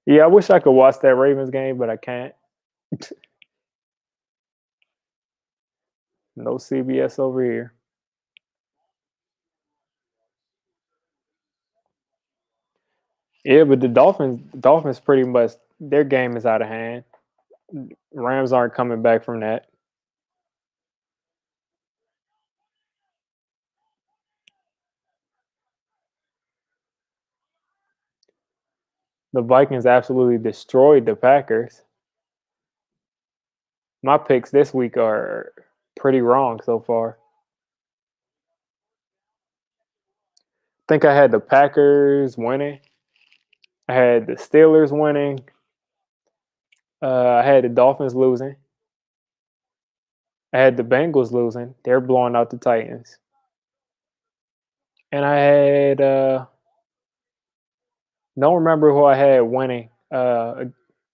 Yeah, I wish I could watch that Ravens game, but I can't. No CBS over here. Yeah, but the Dolphins pretty much their game is out of hand. Rams aren't coming back from that. The Vikings absolutely destroyed the Packers. My picks this week are pretty wrong so far. I think I had the Packers winning. I had the Steelers winning. I had the Dolphins losing. I had the Bengals losing. They're blowing out the Titans. And I had don't remember who I had winning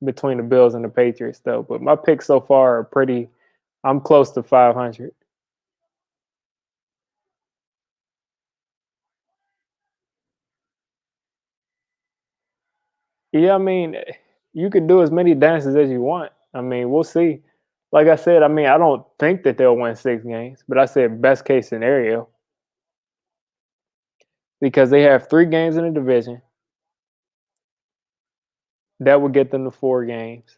between the Bills and the Patriots though. But my picks so far are pretty. I'm close to 500. Yeah, I mean, you can do as many dances as you want. I mean, we'll see. Like I said, I mean, I don't think that they'll win 6 games, but I said best case scenario because they have 3 games in the division that would get them to 4 games,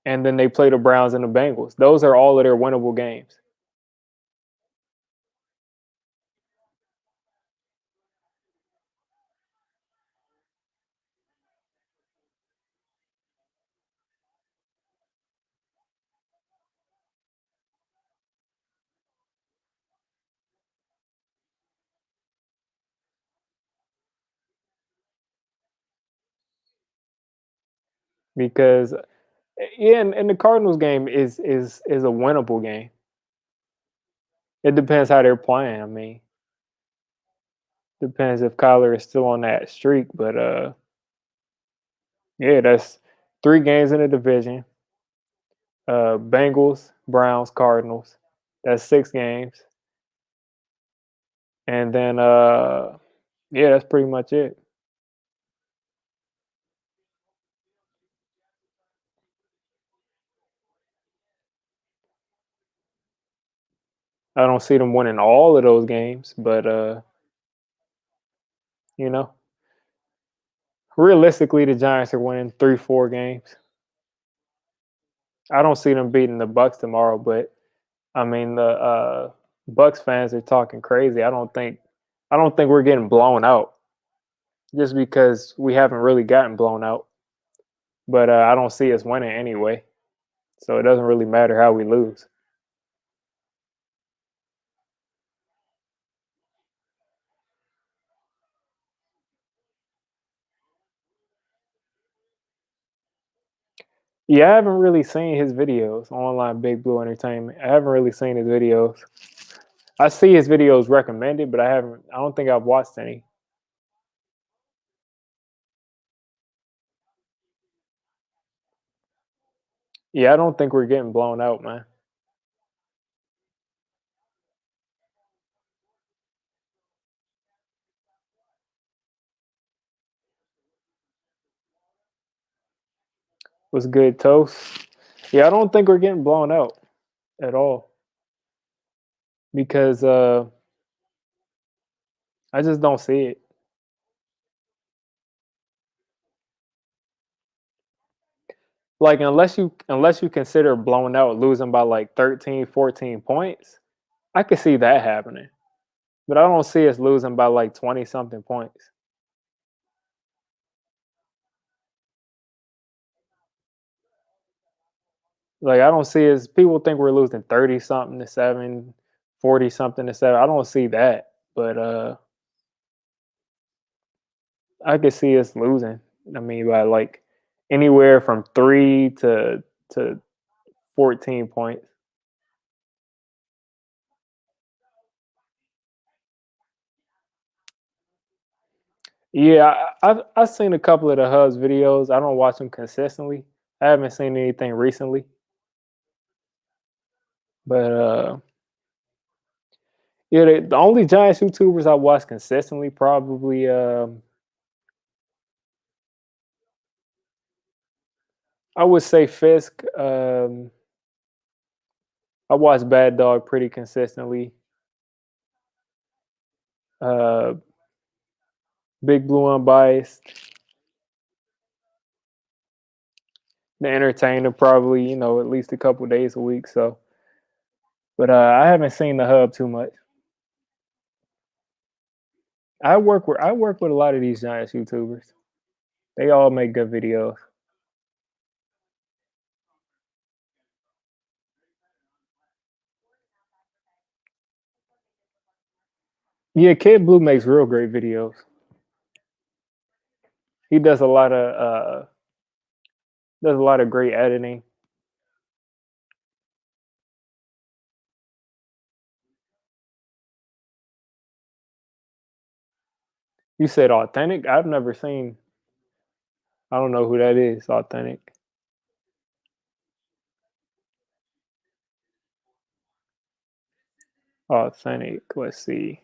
and then they play the Browns and the Bengals. Those are all of their winnable games because yeah, and the Cardinals game is a winnable game. It depends how they're playing. I mean, depends if Kyler is still on that streak, but yeah, that's 3 games in the division. Bengals, Browns, Cardinals. That's 6 games, and then yeah, that's pretty much it. I don't see them winning all of those games, but you know, realistically, the Giants are winning 3, 4 games. I don't see them beating the Bucks tomorrow, but I mean the Bucks fans are talking crazy. I don't think we're getting blown out just because we haven't really gotten blown out. But I don't see us winning anyway, so it doesn't really matter how we lose. Yeah, I haven't really seen his videos online. Big Blue Entertainment. I haven't really seen his videos. I see his videos recommended, but I haven't. I don't think I've watched any. Yeah, I don't think we're getting blown out, man. Was good toast. Yeah, I don't think we're getting blown out at all because I just don't see it. Like unless you consider blowing out losing by like 13, 14 points, I could see that happening. But I don't see us losing by like 20 something points. Like I don't see us people think we're losing 30 something to 7, 40 something to 7. I don't see that. But I could see us losing. I mean by like anywhere from 3 to 14 points. Yeah, I've seen a couple of the Hubs videos. I don't watch them consistently. I haven't seen anything recently, but yeah, the only Giants YouTubers I watch consistently probably I would say Fisk. I watch Bad Dog pretty consistently. Uh, Big Blue Unbiased, the Entertainer probably at least a couple days a week. So, but I haven't seen the Hub too much. I work with a lot of these Giants YouTubers. They all make good videos. Yeah, Kid Blue makes real great videos. He does a lot of great editing. You said authentic? I've never seen. I don't know who that is. Authentic. Authentic. Let's see.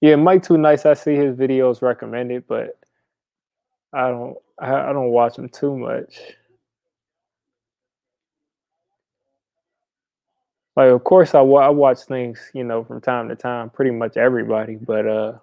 Yeah, Mike Too Nice. I see his videos recommended, but I don't watch them too much. Like, of course, I watch things from time to time. Pretty much everybody, but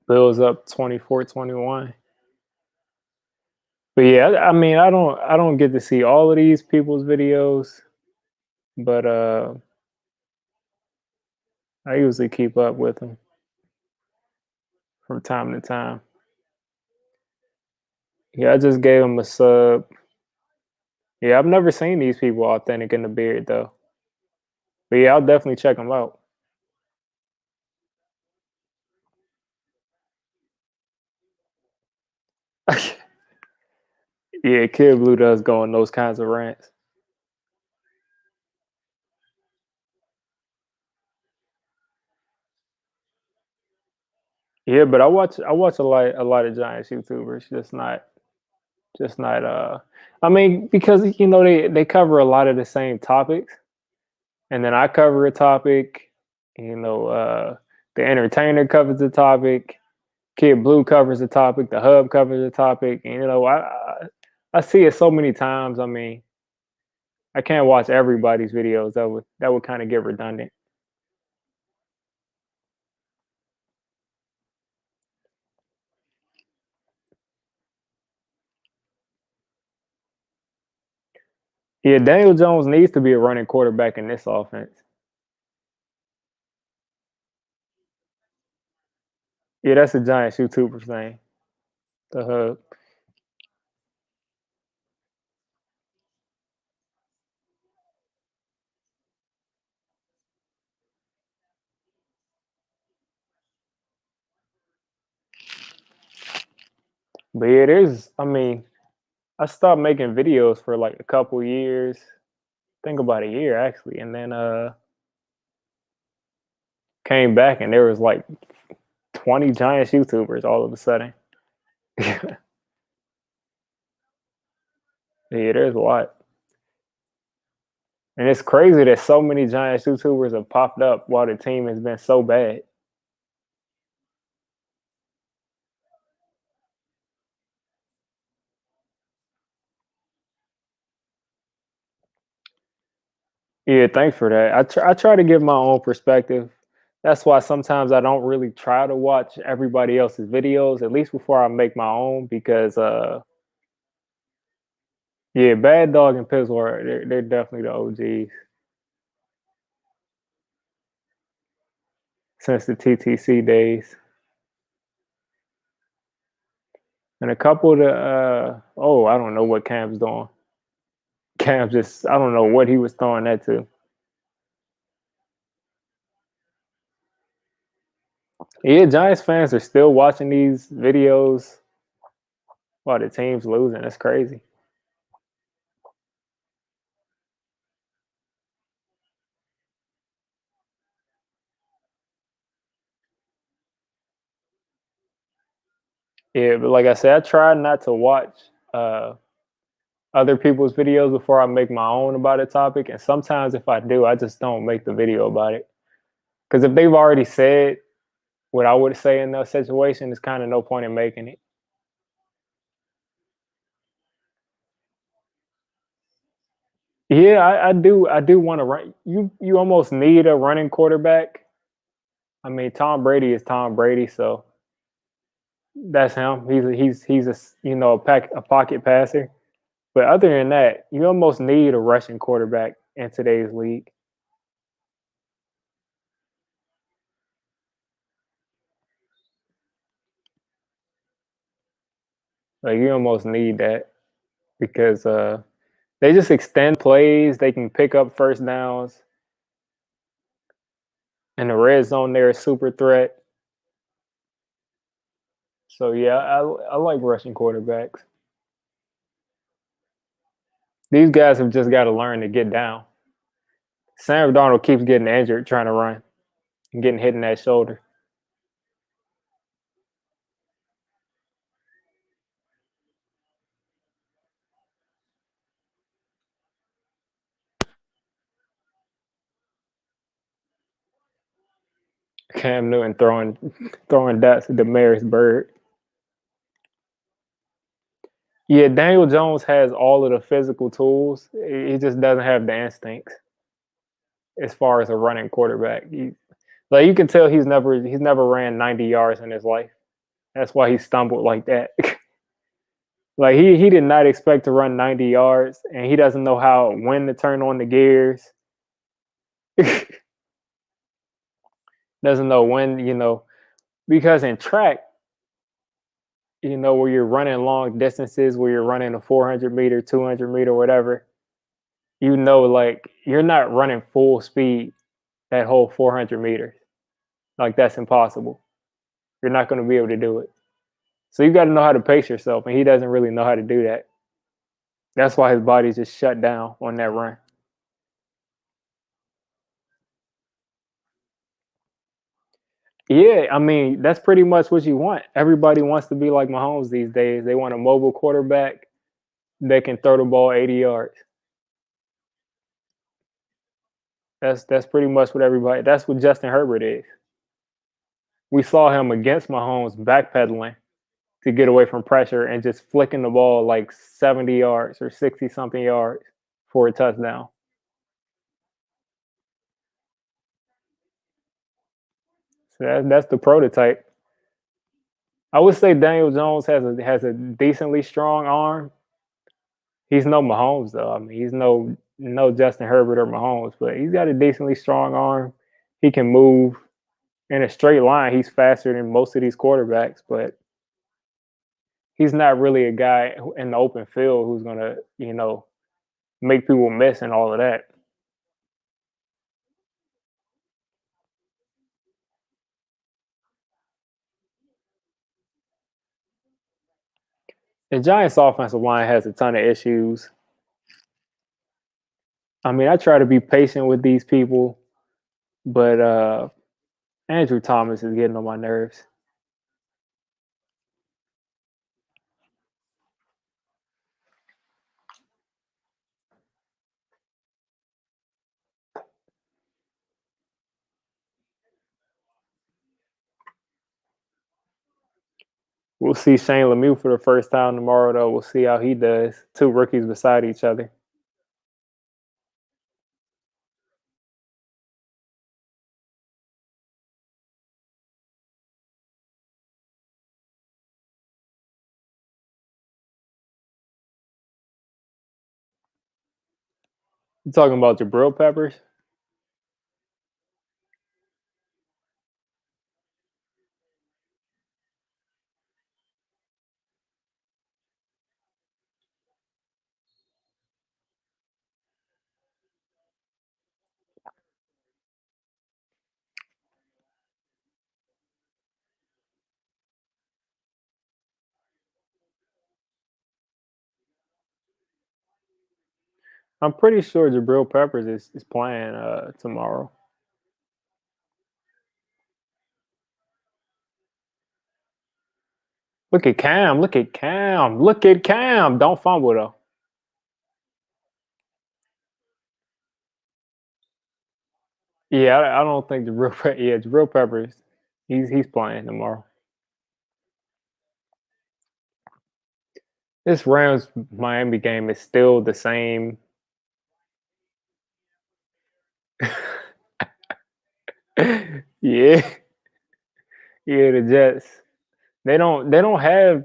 Bills up 24-21. But yeah, I mean, I don't get to see all of these people's videos, but I usually keep up with them from time to time. Yeah, I just gave him a sub. Yeah, I've never seen these people authentic in the beard though. But yeah, I'll definitely check them out. Yeah, Kid Blue does go on those kinds of rants. Yeah, but I watch a lot of Giants YouTubers, just not I mean, because they cover a lot of the same topics, and then I cover a topic, you know, the entertainer covers the topic, Kid Blue covers the topic, the hub covers the topic, and I see it so many times. I mean, I can't watch everybody's videos. That would kind of get redundant. Yeah, Daniel Jones needs to be a running quarterback in this offense. Yeah, that's a Giants YouTuber thing. The hub. But yeah, there's. I mean, I stopped making videos for like a couple years. Think about a year actually, and then came back and there was like 20 Giants YouTubers all of a sudden. Yeah, there's a lot. And it's crazy that so many Giants YouTubers have popped up while the team has been so bad. Yeah, thanks for that. I try to give my own perspective. That's why sometimes I don't really try to watch everybody else's videos, at least before I make my own, because yeah, Bad Dog and Pizzle they're definitely the OGs since the TTC days. And a couple of the I don't know what Cam's doing. Cam just I don't know what he was throwing that to. Yeah, Giants fans are still watching these videos while the team's losing. That's crazy. Yeah, but like I said, I try not to watch uh, other people's videos before I make my own about a topic. And sometimes if I do, I just don't make the video about it. Because if they've already said what I would say in that situation, there's kind of no point in making it. Yeah, I do want to run. You almost need a running quarterback. I mean, Tom Brady is Tom Brady, so that's him. He's a pocket passer. But other than that, you almost need a rushing quarterback in today's league. Like you almost need that because they just extend plays. They can pick up first downs, and the red zone there is super threat. So yeah, I like rushing quarterbacks. These guys have just got to learn to get down. Sam Darnold keeps getting injured trying to run and getting hit in that shoulder. Cam Newton throwing that to Demaris Bird. Yeah, Daniel Jones has all of the physical tools. He just doesn't have the instincts as far as a running quarterback. Like you can tell he's never ran 90 yards in his life. That's why he stumbled like that. Like he did not expect to run 90 yards and he doesn't know when to turn on the gears. Doesn't know when, because in track, where you're running long distances, where you're running a 400 meter, 200 meter, whatever, like you're not running full speed that whole 400 meters. Like that's impossible. You're not going to be able to do it. So you got to know how to pace yourself, and he doesn't really know how to do that. That's why his body's just shut down on that run. Yeah, I mean, that's pretty much what you want. Everybody wants to be like Mahomes these days. They want a mobile quarterback that can throw the ball 80 yards. That's pretty much what everybody. That's what Justin Herbert is. We saw him against Mahomes backpedaling to get away from pressure and just flicking the ball like 70 yards or 60 something yards for a touchdown. So that's the prototype. I would say Daniel Jones has a decently strong arm. He's no Mahomes though. I mean, he's no Justin Herbert or Mahomes, but he's got a decently strong arm. He can move in a straight line. He's faster than most of these quarterbacks, but he's not really a guy in the open field who's gonna, make people miss and all of that. The Giants' offensive line has a ton of issues. I mean, I try to be patient with these people, but Andrew Thomas is getting on my nerves. We'll see Shane Lemieux for the first time tomorrow, though. We'll see how he does. Two rookies beside each other. You talking about Jabril Peppers? I'm pretty sure Jabril Peppers is playing tomorrow. Look at Cam. Look at Cam. Look at Cam. Don't fumble though. Yeah, I don't think yeah, Jabril Peppers. He's playing tomorrow. This Rams Miami game is still the same. Yeah, yeah, the Jets. They don't have.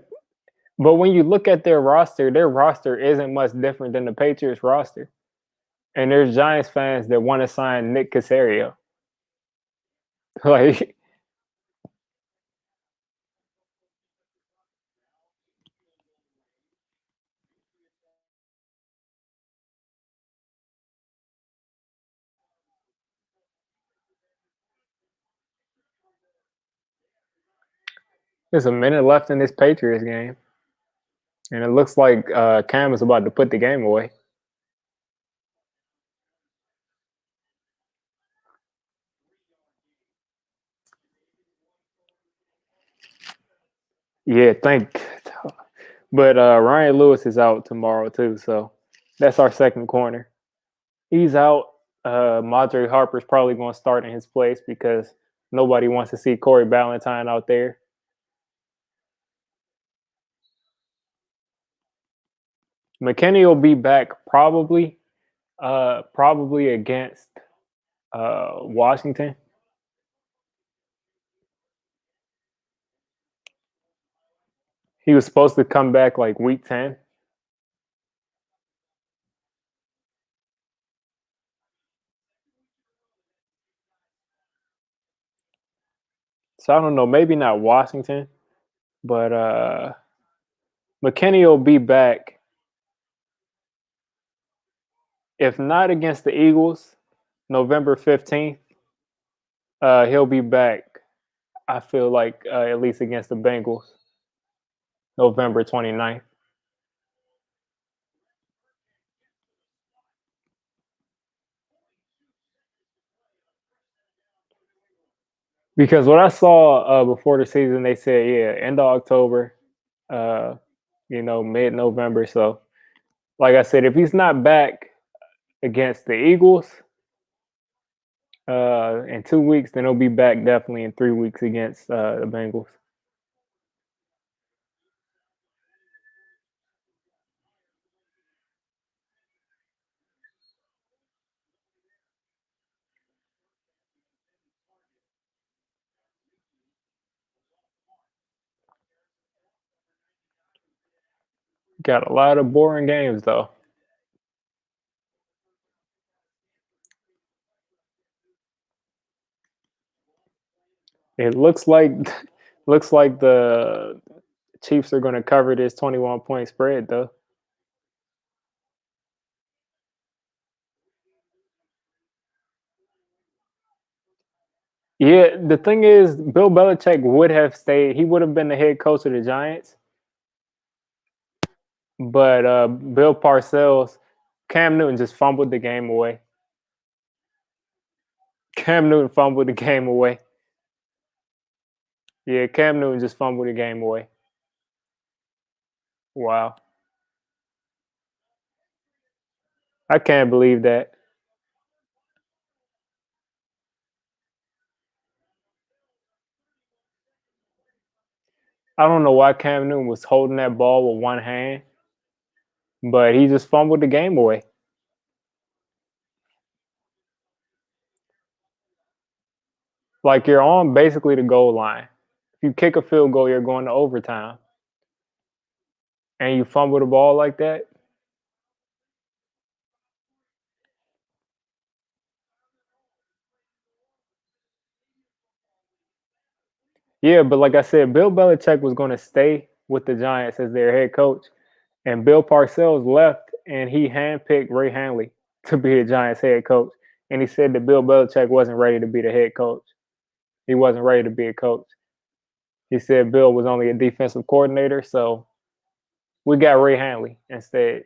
But when you look at their roster isn't much different than the Patriots roster. And there's Giants fans that want to sign Nick Casario. Like there's a minute left in this Patriots game, and it looks like Cam is about to put the game away. Yeah, thank. But Ryan Lewis is out tomorrow too, so that's our second corner. He's out. Madre Harper's probably going to start in his place because nobody wants to see Corey Ballantyne out there. McKinney will be back probably against Washington. He was supposed to come back like week 10. So I don't know, maybe not Washington, but McKinney will be back. If not against the Eagles, November 15th, he'll be back. I feel like at least against the Bengals, November 29th. Because what I saw before the season, they said, yeah, end of October, uh, mid November. So, like I said, if he's not back against the Eagles in 2 weeks, then he'll be back definitely in 3 weeks against the Bengals. Got a lot of boring games though. It looks like looks like the Chiefs are going to cover this 21-point spread though. Yeah, the thing is, Bill Belichick would have stayed. He would have been the head coach of the Giants, but Bill Parcells, Cam Newton just fumbled the game away. Cam Newton fumbled the game away. Yeah, Cam Newton just fumbled the game away. Wow, I can't believe that. I don't know why Cam Newton was holding that ball with one hand, but he just fumbled the game away. Like you're on basically the goal line. If you kick a field goal, you're going to overtime, and you fumble the ball like that. Yeah, but like I said, Bill Belichick was going to stay with the Giants as their head coach, and Bill Parcells left, and he handpicked Ray Handley to be the Giants head coach. And he said that Bill Belichick wasn't ready to be the head coach. He wasn't ready to be a coach. He said Bill was only a defensive coordinator, so we got Ray Handley instead.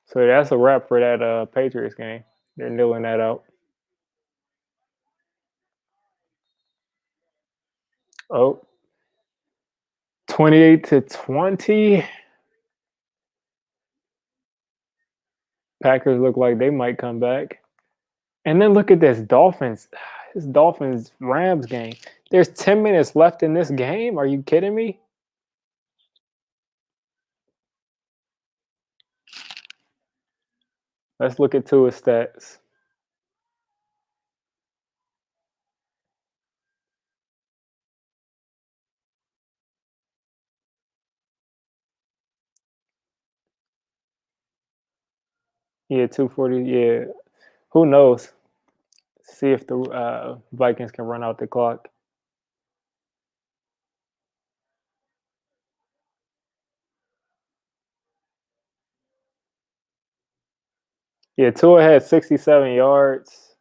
So that's a wrap for that Patriots game. They're nailing that out. Oh, 28-20. Packers look like they might come back. And then look at this Dolphins. This Dolphins Rams game. There's 10 minutes left in this game. Are you kidding me? Let's look at Tua's stats. Yeah, 240. Yeah. Who knows? See if the Vikings can run out the clock. Yeah, Tua had 67 yards,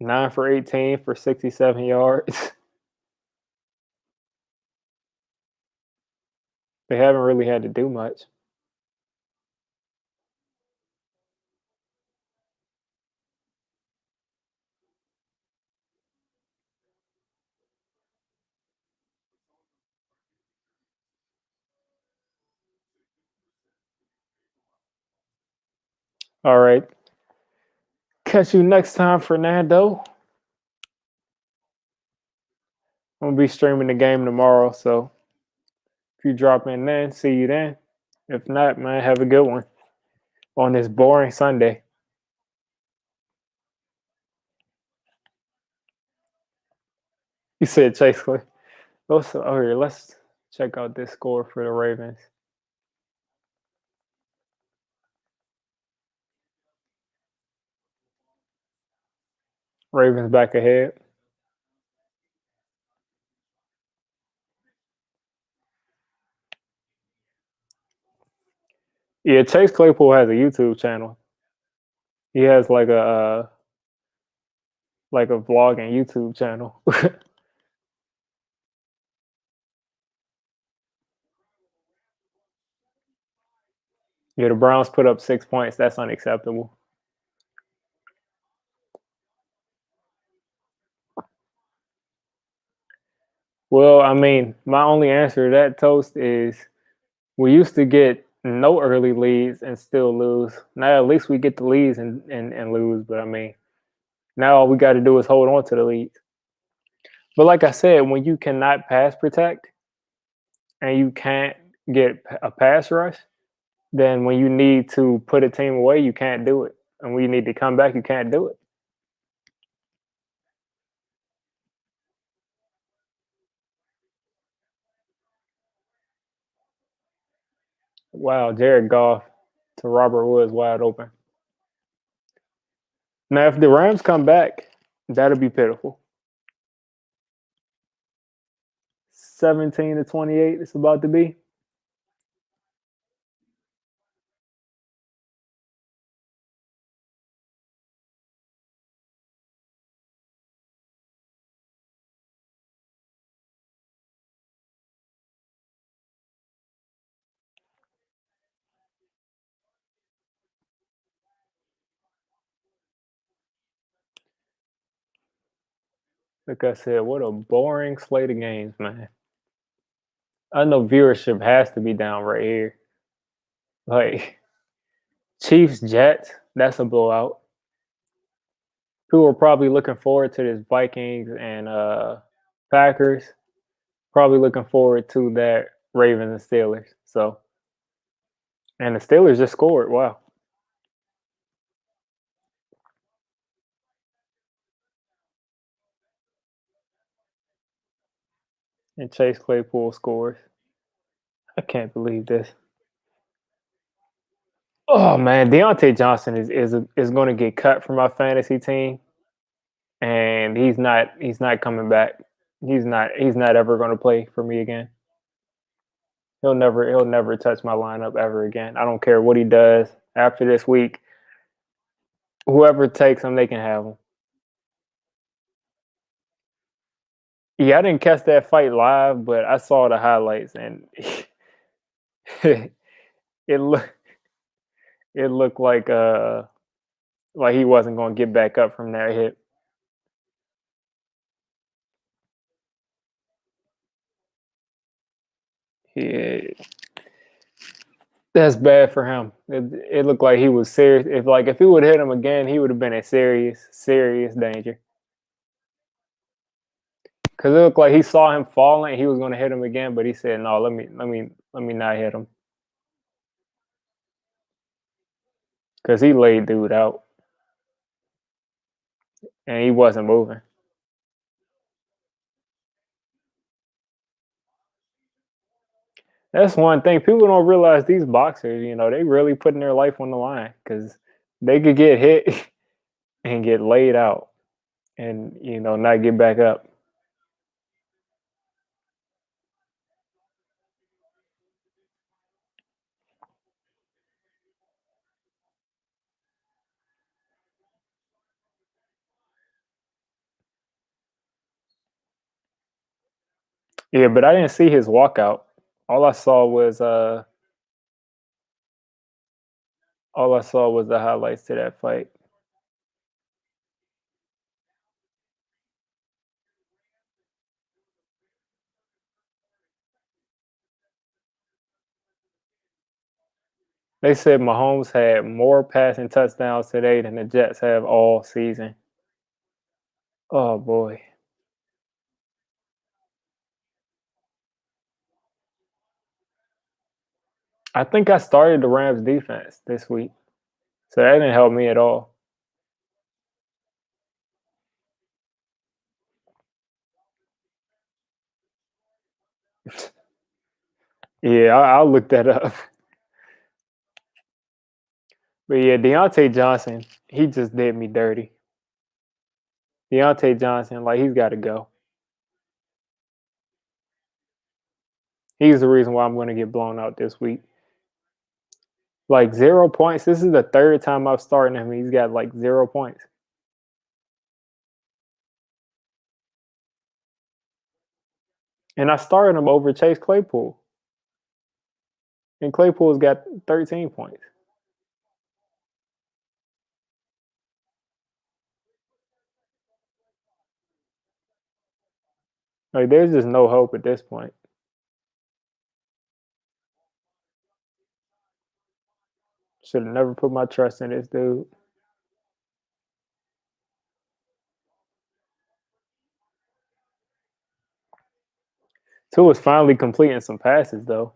9 for 18 for 67 yards. They haven't really had to do much. All right. Catch you next time, Fernando. I'm gonna be streaming the game tomorrow, so if you drop in then, see you then. If not, man, have a good one on this boring Sunday. You said Chase Clay. Let's check out this score for the Ravens. Ravens back ahead. Yeah, Chase Claypool has a YouTube channel. He has like a vlog and YouTube channel. Yeah, the Browns put up 6 points. That's unacceptable. Well, I mean, my only answer to that toast is we used to get no early leads and still lose. Now at least we get the leads and lose. But I mean, now all we got to do is hold on to the leads. But like I said, when you cannot pass protect and you can't get a pass rush, then when you need to put a team away, you can't do it. And when you need to come back, you can't do it. Wow, Jared Goff to Robert Woods wide open. Now, if the Rams come back, that'll be pitiful. 17-28, it's about to be. Like I said, what a boring slate of games, man. I know viewership has to be down right here. Like Chiefs Jets, that's a blowout. People are probably looking forward to this Vikings and Packers. Probably looking forward to that Ravens and Steelers. So, and the Steelers just scored. Wow. And Chase Claypool scores. I can't believe this. Oh man, Deontay Johnson is going to get cut from my fantasy team, and he's not coming back. He's not ever going to play for me again. He'll never touch my lineup ever again. I don't care what he does after this week. Whoever takes him, they can have him. Yeah, I didn't catch that fight live, but I saw the highlights, and it looked it looked like he wasn't going to get back up from that hit. Yeah, that's bad for him. It looked like he was serious. If he would have hit him again, he would have been in serious danger. Because it looked like he saw him falling, he was going to hit him again, but he said, "No, let me not hit him," because he laid dude out and he wasn't moving. That's one thing people don't realize. These boxers, they really putting their life on the line because they could get hit and get laid out and not get back up. Yeah, but I didn't see his walkout. All I saw was uh all I saw was the highlights to that fight. They said Mahomes had more passing touchdowns today than the Jets have all season. Oh boy. I think I started the Rams defense this week. So that didn't help me at all. Yeah, I'll look that up. But yeah, Deontay Johnson, he just did me dirty. Deontay Johnson, like he's got to go. He's the reason why I'm going to get blown out this week. Like 0 points. This is the third time I've started him. He's got like 0 points. And I started him over Chase Claypool. And Claypool's got 13 points. Like, there's just no hope at this point. Should have never put my trust in this dude. Tua is finally completing some passes though.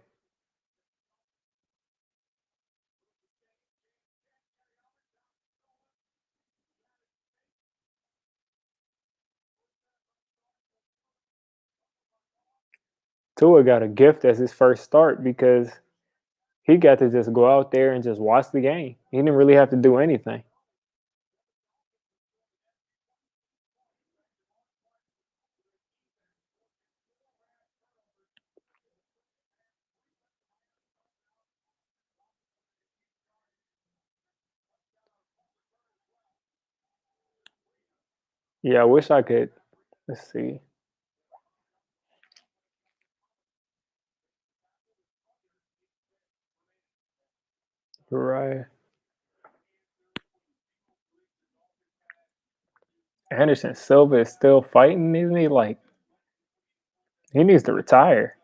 Tua got a gift as his first start because he got to just go out there and just watch the game. He didn't really have to do anything. Yeah, I wish I could. Let's see. Right. Anderson Silva is still fighting, isn't he? Like, he needs to retire.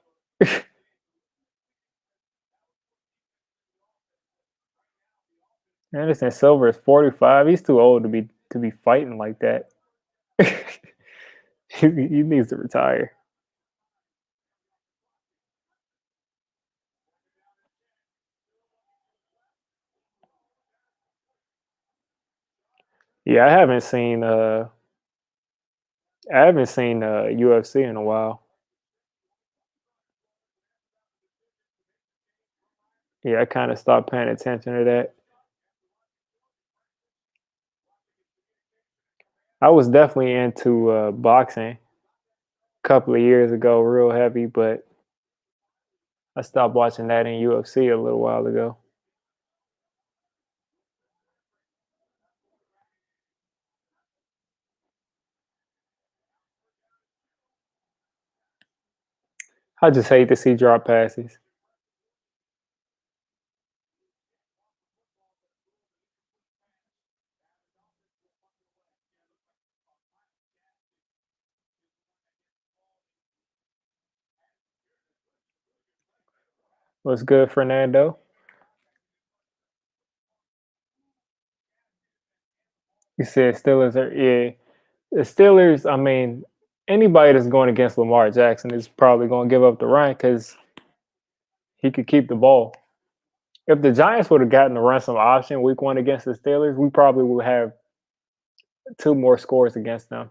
Anderson Silva is 45. He's too old to be fighting like that. He needs to retire. Yeah, I haven't seen UFC in a while. Yeah, I kind of stopped paying attention to that. I was definitely into boxing a couple of years ago, real heavy, but I stopped watching that in UFC a little while ago. I just hate to see drop passes. What's good, Fernando? You said Steelers are, yeah. The Steelers, I mean, anybody that's going against Lamar Jackson is probably going to give up the run because he could keep the ball. If the Giants would have gotten the run some option week one against the Steelers, we probably would have two more scores against them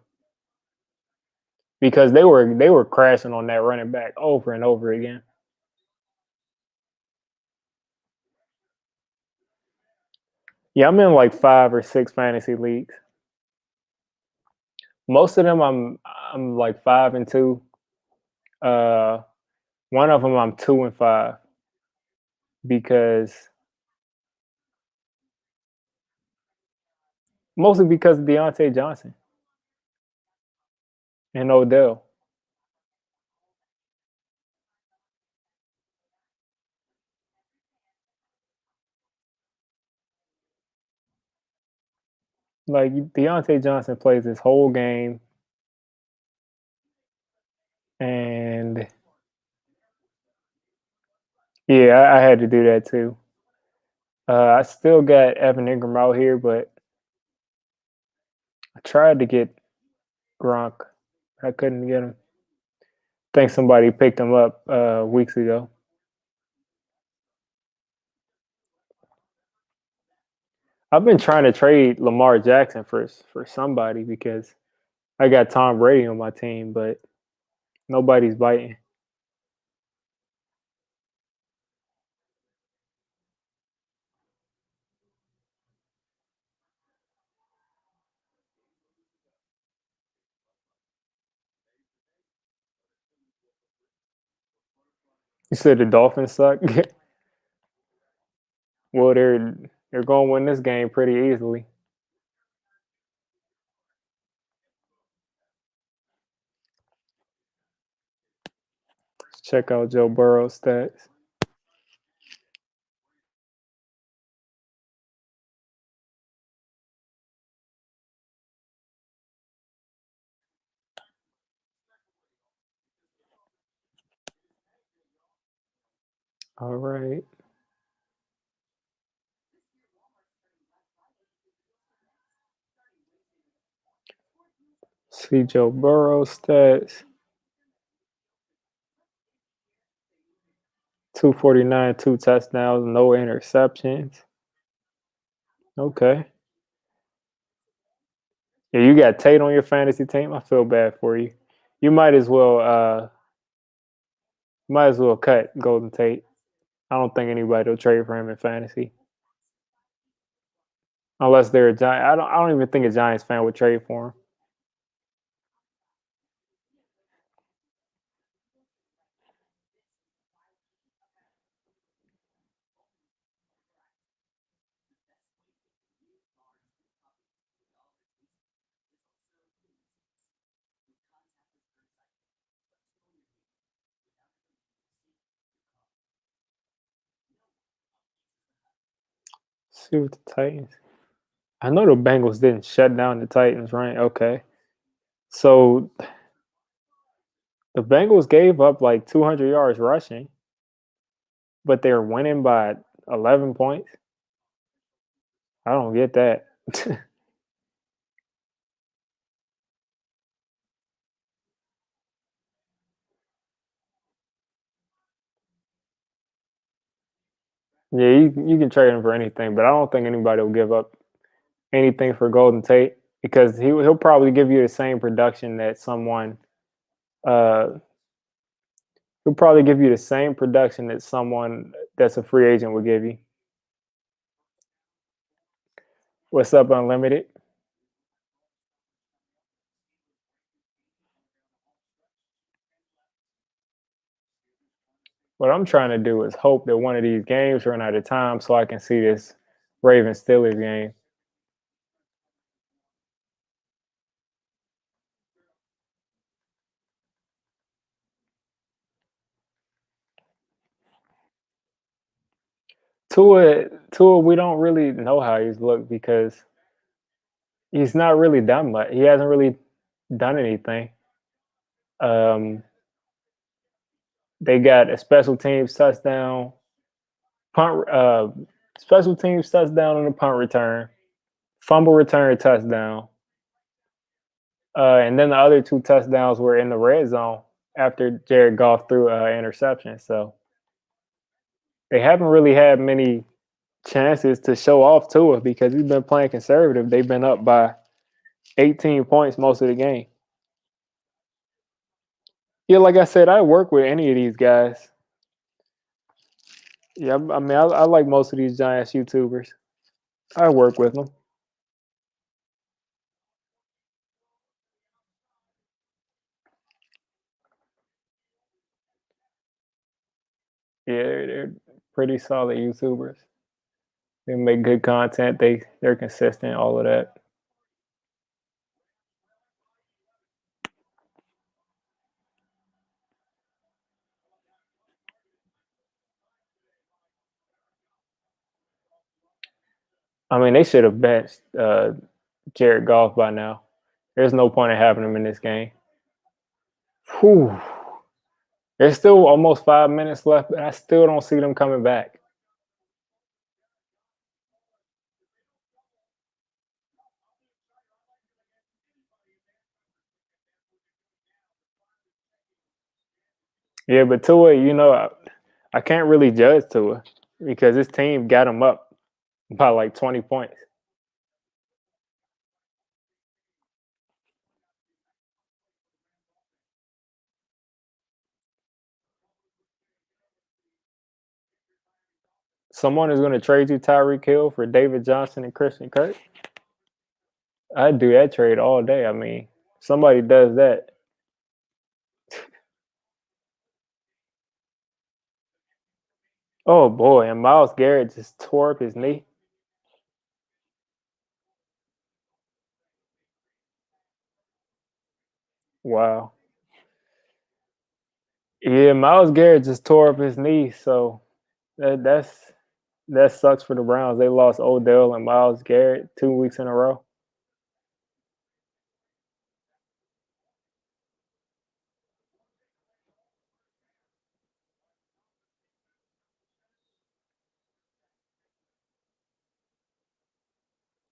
because they were crashing on that running back over and over again. Yeah, I'm in like 5 or 6 fantasy leagues. Most of them I'm like 5-2. Uh, one of them I'm 2-5 because mostly because of Deontay Johnson and Odell. Like Deontay Johnson plays this whole game, and yeah, I had to do that too. I still got Evan Ingram out here, but I tried to get Gronk. I couldn't get him. I think somebody picked him up weeks ago. I've been trying to trade Lamar Jackson for somebody because I got Tom Brady on my team, but nobody's biting. You said the Dolphins suck. Well, they're going to win this game pretty easily. Check out Joe Burrow's stats. All right. See Joe Burrow stats. 249, 2 touchdowns, no interceptions. Okay. Yeah, you got Tate on your fantasy team. I feel bad for you. You might as well cut Golden Tate. I don't think anybody will trade for him in fantasy. Unless they're a Giant. I don't even think a Giants fan would trade for him. See what the Titans. I know the Bengals didn't shut down the Titans, right? Okay. So the Bengals gave up like 200 yards rushing, but they're winning by 11 points. I don't get that. Yeah, you can trade him for anything, but I don't think anybody will give up anything for Golden Tate because he'll probably give you the same production that someone uh he'll probably give you the same production that someone that's a free agent would give you. What's up, Unlimited? What I'm trying to do is hope that one of these games run out of time so I can see this Ravens Steelers game. Tua, we don't really know how he's looked because he's not really done much. He hasn't really done anything. Um, they got a special teams touchdown, punt, special teams touchdown on the punt return, fumble return touchdown, and then the other two touchdowns were in the red zone after Jared Goff threw an interception. So they haven't really had many chances to show off Tua because he's been playing conservative. They've been up by 18 points most of the game. Yeah, like I said, I work with any of these guys. Yeah, I mean, I like most of these Giants YouTubers. I work with them. Yeah, they're pretty solid YouTubers. They make good content. They're consistent. All of that. I mean, they should have benched Jared Goff by now. There's no point in having him in this game. Whew. There's still almost 5 minutes left, but I still don't see them coming back. Yeah, but Tua, I can't really judge Tua because his team got him up by like 20 points. Someone is going to trade you Tyreek Hill for David Johnson and Christian Kirk. I'd do that trade all day. I mean, somebody does that. Oh boy, and Miles Garrett just tore up his knee. Wow. Yeah, Miles Garrett just tore up his knee, so that sucks for the Browns. They lost Odell and Miles Garrett 2 weeks in a row.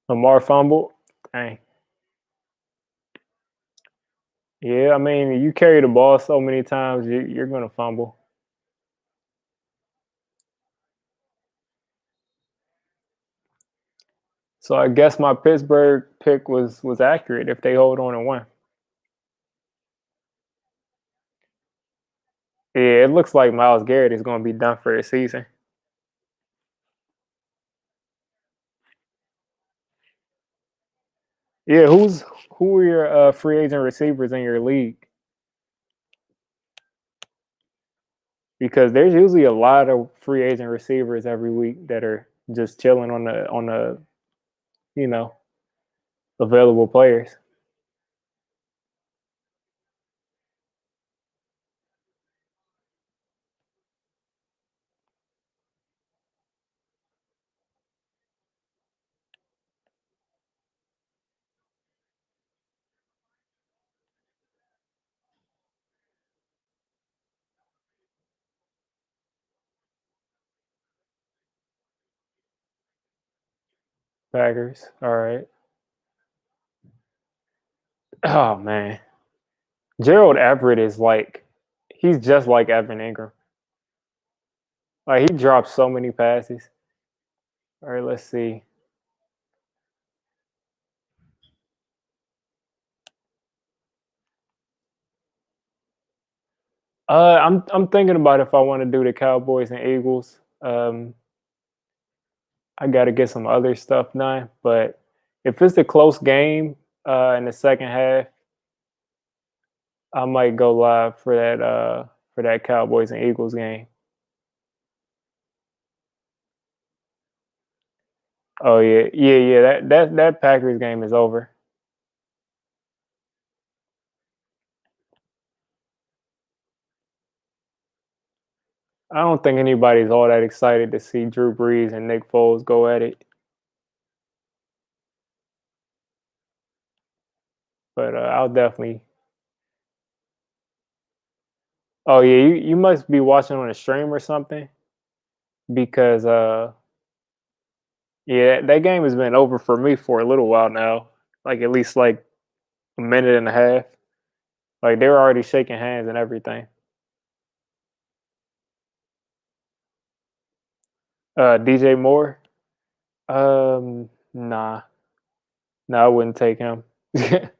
Lamar fumbled. Dang. Yeah, I mean, you carry the ball so many times, you're gonna fumble. So I guess my Pittsburgh pick was accurate if they hold on and win. Yeah, it looks like Myles Garrett is gonna be done for the season. Yeah, who are your free agent receivers in your league? Because there's usually a lot of free agent receivers every week that are just chilling on the you know available players. Packers. All right. Oh man, Gerald Everett is like he's just like Evan Ingram. Like he drops so many passes. All right, let's see. I'm thinking about if I want to do the Cowboys and Eagles. I got to get some other stuff done, but if it's a close game in the second half, I might go live for that Cowboys and Eagles game. Oh yeah, yeah, yeah. That Packers game is over. I don't think anybody's all that excited to see Drew Brees and Nick Foles go at it. But I'll definitely. Oh yeah, you must be watching on a stream or something because yeah, that game has been over for me for a little while now. Like at least like a minute and a half. Like they were already shaking hands and everything. DJ Moore. Nah, no, I wouldn't take him. I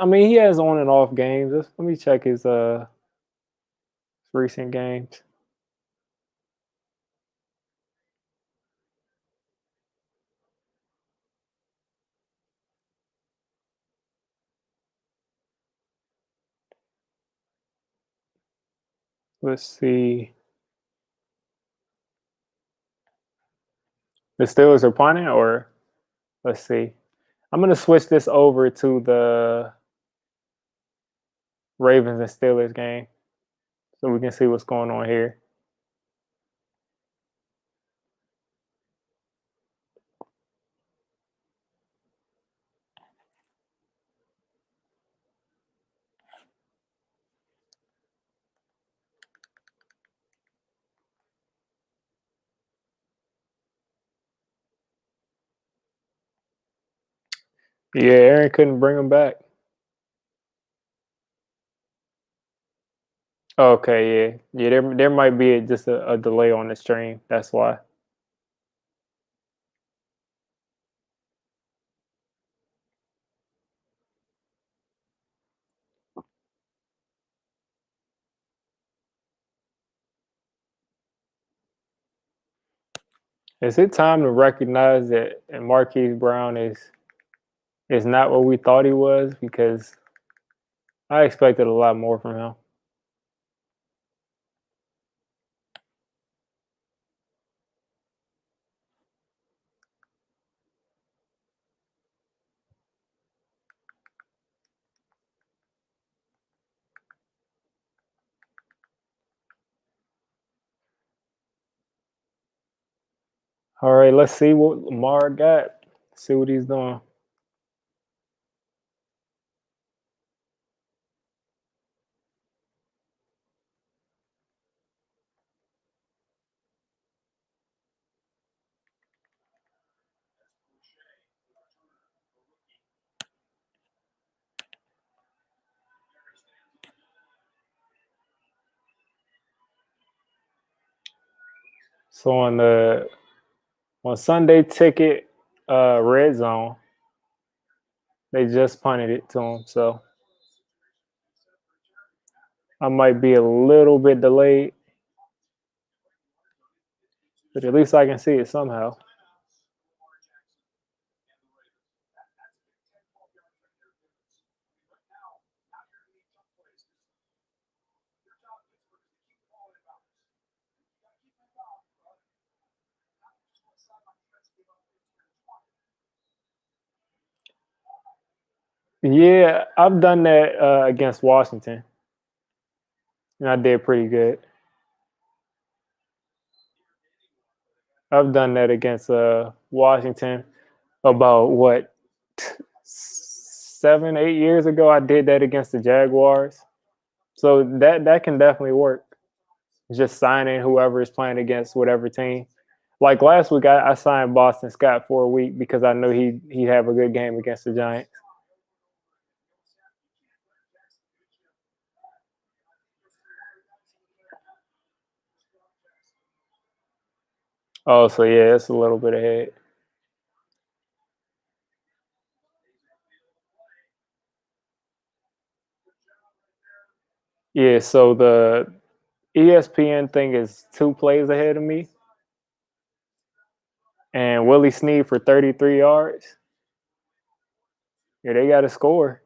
mean, he has on and off games. Let me check his recent games. Let's see. The Steelers are punting, or let's see. I'm gonna switch this over to the Ravens and Steelers game so we can see what's going on here. Yeah, Aaron couldn't bring him back. Okay, yeah, yeah. There might be just a delay on the stream. That's why. Is it time to recognize that Marquise Brown is not what we thought he was? Because I expected a lot more from him. All right, let's see what Lamar got. See what he's doing. So on Sunday ticket, red zone, they just punted it to him. So I might be a little bit delayed, but at least I can see it somehow. Yeah, I've done that against Washington, and I did pretty good. I've done that against Washington about what 7, 8 years ago. I did that against the Jaguars, so that can definitely work. Just signing whoever is playing against whatever team. Like last week, I signed Boston Scott for a week because I knew he'd have a good game against the Giants. Oh, so yeah, it's a little bit ahead. Yeah, so the ESPN thing is 2 plays ahead of me, and Willie Snead for 33 yards. Yeah, they got to score.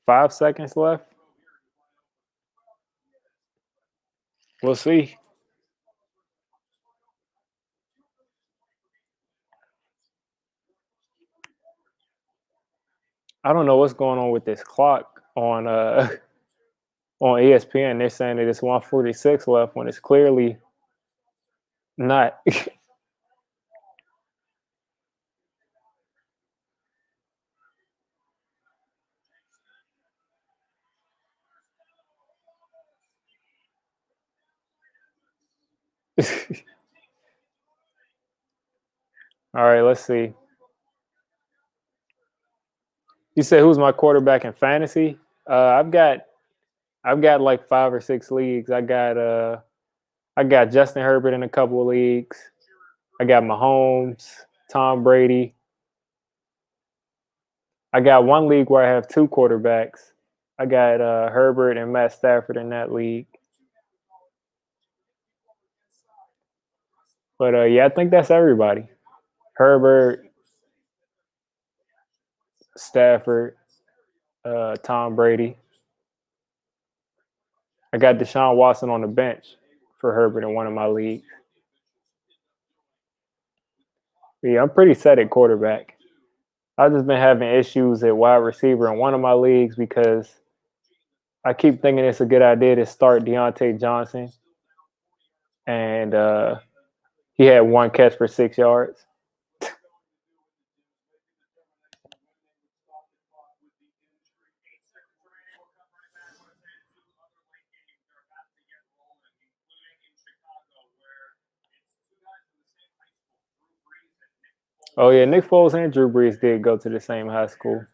5 seconds left. We'll see. I don't know what's going on with this clock on on ESPN. They're saying that it's 146 left when it's clearly not. All right, let's see. You said who's my quarterback in fantasy? I've got like 5 or 6 leagues. I got Justin Herbert in a couple of leagues. I got Mahomes, Tom Brady. I got one league where I have 2 quarterbacks. I got Herbert and Matt Stafford in that league. But yeah, I think that's everybody. Herbert, Stafford, Tom Brady. I got Deshaun Watson on the bench for Herbert in one of my leagues. But yeah, I'm pretty set at quarterback. I've just been having issues at wide receiver in one of my leagues because I keep thinking it's a good idea to start Deontay Johnson, and he had 1 catch for 6 yards. Oh yeah, Nick Foles and Drew Brees did go to the same high school.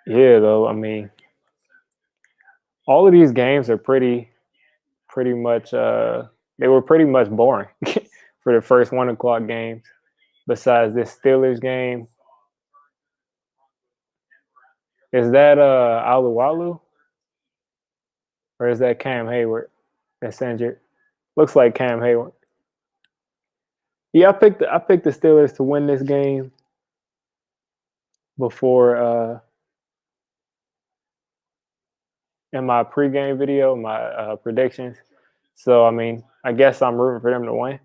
Yeah, though I mean, all of these games are pretty much they were pretty much boring for the first 1 o'clock games. Besides this Steelers game, is that Aluwalu or is that Cam Hayward that's injured? Looks like Cam Hayward. Yeah, I picked the Steelers to win this game before in my pregame video, my predictions. So I mean, I guess I'm rooting for them to win.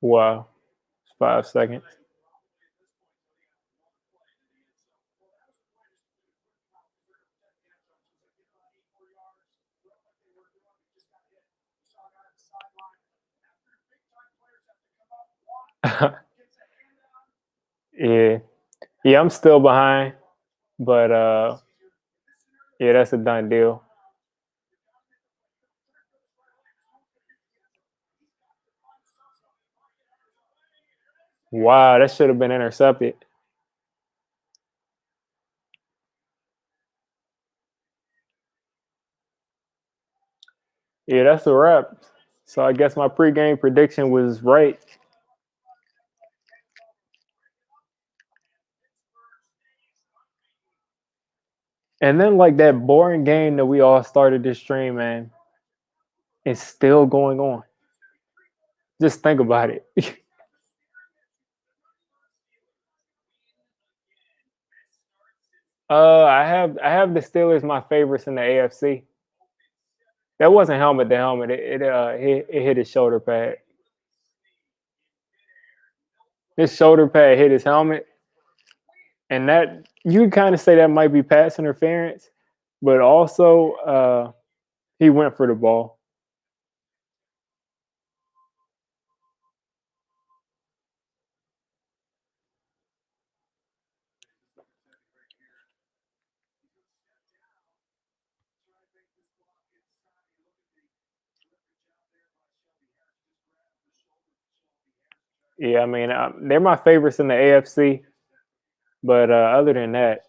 Wow, 5 seconds. Yeah, yeah, I'm still behind, but yeah, that's a done deal. Wow, that should have been intercepted. Yeah, that's a wrap. So I guess my pregame prediction was right. And then like that boring game that we all started this stream, man, is still going on. Just think about it. I have the Steelers my favorites in the AFC. That wasn't helmet to helmet. It hit his shoulder pad. His shoulder pad hit his helmet, and that you can kind of say that might be pass interference, but also he went for the ball. Yeah, I mean they're my favorites in the AFC, but other than that,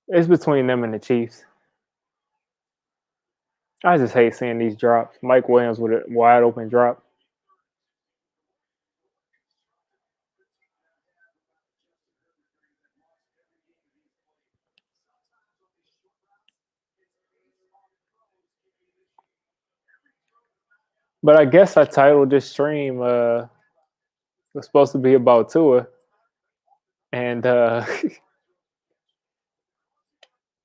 it's between them and the Chiefs. I just hate seeing these drops. Mike Williams with a wide open drop. But I guess I titled this stream was supposed to be about Tua, and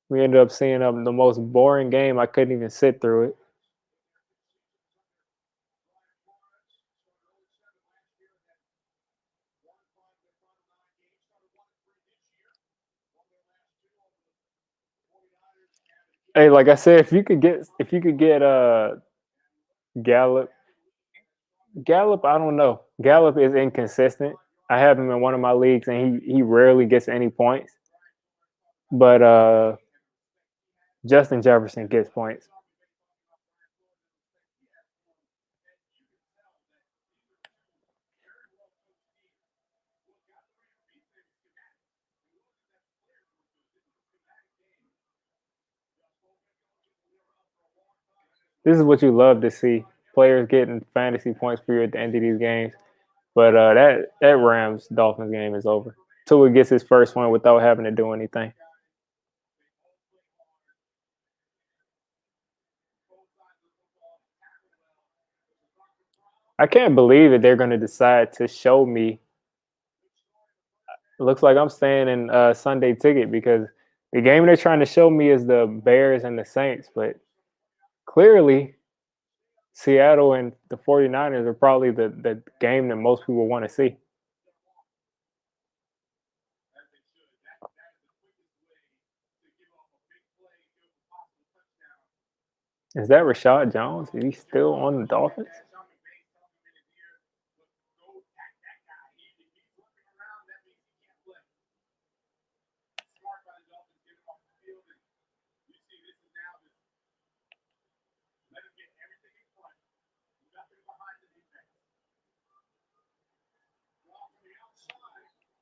we ended up seeing the most boring game. I couldn't even sit through it. Hey, like I said, if you could get Gallup, Gallup, I don't know. Gallup is inconsistent. I have him in one of my leagues, and he rarely gets any points. But Justin Jefferson gets points. This is what you love to see: players getting fantasy points for you at the end of these games. But that Rams Dolphins game is over. Tua gets his first one without having to do anything. I can't believe that they're going to decide to show me. It looks like I'm staying in Sunday ticket because the game they're trying to show me is the Bears and the Saints. But clearly, Seattle and the 49ers are probably the game that most people want to see. Is that Rashad Jones? Is he still on the Dolphins?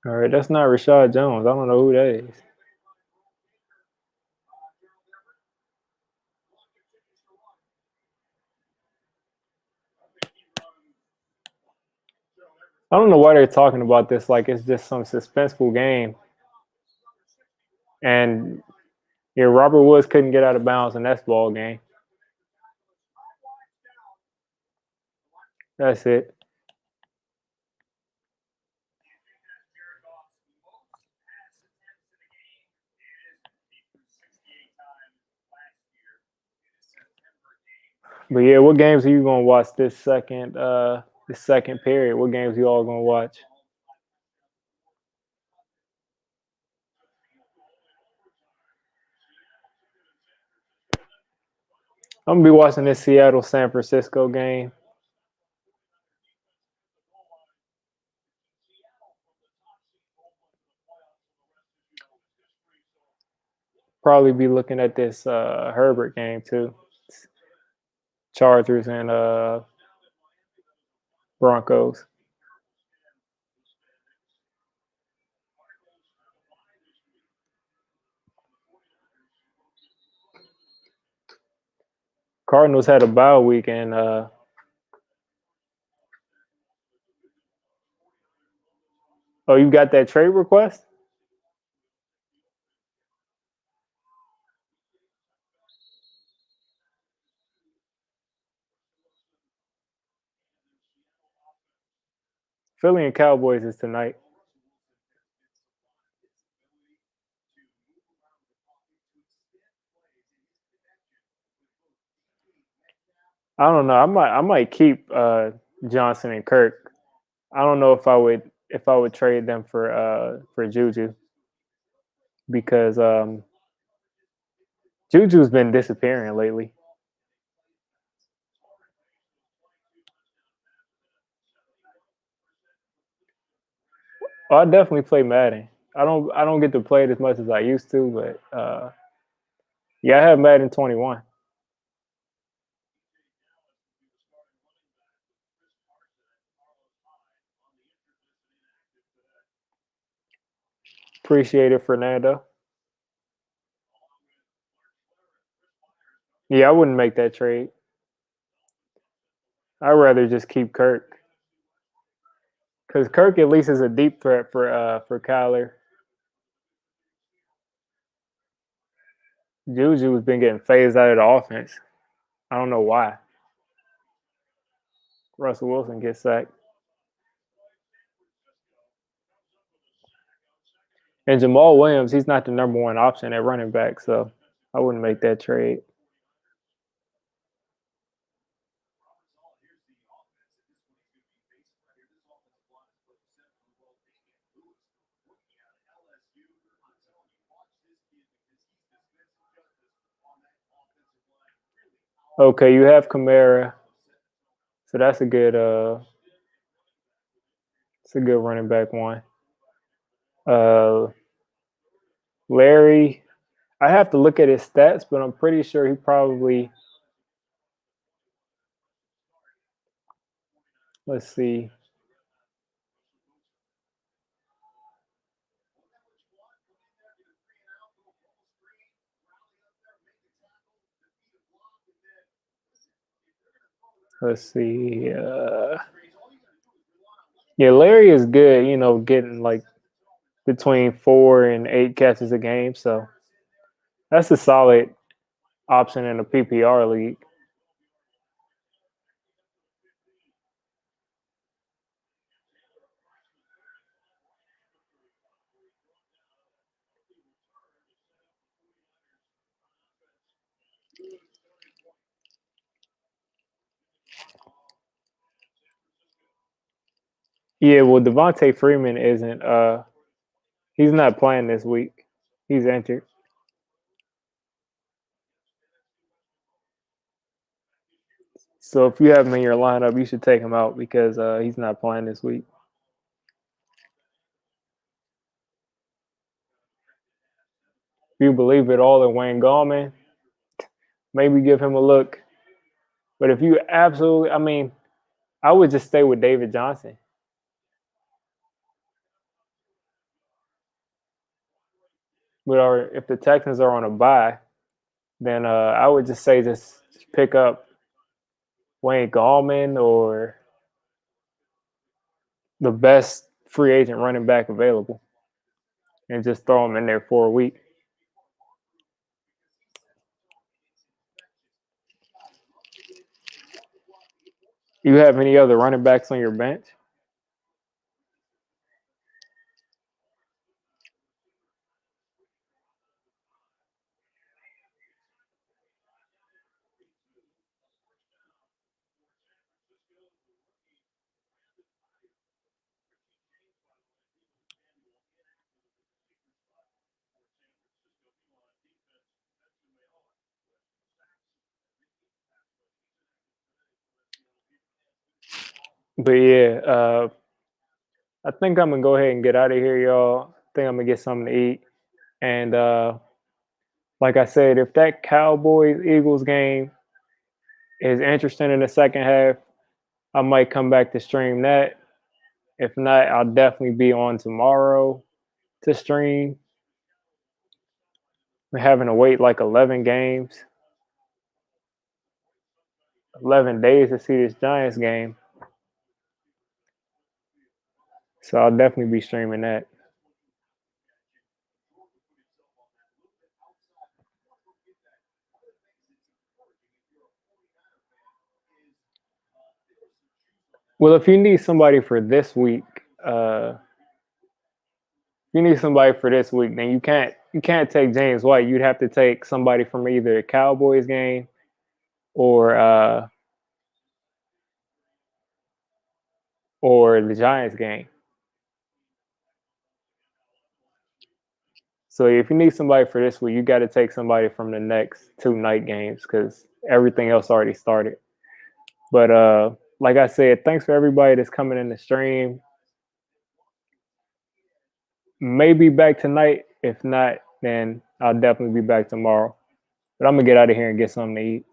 All right, that's not Rashad Jones. I don't know who that is. I don't know why they're talking about this like it's just some suspenseful game. And yeah, Robert Woods couldn't get out of bounds in that ball game. That's it. But yeah, what games are you gonna watch this second period? What games you all gonna watch? I'm gonna be watching this Seattle San Francisco game. probably be looking at this Herbert game too. Chargers and Broncos. Cardinals had a bye week, and oh, you got that trade request? Philly and Cowboys is tonight. I don't know. I might keep Johnson and Kirk. I don't know if I would trade them for Juju because Juju's been disappearing lately. Oh, I definitely play Madden. I don't get to play it as much as I used to, but yeah, I have Madden 21. Appreciate it, Fernando. Yeah, I wouldn't make that trade. I'd rather just keep Kirk because Kirk at least is a deep threat for Kyler. Juju has been getting phased out of the offense. I don't know why. Russell Wilson gets sacked. And Jamal Williams, he's not the number one option at running back, so I wouldn't make that trade. Okay, you have Kamara, so that's a good it's a good running back one. Uh Larry, I have to look at his stats, but I'm pretty sure he probably let's see. Let's see. Yeah, Larry is good, getting like between 4 and 8 catches a game. So that's a solid option in a PPR league. Yeah, well, Devontae Freeman isn't. He's not playing this week. He's injured. So if you have him in your lineup, you should take him out because he's not playing this week. If you believe it all in Wayne Gallman, maybe give him a look. But if you absolutely, I mean, I would just stay with David Johnson. But or if the Texans are on a bye, then I would just say just pick up Wayne Gallman or the best free agent running back available and just throw him in there for a week. You have any other running backs on your bench? But yeah, I think I'm gonna go ahead and get out of here, y'all. I think I'm gonna get something to eat, and Like I said, if that Cowboys Eagles game is interesting in the second half, I might come back to stream that. If not, I'll definitely be on tomorrow to stream. We're having to wait like 11 games, 11 days to see this Giants game. So I'll definitely be streaming that. Well, if you need somebody for this week, uh, if you need somebody for this week, then you can't take James White. You'd have to take somebody from either a Cowboys game or or the Giants game. So if you need somebody for this week, you got to take somebody from the next two night games because everything else already started. But like I said, thanks for everybody that's coming in the stream. Maybe back tonight. If not, then I'll definitely be back tomorrow. But I'm gonna get out of here and get something to eat.